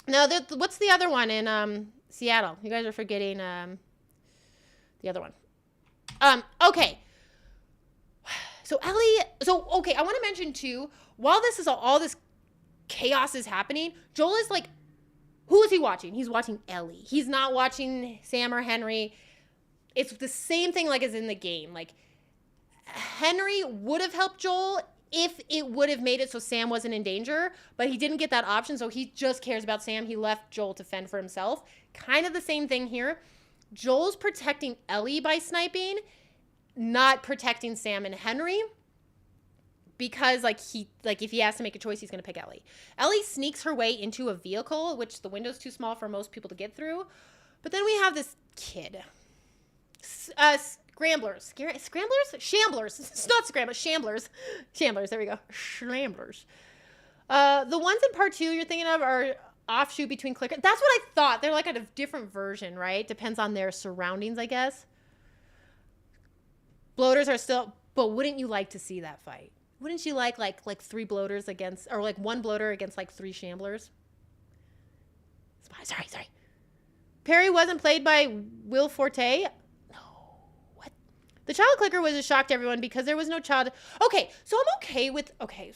Now, what's the other one in Seattle? You guys are forgetting the other one. Okay. So Ellie, okay, I want to mention too, while this is all this chaos is happening, Joel is like, who is he watching? He's watching Ellie. He's not watching Sam or Henry. It's the same thing like as in the game. Like, Henry would have helped Joel if it would have made it so Sam wasn't in danger, but he didn't get that option, so he just cares about Sam. He left Joel to fend for himself. Kind of the same thing here. Joel's protecting Ellie by sniping, not protecting Sam and Henry, because if he has to make a choice, he's going to pick Ellie. Ellie sneaks her way into a vehicle, which the window's too small for most people to get through. But then we have this kid. Scramblers. Shamblers. It's not scramblers. Shamblers. There we go. Shamblers. The ones in part 2 you're thinking of are offshoot between clicker. That's what I thought. They're like a different version, right? Depends on their surroundings, I guess. Bloaters are still, but wouldn't you like to see that fight? Wouldn't you like 3 bloaters against, or like 1 bloater against like 3 shamblers? Sorry. Perry wasn't played by Will Forte. The child clicker was a shock to everyone because there was no child. Okay, so I'm okay with, okay.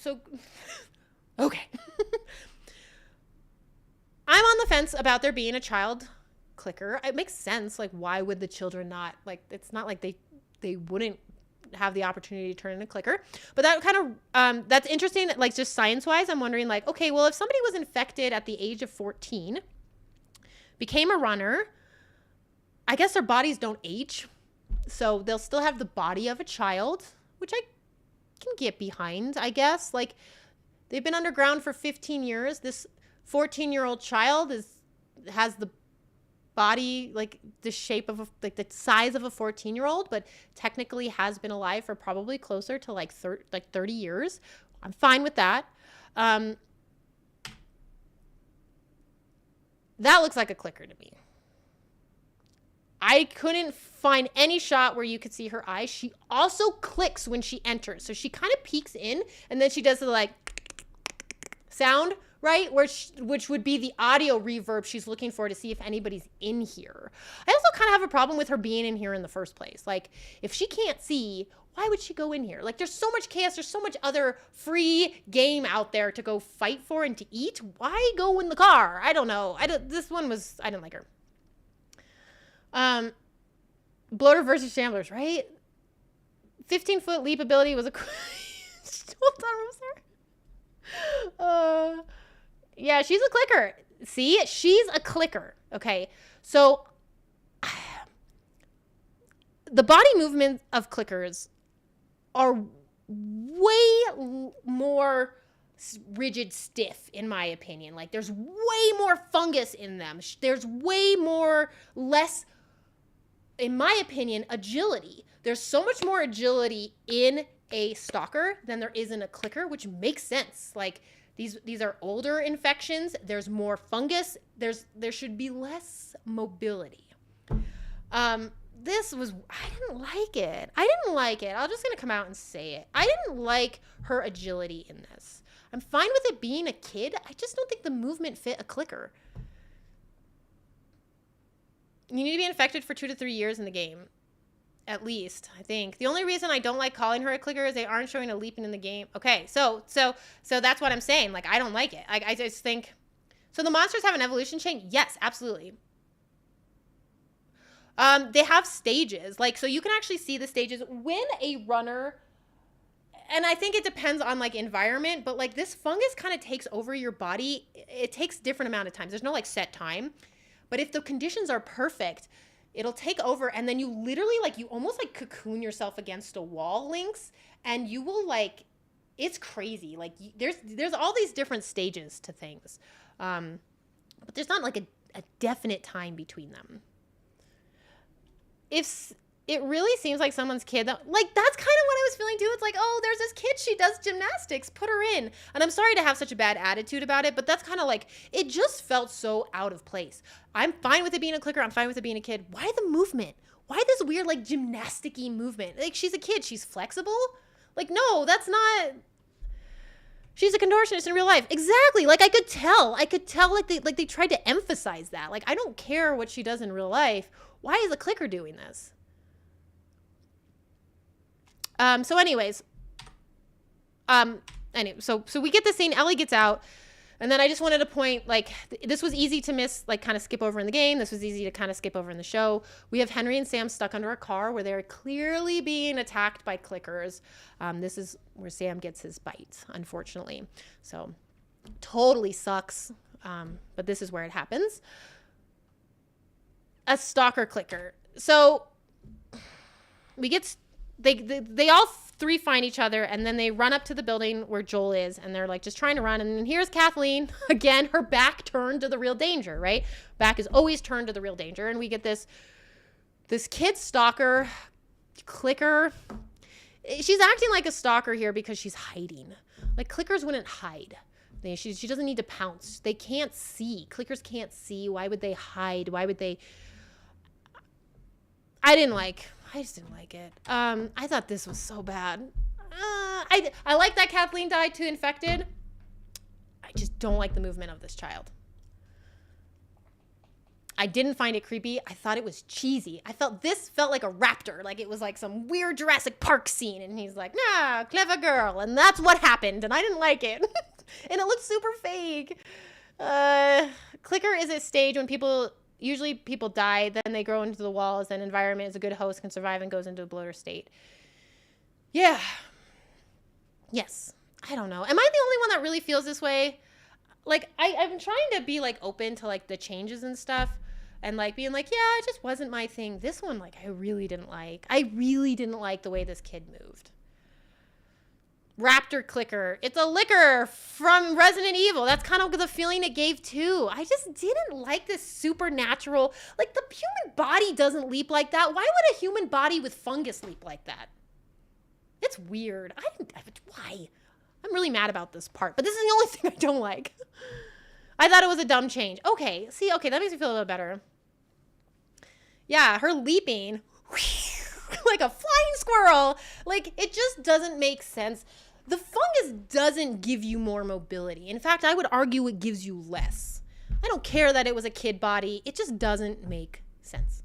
I'm on the fence about there being a child clicker. It makes sense. Like, why would the children not, like, it's not like they wouldn't have the opportunity to turn in a clicker. But that kind of, that's interesting, like, just science-wise. I'm wondering, like, okay, well, if somebody was infected at the age of 14, became a runner, I guess their bodies don't age. So they'll still have the body of a child, which I can get behind, I guess. Like, they've been underground for 15 years. This 14-year-old child has the body, like the shape of the size of a 14-year-old, but technically has been alive for probably closer to like 30 years. I'm fine with that. That looks like a clicker to me. I couldn't find any shot where you could see her eyes. She also clicks when she enters. So she kind of peeks in and then she does the like sound, right? Which would be the audio reverb she's looking for to see if anybody's in here. I also kind of have a problem with her being in here in the first place. Like, if she can't see, why would she go in here? Like, there's so much chaos. There's so much other free game out there to go fight for and to eat. Why go in the car? I don't know. I didn't like her. Bloater versus Shamblers, right? 15-foot leap ability was a... Hold on, Rosemary. Yeah, she's a clicker. See? She's a clicker. Okay. So the body movement of clickers are way more rigid, stiff, in my opinion. Like, there's way more fungus in them. There's way more less, in my opinion, agility. There's so much more agility in a stalker than there is in a clicker, which makes sense. Like, these are older infections. There's more fungus. There should be less mobility. I didn't like it. I'm just going to come out and say it. I didn't like her agility in this. I'm fine with it being a kid. I just don't think the movement fit a clicker. You need to be infected for 2 to 3 years in the game. At least, I think. The only reason I don't like calling her a clicker is they aren't showing a leaping in the game. Okay, so that's what I'm saying. Like, I don't like it. I just think... So the monsters have an evolution chain? Yes, absolutely. They have stages. Like, so you can actually see the stages when a runner... And I think it depends on, like, environment. But, like, this fungus kind of takes over your body. It takes different amount of times. There's no, like, set time. But if the conditions are perfect... It'll take over, and then you literally, like, you almost, like, cocoon yourself against a wall, Lynx, and you will, like, it's crazy. Like, there's all these different stages to things. But there's not, like, a definite time between them. If it really seems like someone's kid, like, that's kind of what I was feeling, too. It's like, oh, there's this kid, she does gymnastics, put her in. And I'm sorry to have such a bad attitude about it, but that's kind of like, it just felt so out of place. I'm fine with it being a clicker. I'm fine with it being a kid. Why the movement? Why this weird, like, gymnastic-y movement? Like, she's a kid. She's flexible? Like, no, that's not... She's a contortionist in real life. Exactly. Like, I could tell. Like, they tried to emphasize that. Like, I don't care what she does in real life. Why is a clicker doing this? So anyways, so we get the scene, Ellie gets out, and then I just wanted to point, like, this was easy to miss, like, kind of skip over in the game. This was easy to kind of skip over in the show. We have Henry and Sam stuck under a car where they're clearly being attacked by clickers. This is where Sam gets his bite, unfortunately. So totally sucks, but this is where it happens. A stalker clicker. So they all three find each other, and then they run up to the building where Joel is, and they're, like, just trying to run. And then here's Kathleen, again, her back turned to the real danger, right? Back is always turned to the real danger. And we get this kid stalker, clicker. She's acting like a stalker here because she's hiding. Like, clickers wouldn't hide. She doesn't need to pounce. They can't see. Clickers can't see. Why would they hide? Why would they... I just didn't like it. I thought this was so bad. I like that Kathleen died to infected. I just don't like the movement of this child. I didn't find it creepy. I thought it was cheesy. This felt like a raptor. Like, it was like some weird Jurassic Park scene. And he's like, nah, clever girl. And that's what happened. And I didn't like it. And it looked super fake. Clicker is a stage when usually people die, then they grow into the walls, then environment is a good host, can survive, and goes into a bloater state. Yeah. Yes. I don't know. Am I the only one that really feels this way? Like, I've been trying to be, like, open to, like, the changes and stuff, and, like, being like, yeah, it just wasn't my thing. This one, like, I really didn't like. I really didn't like the way this kid moved. Raptor clicker. It's a licker from Resident Evil. That's kind of the feeling it gave too. I just didn't like this supernatural, like, the human body doesn't leap like that. Why would a human body with fungus leap like that? It's weird. Why? I'm really mad about this part, but this is the only thing I don't like. I thought it was a dumb change. Okay, that makes me feel a little better. Yeah, her leaping like a flying squirrel. Like, it just doesn't make sense. The fungus doesn't give you more mobility. In fact, I would argue it gives you less. I don't care that it was a kid body. It just doesn't make sense.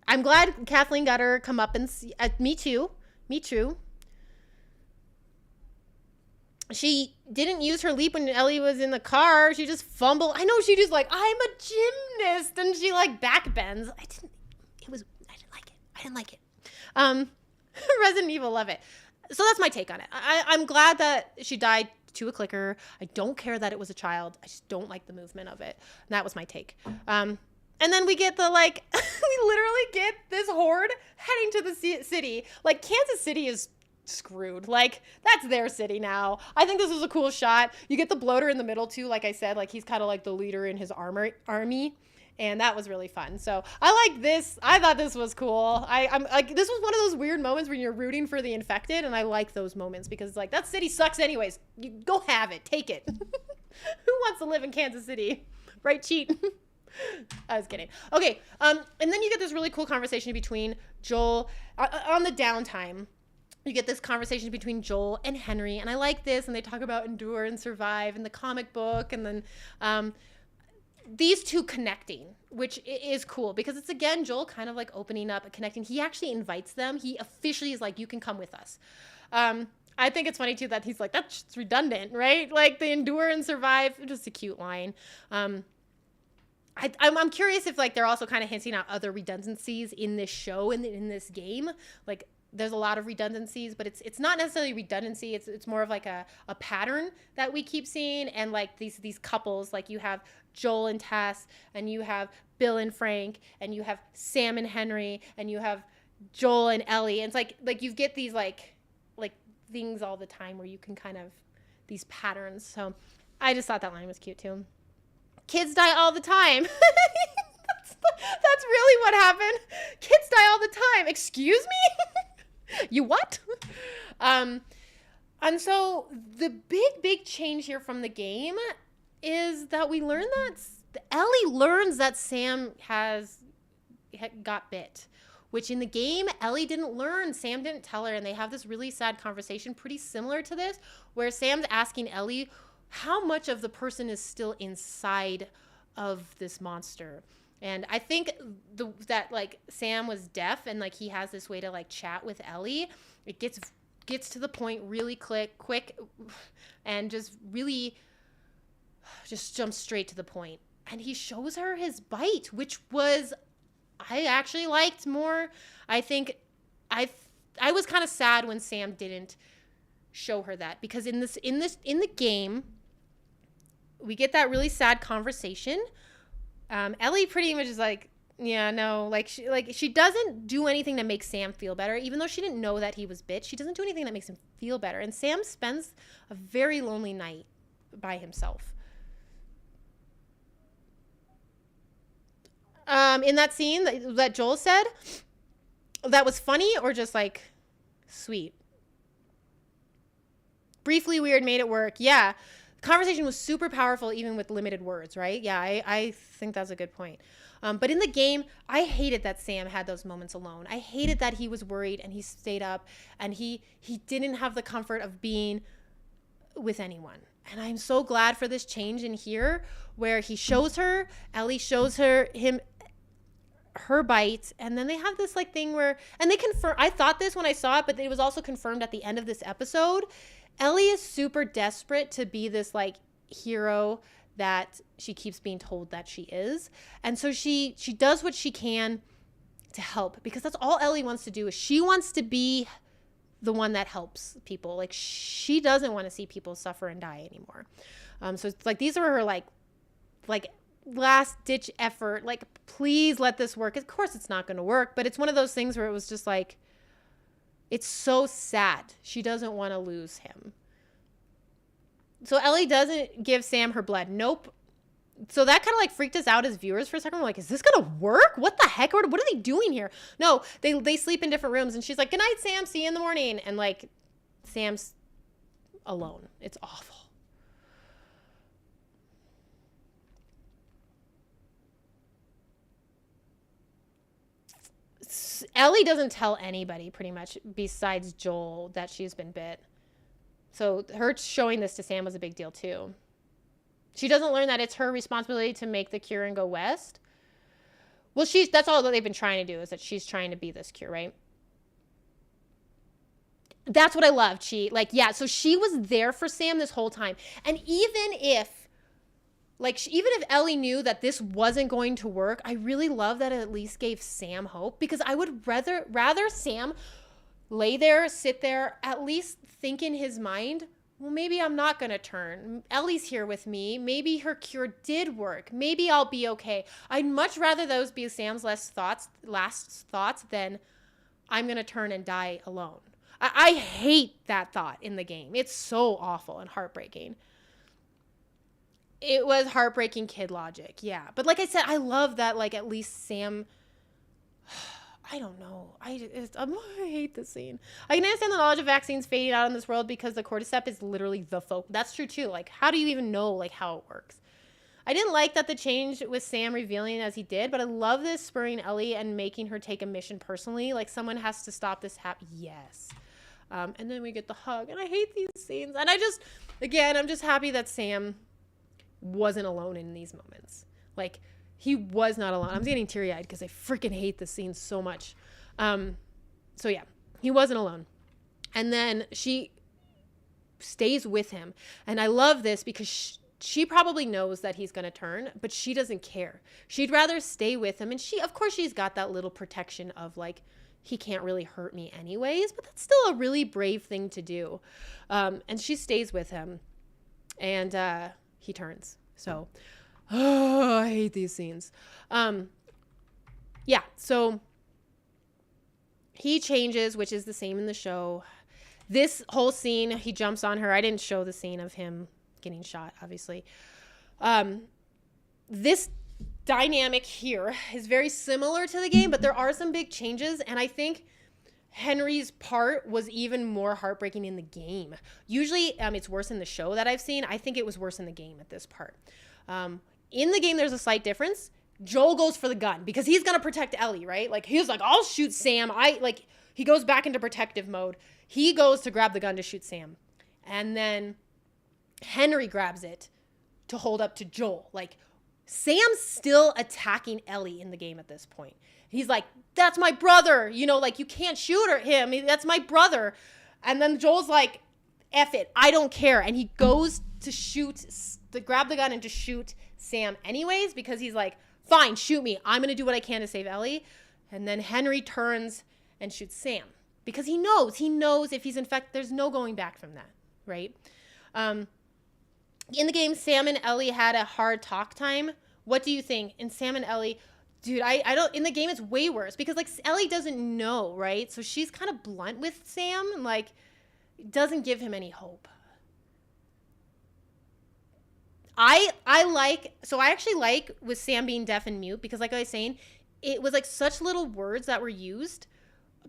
I'm glad Kathleen got her come up and see. Me too. Me too. She didn't use her leap when Ellie was in the car. She just fumbled. I know, she just like, I'm a gymnast, and she like back bends. I didn't like it. Resident Evil, love it. So that's my take on it. I'm glad that she died to a clicker. I don't care that it was a child. I just don't like the movement of it. And that was my take. And then we get the like, we literally get this horde heading to the city. Like, Kansas City is screwed. Like, that's their city now. I think this was a cool shot. You get the bloater in the middle too. Like I said, like, he's kind of like the leader in his army. And that was really fun. So I like this. I thought this was cool. I'm like, this was one of those weird moments when you're rooting for the infected. And I like those moments because, like, that city sucks anyways. You go have it. Take it. Who wants to live in Kansas City? Right, cheat. I was kidding. Okay. And then you get this really cool conversation between Joel on the downtime. You get this conversation between Joel and Henry. And I like this. And they talk about endure and survive in the comic book. And then, these two connecting, which is cool because it's, again, Joel kind of like opening up and connecting. He actually invites them. He officially is like, you can come with us. I think it's funny too that he's like, that's just redundant, right? Like, the endure and survive, just a cute line. I'm curious if, like, they're also kind of hinting at other redundancies in this show and in this game. Like, there's a lot of redundancies, but it's not necessarily redundancy. It's more of like a pattern that we keep seeing. And like these couples, like you have Joel and Tess, and you have Bill and Frank, and you have Sam and Henry, and you have Joel and Ellie. And it's like you get these like things all the time where you can kind of, these patterns. So I just thought that line was cute too. Kids die all the time. That's really what happened. Kids die all the time. Excuse me? You what? And so the big change here from the game is that we learn that Ellie learns that Sam got bit, which in the game, Ellie didn't learn. Sam didn't tell her, and they have this really sad conversation pretty similar to this, where Sam's asking Ellie how much of the person is still inside of this monster. And I think that like Sam was deaf, and like he has this way to like chat with Ellie. It gets to the point really quick and just really just jumps straight to the point. And he shows her his bite, which was, I actually liked more. I think I was kind of sad when Sam didn't show her that, because in the game we get that really sad conversation. Ellie pretty much is like, yeah, no, like she doesn't do anything that makes Sam feel better, even though she didn't know that he was bit. She doesn't do anything that makes him feel better. And Sam spends a very lonely night by himself. In that scene that Joel said, that was funny or just like sweet? Briefly weird, made it work. Yeah. Conversation was super powerful even with limited words, right? Yeah, I think that's a good point. But in the game, I hated that Sam had those moments alone. I hated that he was worried and he stayed up and he didn't have the comfort of being with anyone. And I'm so glad for this change in here where he shows her, Ellie shows her her bite, and then they have this like thing where, and they confirm, I thought this when I saw it, but it was also confirmed at the end of this episode. Ellie is super desperate to be this like hero that she keeps being told that she is. And so she does what she can to help, because that's all Ellie wants to do, is she wants to be the one that helps people. Like, she doesn't want to see people suffer and die anymore. So it's like, these are her like last ditch effort. Like, please let this work. Of course it's not going to work, but it's one of those things where it was just like, it's so sad. She doesn't want to lose him. So Ellie doesn't give Sam her blood. Nope. So that kind of like freaked us out as viewers for a second. We're like, is this going to work? What the heck? What are they doing here? No, they sleep in different rooms. And she's like, good night, Sam. See you in the morning. And like, Sam's alone. It's awful. Ellie doesn't tell anybody pretty much besides Joel that she's been bit. So her showing this to Sam was a big deal too. She doesn't learn that it's her responsibility to make the cure and go west. Well, that's all that they've been trying to do, is that she's trying to be this cure, right? That's what I loved. So she was there for Sam this whole time. And even if Ellie knew that this wasn't going to work, I really love that it at least gave Sam hope, because I would rather Sam lay there, sit there, at least think in his mind, well, maybe I'm not going to turn. Ellie's here with me. Maybe her cure did work. Maybe I'll be okay. I'd much rather those be Sam's last thoughts than I'm going to turn and die alone. I hate that thought in the game. It's so awful and heartbreaking. It was heartbreaking kid logic, yeah. But like I said, I love that, like, at least Sam... I don't know. I hate this scene. I can understand the knowledge of vaccines fading out in this world because the cordyceps is literally the focus. That's true, too. Like, how do you even know, like, how it works? I didn't like that the change with Sam revealing as he did, but I love this spurring Ellie and making her take a mission personally. Like, someone has to stop this Yes. And then we get the hug, and I hate these scenes. And I'm just happy that Sam wasn't alone in these moments. Like, he was not alone. I'm getting teary-eyed because I freaking hate this scene so much. So yeah, he wasn't alone. And then she stays with him. And I love this because she probably knows that he's going to turn, but she doesn't care. She'd rather stay with him. And of course, she's got that little protection of, like, he can't really hurt me anyways, but that's still a really brave thing to do. And she stays with him, and he turns. So, I hate these scenes. Yeah, so he changes, which is the same in the show. This whole scene, he jumps on her. I didn't show the scene of him getting shot, obviously. This dynamic here is very similar to the game, but there are some big changes, and I think Henry's part was even more heartbreaking in the game. Usually it's worse in the show that I've seen. I think it was worse in the game at this part. In the game, there's a slight difference. Joel goes for the gun because he's going to protect Ellie, right? Like, he's like, I'll shoot Sam. He goes back into protective mode. He goes to grab the gun to shoot Sam. And then Henry grabs it to hold up to Joel. Like, Sam's still attacking Ellie in the game at this point. He's like, that's my brother. You know, like, you can't shoot him. That's my brother. And then Joel's like, F it. I don't care. And he goes to grab the gun and to shoot Sam anyways, because he's like, fine, shoot me. I'm going to do what I can to save Ellie. And then Henry turns and shoots Sam because he knows if he's infected, there's no going back from that, right? In the game, Sam and Ellie had a hard talk time. What do you think? And Sam and Ellie, dude, I don't, in the game, it's way worse because, like, Ellie doesn't know, right? So she's kind of blunt with Sam and, like, doesn't give him any hope. I actually like with Sam being deaf and mute because, like I was saying, it was like such little words that were used,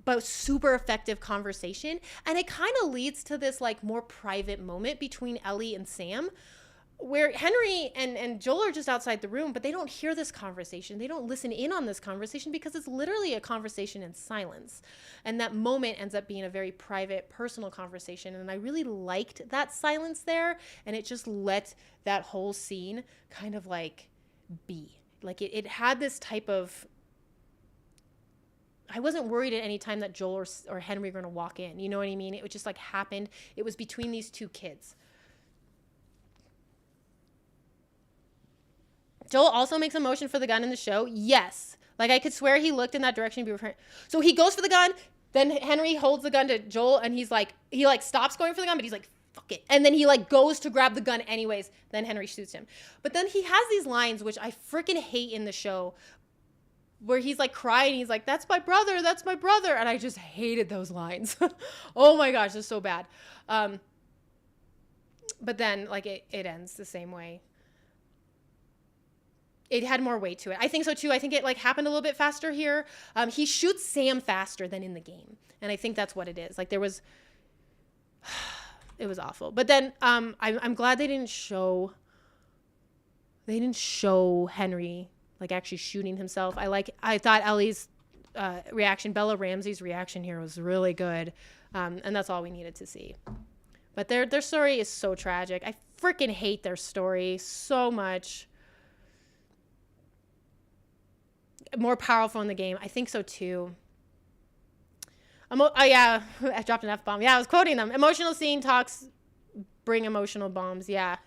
but super effective conversation. And it kind of leads to this, like, more private moment between Ellie and Sam where Henry and Joel are just outside the room, but they don't hear this conversation. They don't listen in on this conversation because it's literally a conversation in silence. And that moment ends up being a very private, personal conversation. And I really liked that silence there. And it just let that whole scene kind of, like, be. Like, it had this type of... I wasn't worried at any time that Joel or Henry were going to walk in. You know what I mean? It was just, like, happened. It was between these two kids. Joel also makes a motion for the gun in the show. Yes. Like, I could swear he looked in that direction before. So he goes for the gun. Then Henry holds the gun to Joel, and he stops going for the gun, but he's like, fuck it. And then he, like, goes to grab the gun anyways. Then Henry shoots him. But then he has these lines, which I freaking hate in the show, where he's, like, crying. He's like, that's my brother. That's my brother. And I just hated those lines. Oh, my gosh. It's so bad. But then, like, it ends the same way. It had more weight to it. I think so too. I think it, like, happened a little bit faster here. He shoots Sam faster than in the game. And I think that's what it is. Like, it was awful. But then I'm glad they didn't show Henry, like, actually shooting himself. I thought Ellie's reaction. Bella Ramsey's reaction here was really good. And that's all we needed to see. But their story is so tragic. I freaking hate their story so much. More powerful in the game. I think so too. Yeah, I dropped an F-bomb. Yeah, I was quoting them. Emotional scene talks bring emotional bombs. Yeah.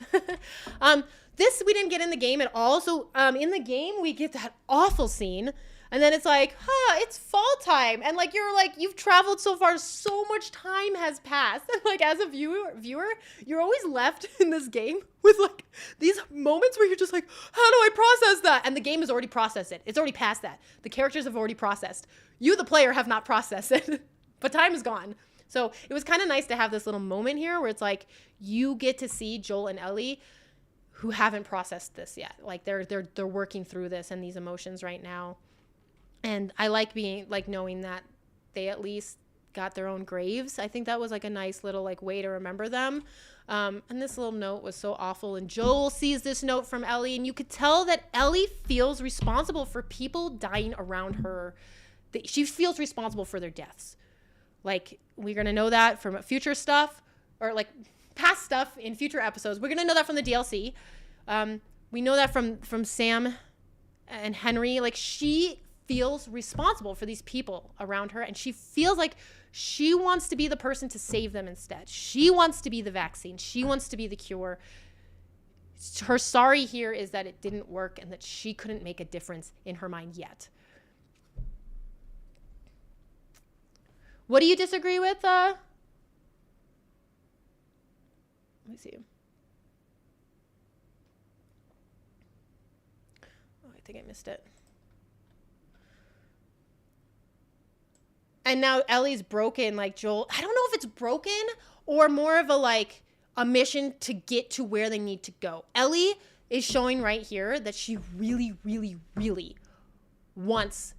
This we didn't get in the game at all. So in the game, we get that awful scene. And then it's like, it's fall time. And like, you've traveled so far, so much time has passed. And like, as a viewer, you're always left in this game with like these moments where you're just like, how do I process that? And the game has already processed it. It's already past that. The characters have already processed. You, the player, have not processed it, but time is gone. So it was kind of nice to have this little moment here where it's like, you get to see Joel and Ellie who haven't processed this yet. Like they're working through this and these emotions right now. And I like knowing that they at least got their own graves. I think that was like a nice little like way to remember them. And this little note was so awful. And Joel sees this note from Ellie, and you could tell that Ellie feels responsible for people dying around her. She feels responsible for their deaths. Like, we're going to know that from future stuff, or like past stuff in future episodes. We're going to know that from the DLC. We know that from Sam and Henry. Like, she feels responsible for these people around her, and she feels like she wants to be the person to save them instead. She wants to be the vaccine. She wants to be the cure. Her sorry here is that it didn't work and that she couldn't make a difference in her mind yet. What do you disagree with? Let me see. Oh, I think I missed it. And now Ellie's broken, like Joel. I don't know if it's broken or more of a mission to get to where they need to go. Ellie is showing right here that she really, really, really wants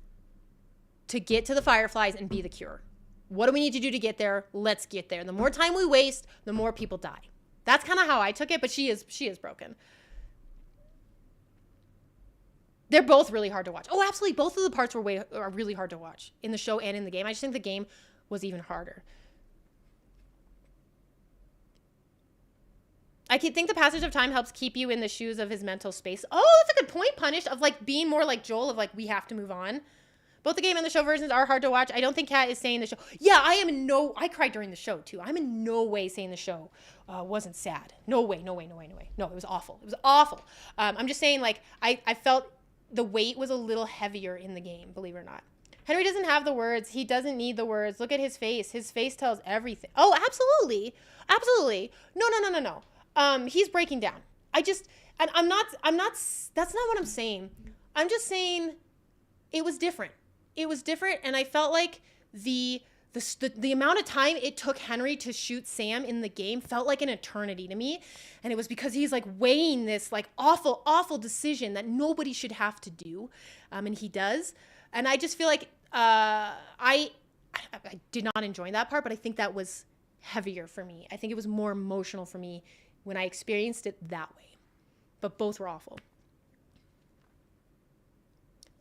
to get to the Fireflies and be the cure. What do we need to do to get there? Let's get there. The more time we waste, the more people die. That's kind of how I took it, but she is broken. They're both really hard to watch. Oh, absolutely. Both of the parts are really hard to watch in the show and in the game. I just think the game was even harder. I think the passage of time helps keep you in the shoes of his mental space. Oh, that's a good point, Punished, of like being more like Joel, of like, we have to move on. Both the game and the show versions are hard to watch. I don't think Kat is saying the show. Yeah, I cried during the show too. I'm in no way saying the show wasn't sad. No way. No, it was awful. It was awful. I'm just saying, like, I felt the weight was a little heavier in the game, believe it or not. Henry doesn't have the words. He doesn't need the words. Look at his face. His face tells everything. Oh, absolutely. Absolutely. No. He's breaking down. I'm not, that's not what I'm saying. I'm just saying it was different. It was different, and I felt like the amount of time it took Henry to shoot Sam in the game felt like an eternity to me. And it was because he's like weighing this like awful, awful decision that nobody should have to do. And he does. And I just feel like I did not enjoy that part, but I think that was heavier for me. I think it was more emotional for me when I experienced it that way. But both were awful.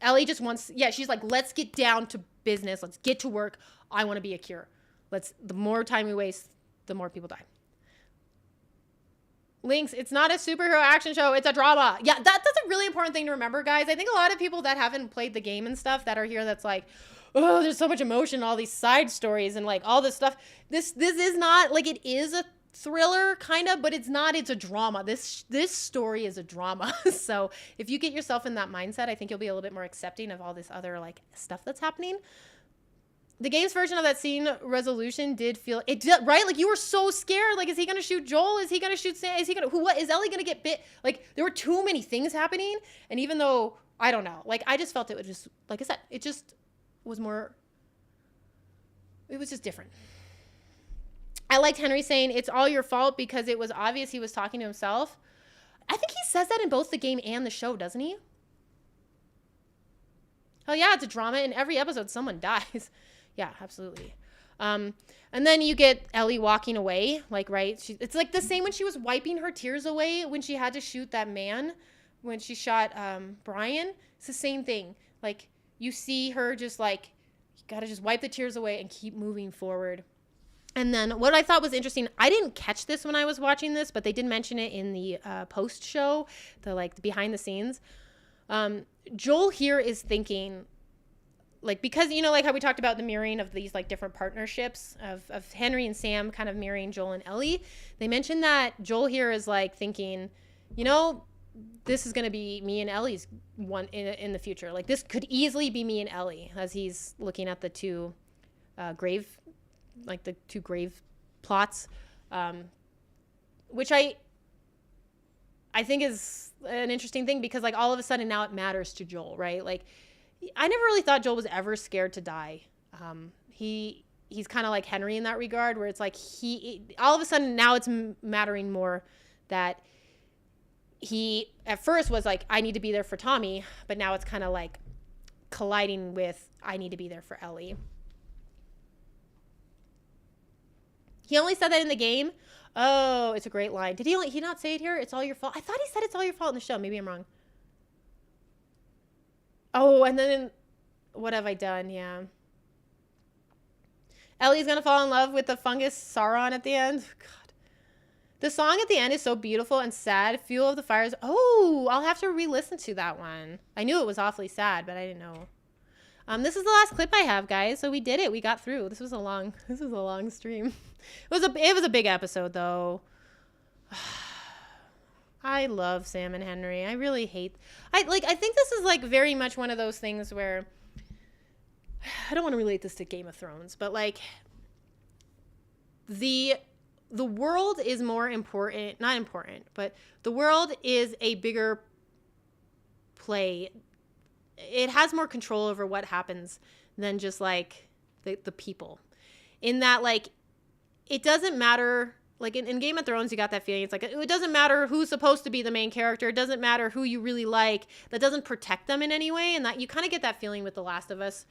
Ellie just wants, she's like, let's get down to business. Let's get to work. I want to be a cure. The more time we waste, the more people die. Links, it's not a superhero action show. It's a drama. Yeah, that's a really important thing to remember, guys. I think a lot of people that haven't played the game and stuff that are here that's like, oh, there's so much emotion, all these side stories and like all this stuff. This is not, like, it is a thriller kind of, but it's not. It's a drama. This story is a drama. So if you get yourself in that mindset, I think you'll be a little bit more accepting of all this other like stuff that's happening. The game's version of that scene resolution did feel it did, right? Like, you were so scared. Like, is he gonna shoot Joel? Is he gonna shoot Sam? What is Ellie gonna get bit? Like, there were too many things happening. And even though I don't know, like, I just felt it was just, like I said, it just was more. It was just different. I liked Henry saying it's all your fault because it was obvious he was talking to himself. I think he says that in both the game and the show, doesn't he? Oh yeah, it's a drama. In every episode, someone dies. Yeah, absolutely. And then you get Ellie walking away, like, right? It's like the same when she was wiping her tears away when she had to shoot that man, when she shot Brian. It's the same thing. Like, you see her just like Gotta just wipe the tears away and keep moving forward. And then what I thought was interesting, I didn't catch this when I was watching this, but they did mention it in the post show, the behind the scenes. Joel here is thinking, like, because, you know, like how we talked about the mirroring of these like different partnerships of Henry and Sam kind of mirroring Joel and Ellie. They mentioned that Joel here is like thinking, you know, this is going to be me and Ellie's one in the future. Like, this could easily be me and Ellie, as he's looking at the two grave plots, which I think is an interesting thing, because like all of a sudden now it matters to Joel, right? Like, I never really thought Joel was ever scared to die. He's kind of like Henry in that regard, where it's like all of a sudden now it's mattering more that he at first was like, I need to be there for Tommy, but now it's kind of like colliding with, I need to be there for Ellie. He only said that in the game. Oh, it's a great line. Did he not say it here? It's all your fault. I thought he said it's all your fault in the show. Maybe I'm wrong. Oh, and then what have I done? Yeah. Ellie's going to fall in love with the fungus Sauron at the end. God. The song at the end is so beautiful and sad. Fuel of the Fires. Oh, I'll have to re-listen to that one. I knew it was awfully sad, but I didn't know. This is the last clip I have, guys. So we did it. We got through. This was a long stream. It was a big episode, though. I love Sam and Henry. I really hate. I think this is like very much one of those things where I don't want to relate this to Game of Thrones, but like the world is more important, not important, but the world is a bigger play. It has more control over what happens than just like the people. In that, like, it doesn't matter. Like in Game of Thrones, you got that feeling. It's like, it doesn't matter who's supposed to be the main character. It doesn't matter who you really like. That doesn't protect them in any way. And that you kind of get that feeling with The Last of Us.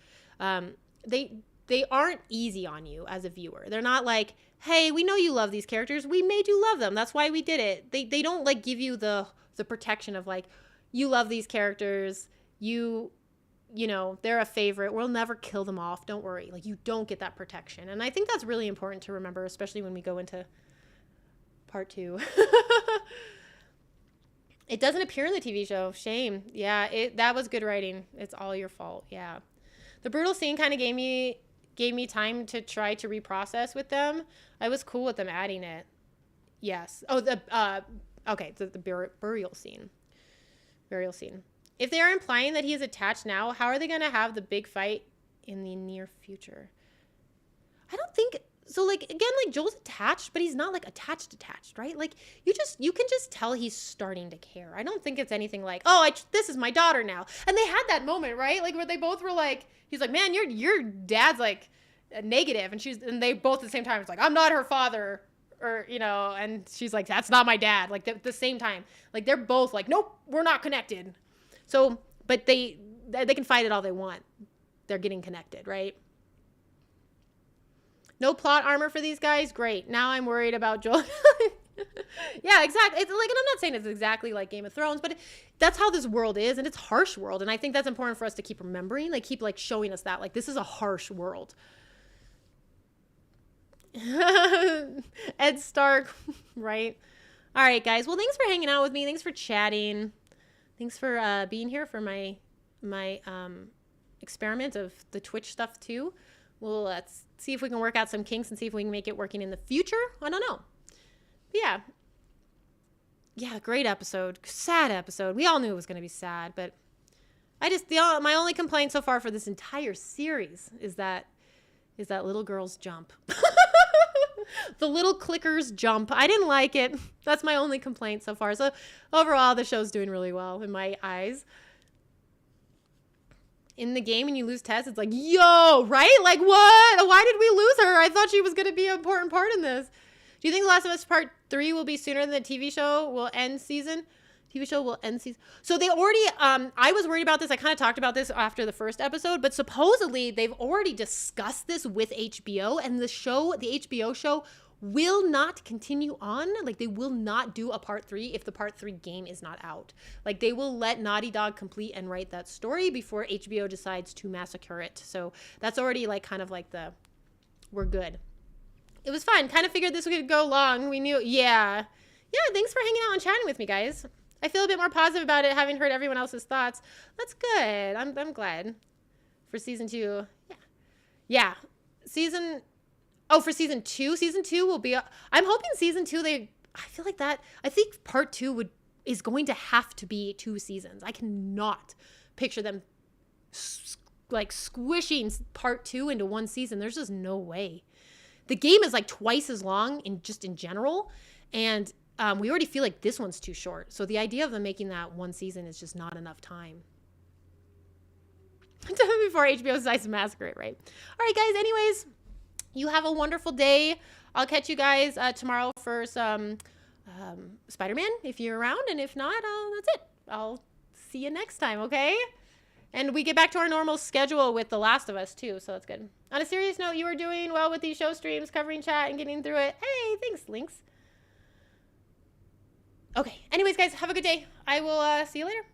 They aren't easy on you as a viewer. They're not like, hey, we know you love these characters. We made you love them. That's why we did it. They don't like give you the protection of like, you love these characters. You know, they're a favorite. We'll never kill them off. Don't worry. Like, you don't get that protection. And I think that's really important to remember, especially when we go into part 2. It doesn't appear in the TV show. Shame. Yeah, that was good writing. It's all your fault. Yeah. The brutal scene kind of gave me time to try to reprocess with them. I was cool with them adding it. Yes. Oh, the burial scene. Burial scene. If they are implying that he is attached now, how are they going to have the big fight in the near future? I don't think so. Like, again, like, Joel's attached, but he's not like attached, right? Like, you can just tell he's starting to care. I don't think it's anything like, oh, this is my daughter now. And they had that moment, right? Like, where they both were like, he's like, man, your dad's like negative. And they both at the same time, it's like, I'm not her father. Or, you know, and she's like, that's not my dad. Like, at the same time, like, they're both like, nope, we're not connected. So, but they can fight it all they want. They're getting connected, right? No plot armor for these guys? Great. Now I'm worried about Joel. Yeah, exactly. It's like, and I'm not saying it's exactly like Game of Thrones, but that's how this world is, and it's a harsh world. And I think that's important for us to keep remembering, like, keep like showing us that, like, this is a harsh world. Ed Stark, right? All right, guys. Well, thanks for hanging out with me. Thanks for chatting. Thanks for being here for my experiment of the Twitch stuff too. Well, let's see if we can work out some kinks and see if we can make it working in the future. I don't know. But yeah, great episode. Sad episode. We all knew it was going to be sad, but my only complaint so far for this entire series is that little girl's jump. The little clickers jump. I didn't like it. That's my only complaint so far. So overall, the show's doing really well in my eyes. In the game, when you lose Tess, it's like, yo, right? Like, what? Why did we lose her? I thought she was going to be an important part in this. Do you think The Last of Us Part 3 will be sooner than the TV show will end season? TV show will end season. So they already, I was worried about this. I kind of talked about this after the first episode, but supposedly they've already discussed this with HBO, and the HBO show will not continue on. Like, they will not do a part 3 if the part 3 game is not out. Like, they will let Naughty Dog complete and write that story before HBO decides to massacre it. So that's already like kind of like we're good. It was fun. Kind of figured this could go long. We knew, yeah, thanks for hanging out and chatting with me, guys. I feel a bit more positive about it, having heard everyone else's thoughts. That's good. I'm glad. For season 2, yeah. For season 2, season 2 will be, I'm hoping season 2, I think part 2 is going to have to be 2 seasons. I cannot picture them like squishing part 2 into 1 season. There's just no way. The game is like twice as long in general, and we already feel like this one's too short. So the idea of them making that 1 season is just not enough time. Before HBO decides to massacre it, right? All right, guys. Anyways, you have a wonderful day. I'll catch you guys tomorrow for some Spider-Man if you're around, and if not, that's it. I'll see you next time, okay? And we get back to our normal schedule with The Last of Us too, so that's good. On a serious note, you are doing well with these show streams, covering chat, and getting through it. Hey, thanks, Lynx. Okay. Anyways, guys, have a good day. I will see you later.